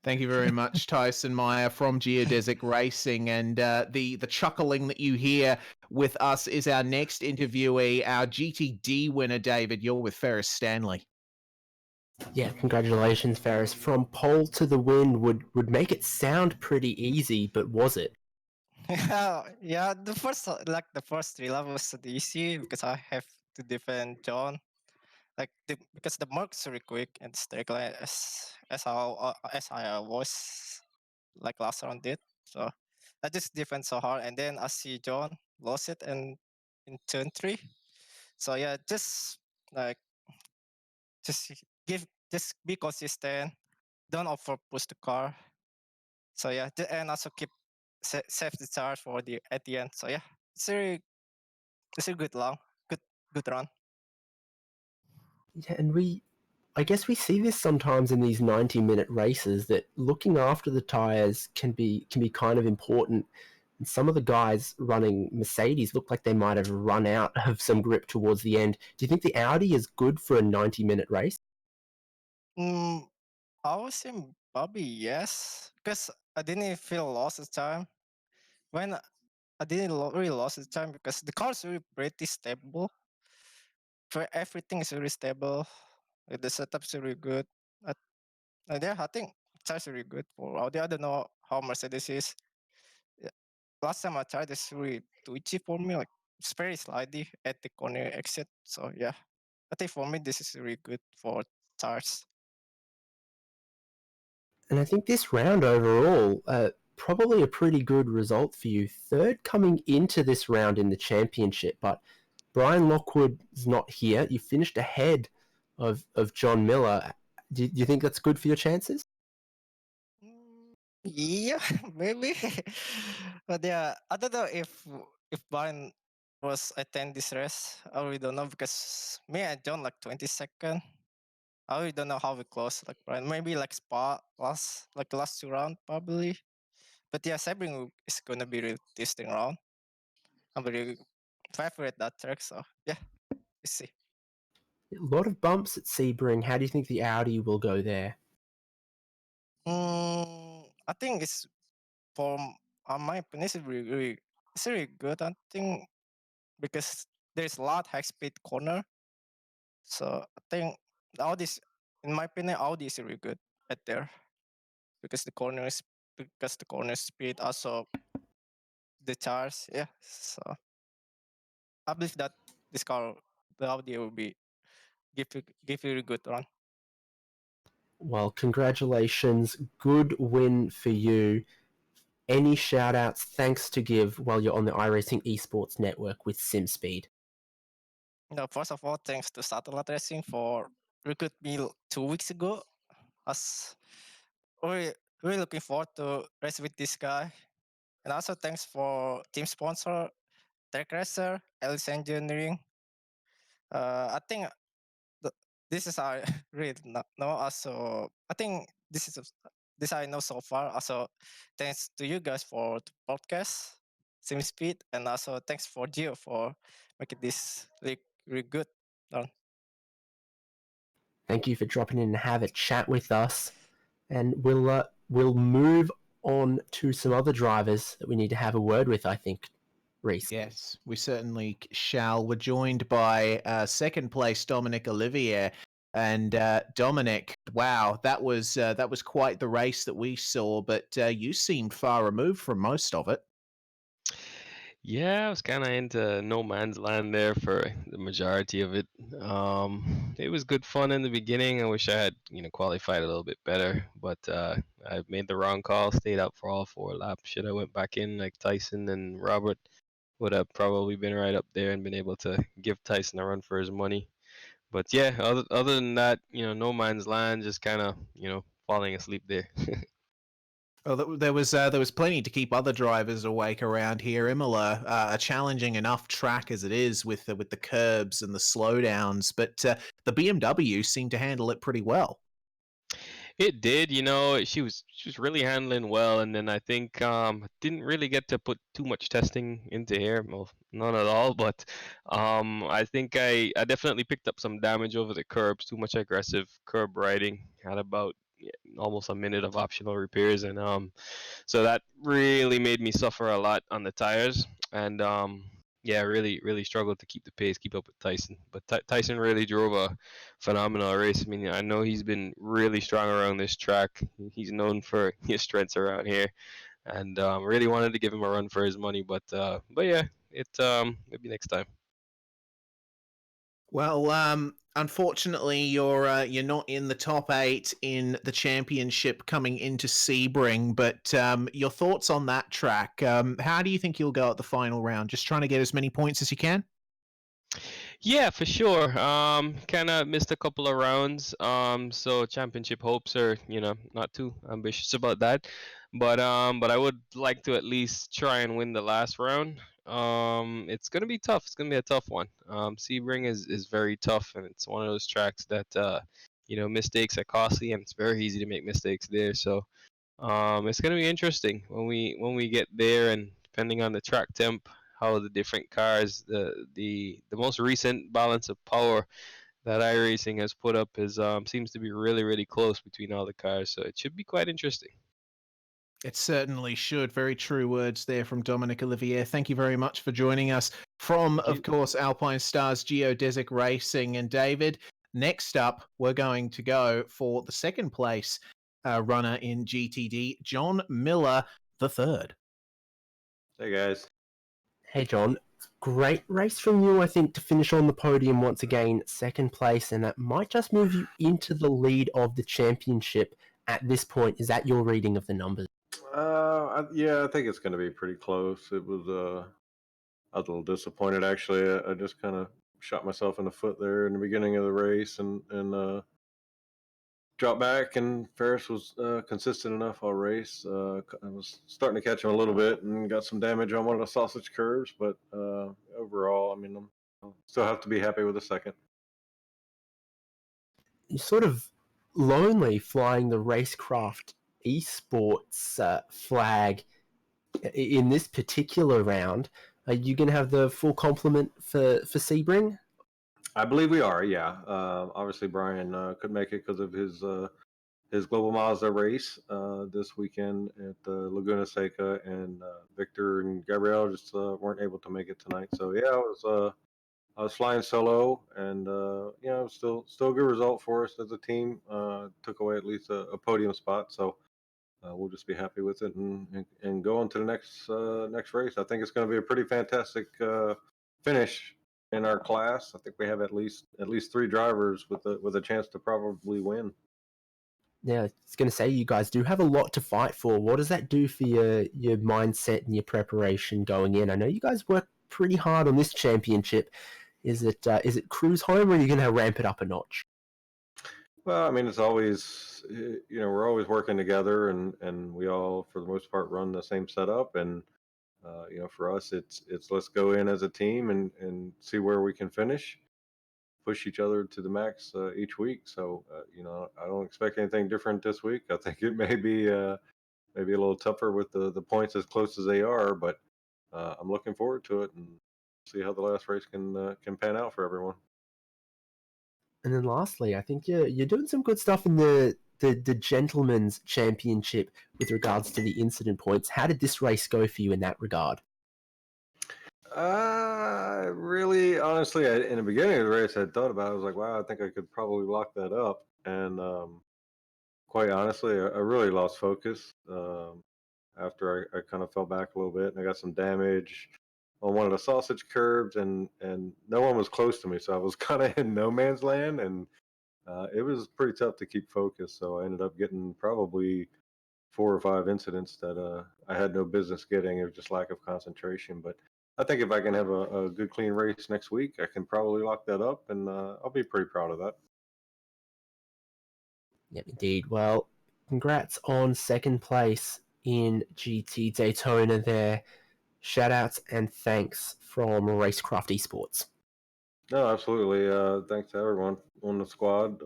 Thank you very much, Tyson Meyer from Geodesic Racing. And the chuckling that you hear with us is our next interviewee, our GTD winner, David. You're with Ferris Stanley. Yeah, congratulations, Ferris. From pole to the win would make it sound pretty easy, but was it? Yeah, the first 3 levels was easy because I have to defend John. Because the mark's really quick and straight line as I was like last round did. So I just defend so hard, and then I see John lost it and in turn 3. So yeah, like just just be consistent. Don't over push the car. So yeah, and also keep save the charge for the at the end. So yeah, it's a good good run. Yeah, and I guess we see this sometimes in these 90-minute races, that looking after the tires can be kind of important. And some of the guys running Mercedes look like they might have run out of some grip towards the end. Do you think the Audi is good for a 90-minute race? I would say probably yes, because I didn't feel lost at time. When I didn't really lost the time because the car is really pretty stable. For everything is really stable. The setup's really good. Uh, and yeah, I think it's really good for Audi. I don't know how Mercedes is. Yeah, last time I tried, it's really twitchy for me. Like it's very slidey at the corner exit. So yeah, I think for me this is really good for tires. And I think this round overall, probably a pretty good result for you. Third coming into this round in the championship, but Brian Lockwood is not here. You finished ahead of John Miller. Do you think that's good for your chances? Yeah, maybe. But yeah, I don't know if Brian was attend this race. I really don't know because me and John like 22nd. I really don't know how we close like Brian. Maybe like Spa last 2 round probably. But yeah, Sebring is gonna be really tasting round. I'm very favorite that track. So yeah, let's see. A lot of bumps at Sebring. How do you think the Audi will go there? I think it's from my opinion, it's really good. I think because there's a lot high speed corner. So I think Audi's, in my opinion, Audi is really good at there because the corner speed also the charge. Yeah, so I believe that this car, the Audi, will be give you a good run. Well, congratulations. Good win for you. Any shout outs, thanks to give while you're on the iRacing Esports Network with SimSpeed? No, first of all, thanks to Satellite Racing for recruit me 2 weeks ago. As really, really looking forward to race with this guy. And also thanks for team sponsor, Tech Racer, Alice Engineering. I think this is I really know. Also, I think this I know so far. Also, thanks to you guys for the podcast, SimSpeed, and also thanks for Gio for making this really good. Thank you for dropping in and have a chat with us. And we'll move on to some other drivers that we need to have a word with, I think, Reese. Yes, we certainly shall. We're joined by second place Dominic Olivier. And Dominic, wow, that was quite the race that we saw, but you seemed far removed from most of it. Yeah, I was kind of into no man's land there for the majority of it. It was good fun in the beginning. I wish I had, qualified a little bit better, but I made the wrong call. Stayed out for all 4 laps. Should I went back in like Tyson and Robert would have probably been right up there and been able to give Tyson a run for his money. But yeah, other than that, no man's land, just kind of falling asleep there. Oh, there was plenty to keep other drivers awake around here. Imola, a challenging enough track as it is with the curbs and the slowdowns, but the BMW seemed to handle it pretty well. It did, she was really handling well, and then I think didn't really get to put too much testing into here, well, none at all. But I think I definitely picked up some damage over the curbs, too much aggressive curb riding. Had about almost a minute of optional repairs, and so that really made me suffer a lot on the tires, and yeah, really struggled to keep the pace, keep up with Tyson. But Tyson really drove a phenomenal race. I mean, I know he's been really strong around this track. He's known for his strengths around here, and really wanted to give him a run for his money. But yeah, maybe next time. Well, unfortunately, you're not in the top 8 in the championship coming into Sebring. But your thoughts on that track? How do you think you'll go at the final round? Just trying to get as many points as you can. Yeah, for sure. Kind of missed a couple of rounds. So championship hopes are, not too ambitious about that. But I would like to at least try and win the last round. It's gonna be tough. It's gonna be a tough one. Sebring is very tough, and it's one of those tracks that mistakes are costly, and it's very easy to make mistakes there. So it's gonna be interesting when we get there, and depending on the track temp, how the different cars, the most recent balance of power that iRacing has put up is seems to be really close between all the cars. So it should be quite interesting. It certainly should. Very true words there from Dominic Olivier. Thank you very much for joining us from, Thank of you. course, Alpine Stars Geodesic Racing. And David, next up, we're going to go for the second place runner in GTD, John Miller the third. Hey guys. Hey, John. Great race from you, I think, to finish on the podium once again, second place, and that might just move you into the lead of the championship at this point. Is that your reading of the numbers? Yeah, I think it's going to be pretty close. It was I was a little disappointed actually. I just kind of shot myself in the foot there in the beginning of the race, and dropped back. And Ferris was consistent enough all race. I was starting to catch him a little bit and got some damage on one of the sausage curves, but overall, I mean, I'll still have to be happy with the second. You're sort of lonely flying the racecraft esports flag in this particular round. Are you going to have the full complement for Sebring? I believe we are, yeah. Obviously, Brian could make it because of his Global Mazda race this weekend at Laguna Seca, and Victor and Gabrielle just weren't able to make it tonight. So yeah, I was flying solo, and still a good result for us as a team. Took away at least a podium spot, so we'll just be happy with it and go on to the next race. I think it's going to be a pretty fantastic finish in our class. I think we have at least 3 drivers with a chance to probably win. Yeah, I was going to say, you guys do have a lot to fight for. What does that do for your mindset and your preparation going in? I know you guys work pretty hard on this championship. Is it cruise home, or are you going to ramp it up a notch? Well, I mean, it's always, we're always working together, and we all, for the most part, run the same setup. And for us, it's let's go in as a team and see where we can finish, push each other to the max each week. So, I don't expect anything different this week. I think it may be maybe a little tougher with the points as close as they are, but I'm looking forward to it and see how the last race can pan out for everyone. And then lastly, I think you're doing some good stuff in the gentleman's championship with regards to the incident points. How did this race go for you in that regard? Really, honestly, in the beginning of the race, I thought about it. I was like, wow, I think I could probably lock that up. And quite honestly, I really lost focus after I kind of fell back a little bit, and I got some damage on one of the sausage curbs, and no one was close to me, so I was kind of in no man's land, and it was pretty tough to keep focus. So I ended up getting probably 4 or 5 incidents that I had no business getting. It was just lack of concentration, but I think if I can have a good clean race next week, I can probably lock that up, and I'll be pretty proud of that. Yeah, indeed. Well, congrats on second place in GT Daytona there. Shoutouts and thanks from Racecraft Esports. No, absolutely. Thanks to everyone on the squad.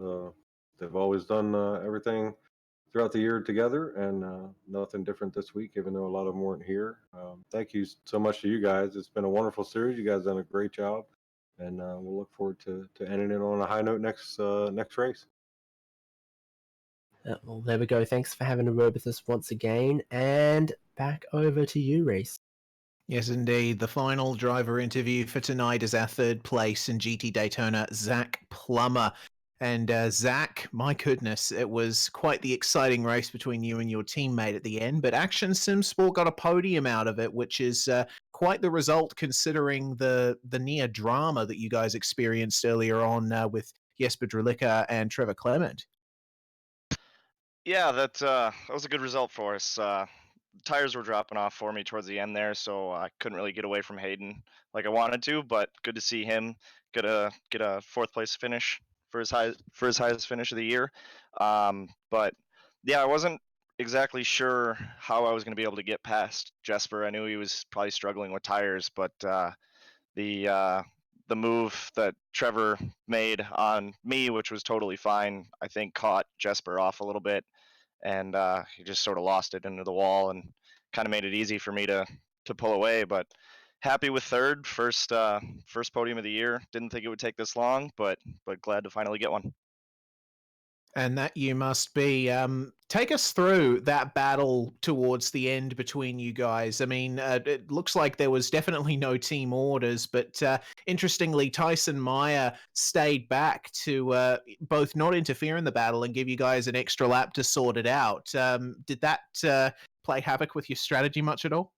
They've always done everything throughout the year together, and nothing different this week, even though a lot of them weren't here. Thank you so much to you guys. It's been a wonderful series. You guys done a great job, and we'll look forward to ending it on a high note next race. Well, there we go. Thanks for having a word with us once again, and back over to you, Reese. Yes, indeed. The final driver interview for tonight is our third place in GT Daytona, Zach Plummer. And Zach, my goodness, it was quite the exciting race between you and your teammate at the end. But Action Sim Sport got a podium out of it, which is quite the result considering the near drama that you guys experienced earlier on with Jesper Drilica and Trevor Clement. Yeah, that was a good result for us. Tires were dropping off for me towards the end there, so I couldn't really get away from Hayden like I wanted to. But good to see him get a fourth place finish for his highest finish of the year. But yeah, I wasn't exactly sure how I was going to be able to get past Jesper. I knew he was probably struggling with tires, but the move that Trevor made on me, which was totally fine, I think caught Jesper off a little bit, and he just sort of lost it into the wall and kind of made it easy for me to pull away. But happy with third, first podium of the year. Didn't think it would take this long, but glad to finally get one. And that you must be. Take us through that battle towards the end between you guys. I mean, it looks like there was definitely no team orders, but interestingly, Tyson Meyer stayed back to both not interfere in the battle and give you guys an extra lap to sort it out. Did that play havoc with your strategy much at all?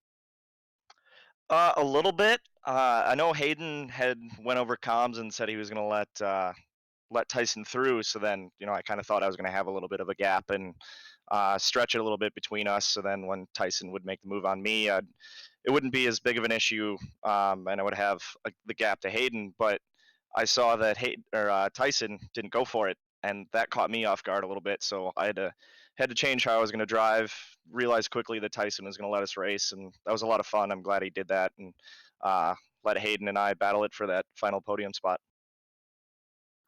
A little bit. I know Hayden had went over comms and said he was going to let Tyson through. So then, I kind of thought I was going to have a little bit of a gap and stretch it a little bit between us. So then when Tyson would make the move on me, it wouldn't be as big of an issue, and I would have the gap to Hayden. But I saw that Tyson didn't go for it, and that caught me off guard a little bit. So I had to change how I was going to drive. Realized quickly that Tyson was going to let us race, and that was a lot of fun. I'm glad he did that, and let Hayden and I battle it for that final podium spot.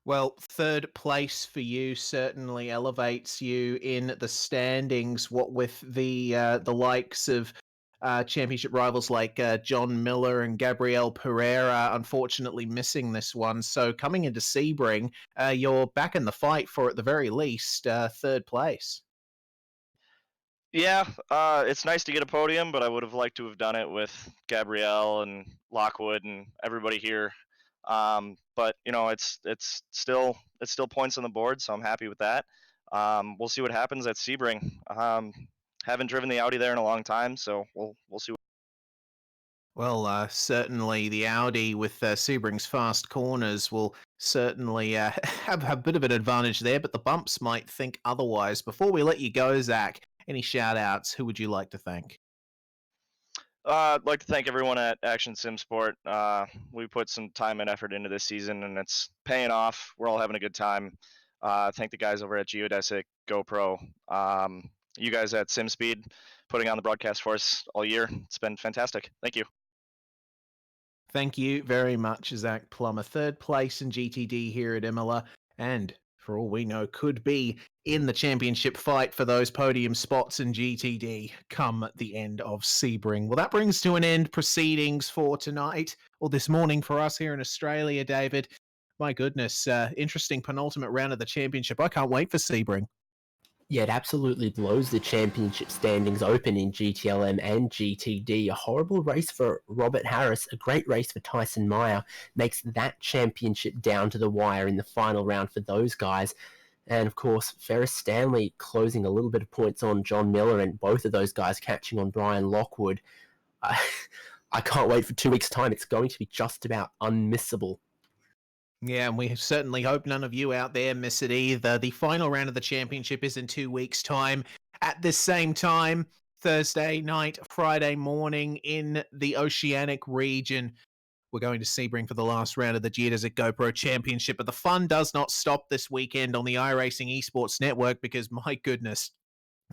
Well, third place for you certainly elevates you in the standings. What with the likes of championship rivals like John Miller and Gabriel Pereira, unfortunately missing this one. So coming into Sebring, you're back in the fight for, at the very least, third place. Yeah, it's nice to get a podium, but I would have liked to have done it with Gabrielle and Lockwood and everybody here. But it's still points on the board, so I'm happy with that. We'll see what happens at Sebring. Haven't driven the Audi there in a long time, so we'll see. Well, certainly the Audi with Sebring's fast corners will certainly have a bit of an advantage there, but the bumps might think otherwise. Before we let you go, Zach, any shout-outs? Who would you like to thank? I'd like to thank everyone at Action Sim Sport. We put some time and effort into this season, and it's paying off. We're all having a good time. Thank the guys over at Geodesic, GoPro, you guys at SimSpeed, putting on the broadcast for us all year. It's been fantastic. Thank you. Thank you very much, Zach Plummer. Third place in GTD here at Imola, and for all we know, could be in the championship fight for those podium spots in GTD come the end of Sebring. Well, that brings to an end proceedings for tonight, or this morning for us here in Australia, David. My goodness, interesting penultimate round of the championship. I can't wait for Sebring. Yeah, it absolutely blows the championship standings open in GTLM and GTD. A horrible race for Robert Harris, a great race for Tyson Meyer, makes that championship down to the wire in the final round for those guys. And of course, Ferris Stanley closing a little bit of points on John Miller, and both of those guys catching on Brian Lockwood. I can't wait for 2 weeks' time. It's going to be just about unmissable. Yeah, and we certainly hope none of you out there miss it either. The final round of the championship is in 2 weeks' time. At this same time, Thursday night, Friday morning in the Oceanic region. We're going to Sebring for the last round of the Geodesic GoPro Championship, but the fun does not stop this weekend on the iRacing Esports Network because, my goodness,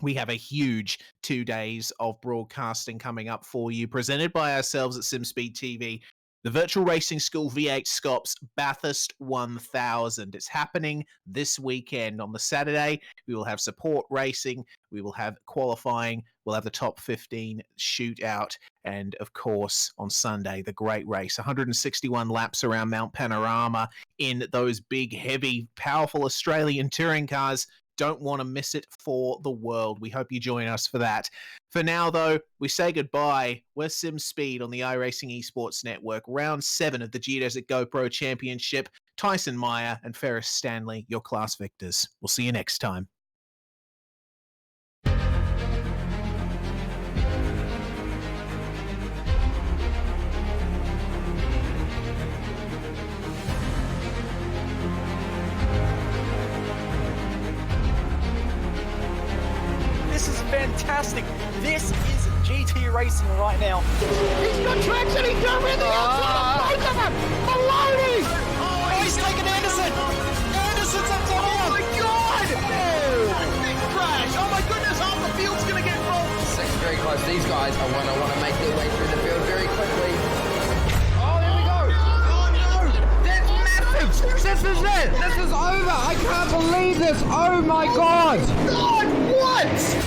we have a huge 2 days of broadcasting coming up for you, presented by ourselves at SimSpeed TV. The Virtual Racing School V8 Scops Bathurst 1000. It's happening this weekend. On the Saturday, we will have support racing, we will have qualifying, we'll have the top 15 shootout, and of course, on Sunday, the great race. 161 laps around Mount Panorama in those big, heavy, powerful Australian touring cars. Don't want to miss it for the world. We hope you join us for that. For now, though, we say goodbye. We're SimSpeed on the iRacing Esports Network. Round 7 of the Geodesic GoPro Championship. Tyson Meyer and Ferris Stanley, your class victors. We'll see you next time. This is fantastic. This is GT racing right now. He's got traction. He's got really outside of both of them. Maloney. Oh, he's taking Anderson. Anderson's up to him. Oh my God. Big crash. Oh my goodness. Half the field's going to get rolled. Second very close. These guys I want to make their way through the field very quickly. Oh, here we go. Oh no. That's massive. This is it. This is over. I can't believe this. Oh my God. God, what?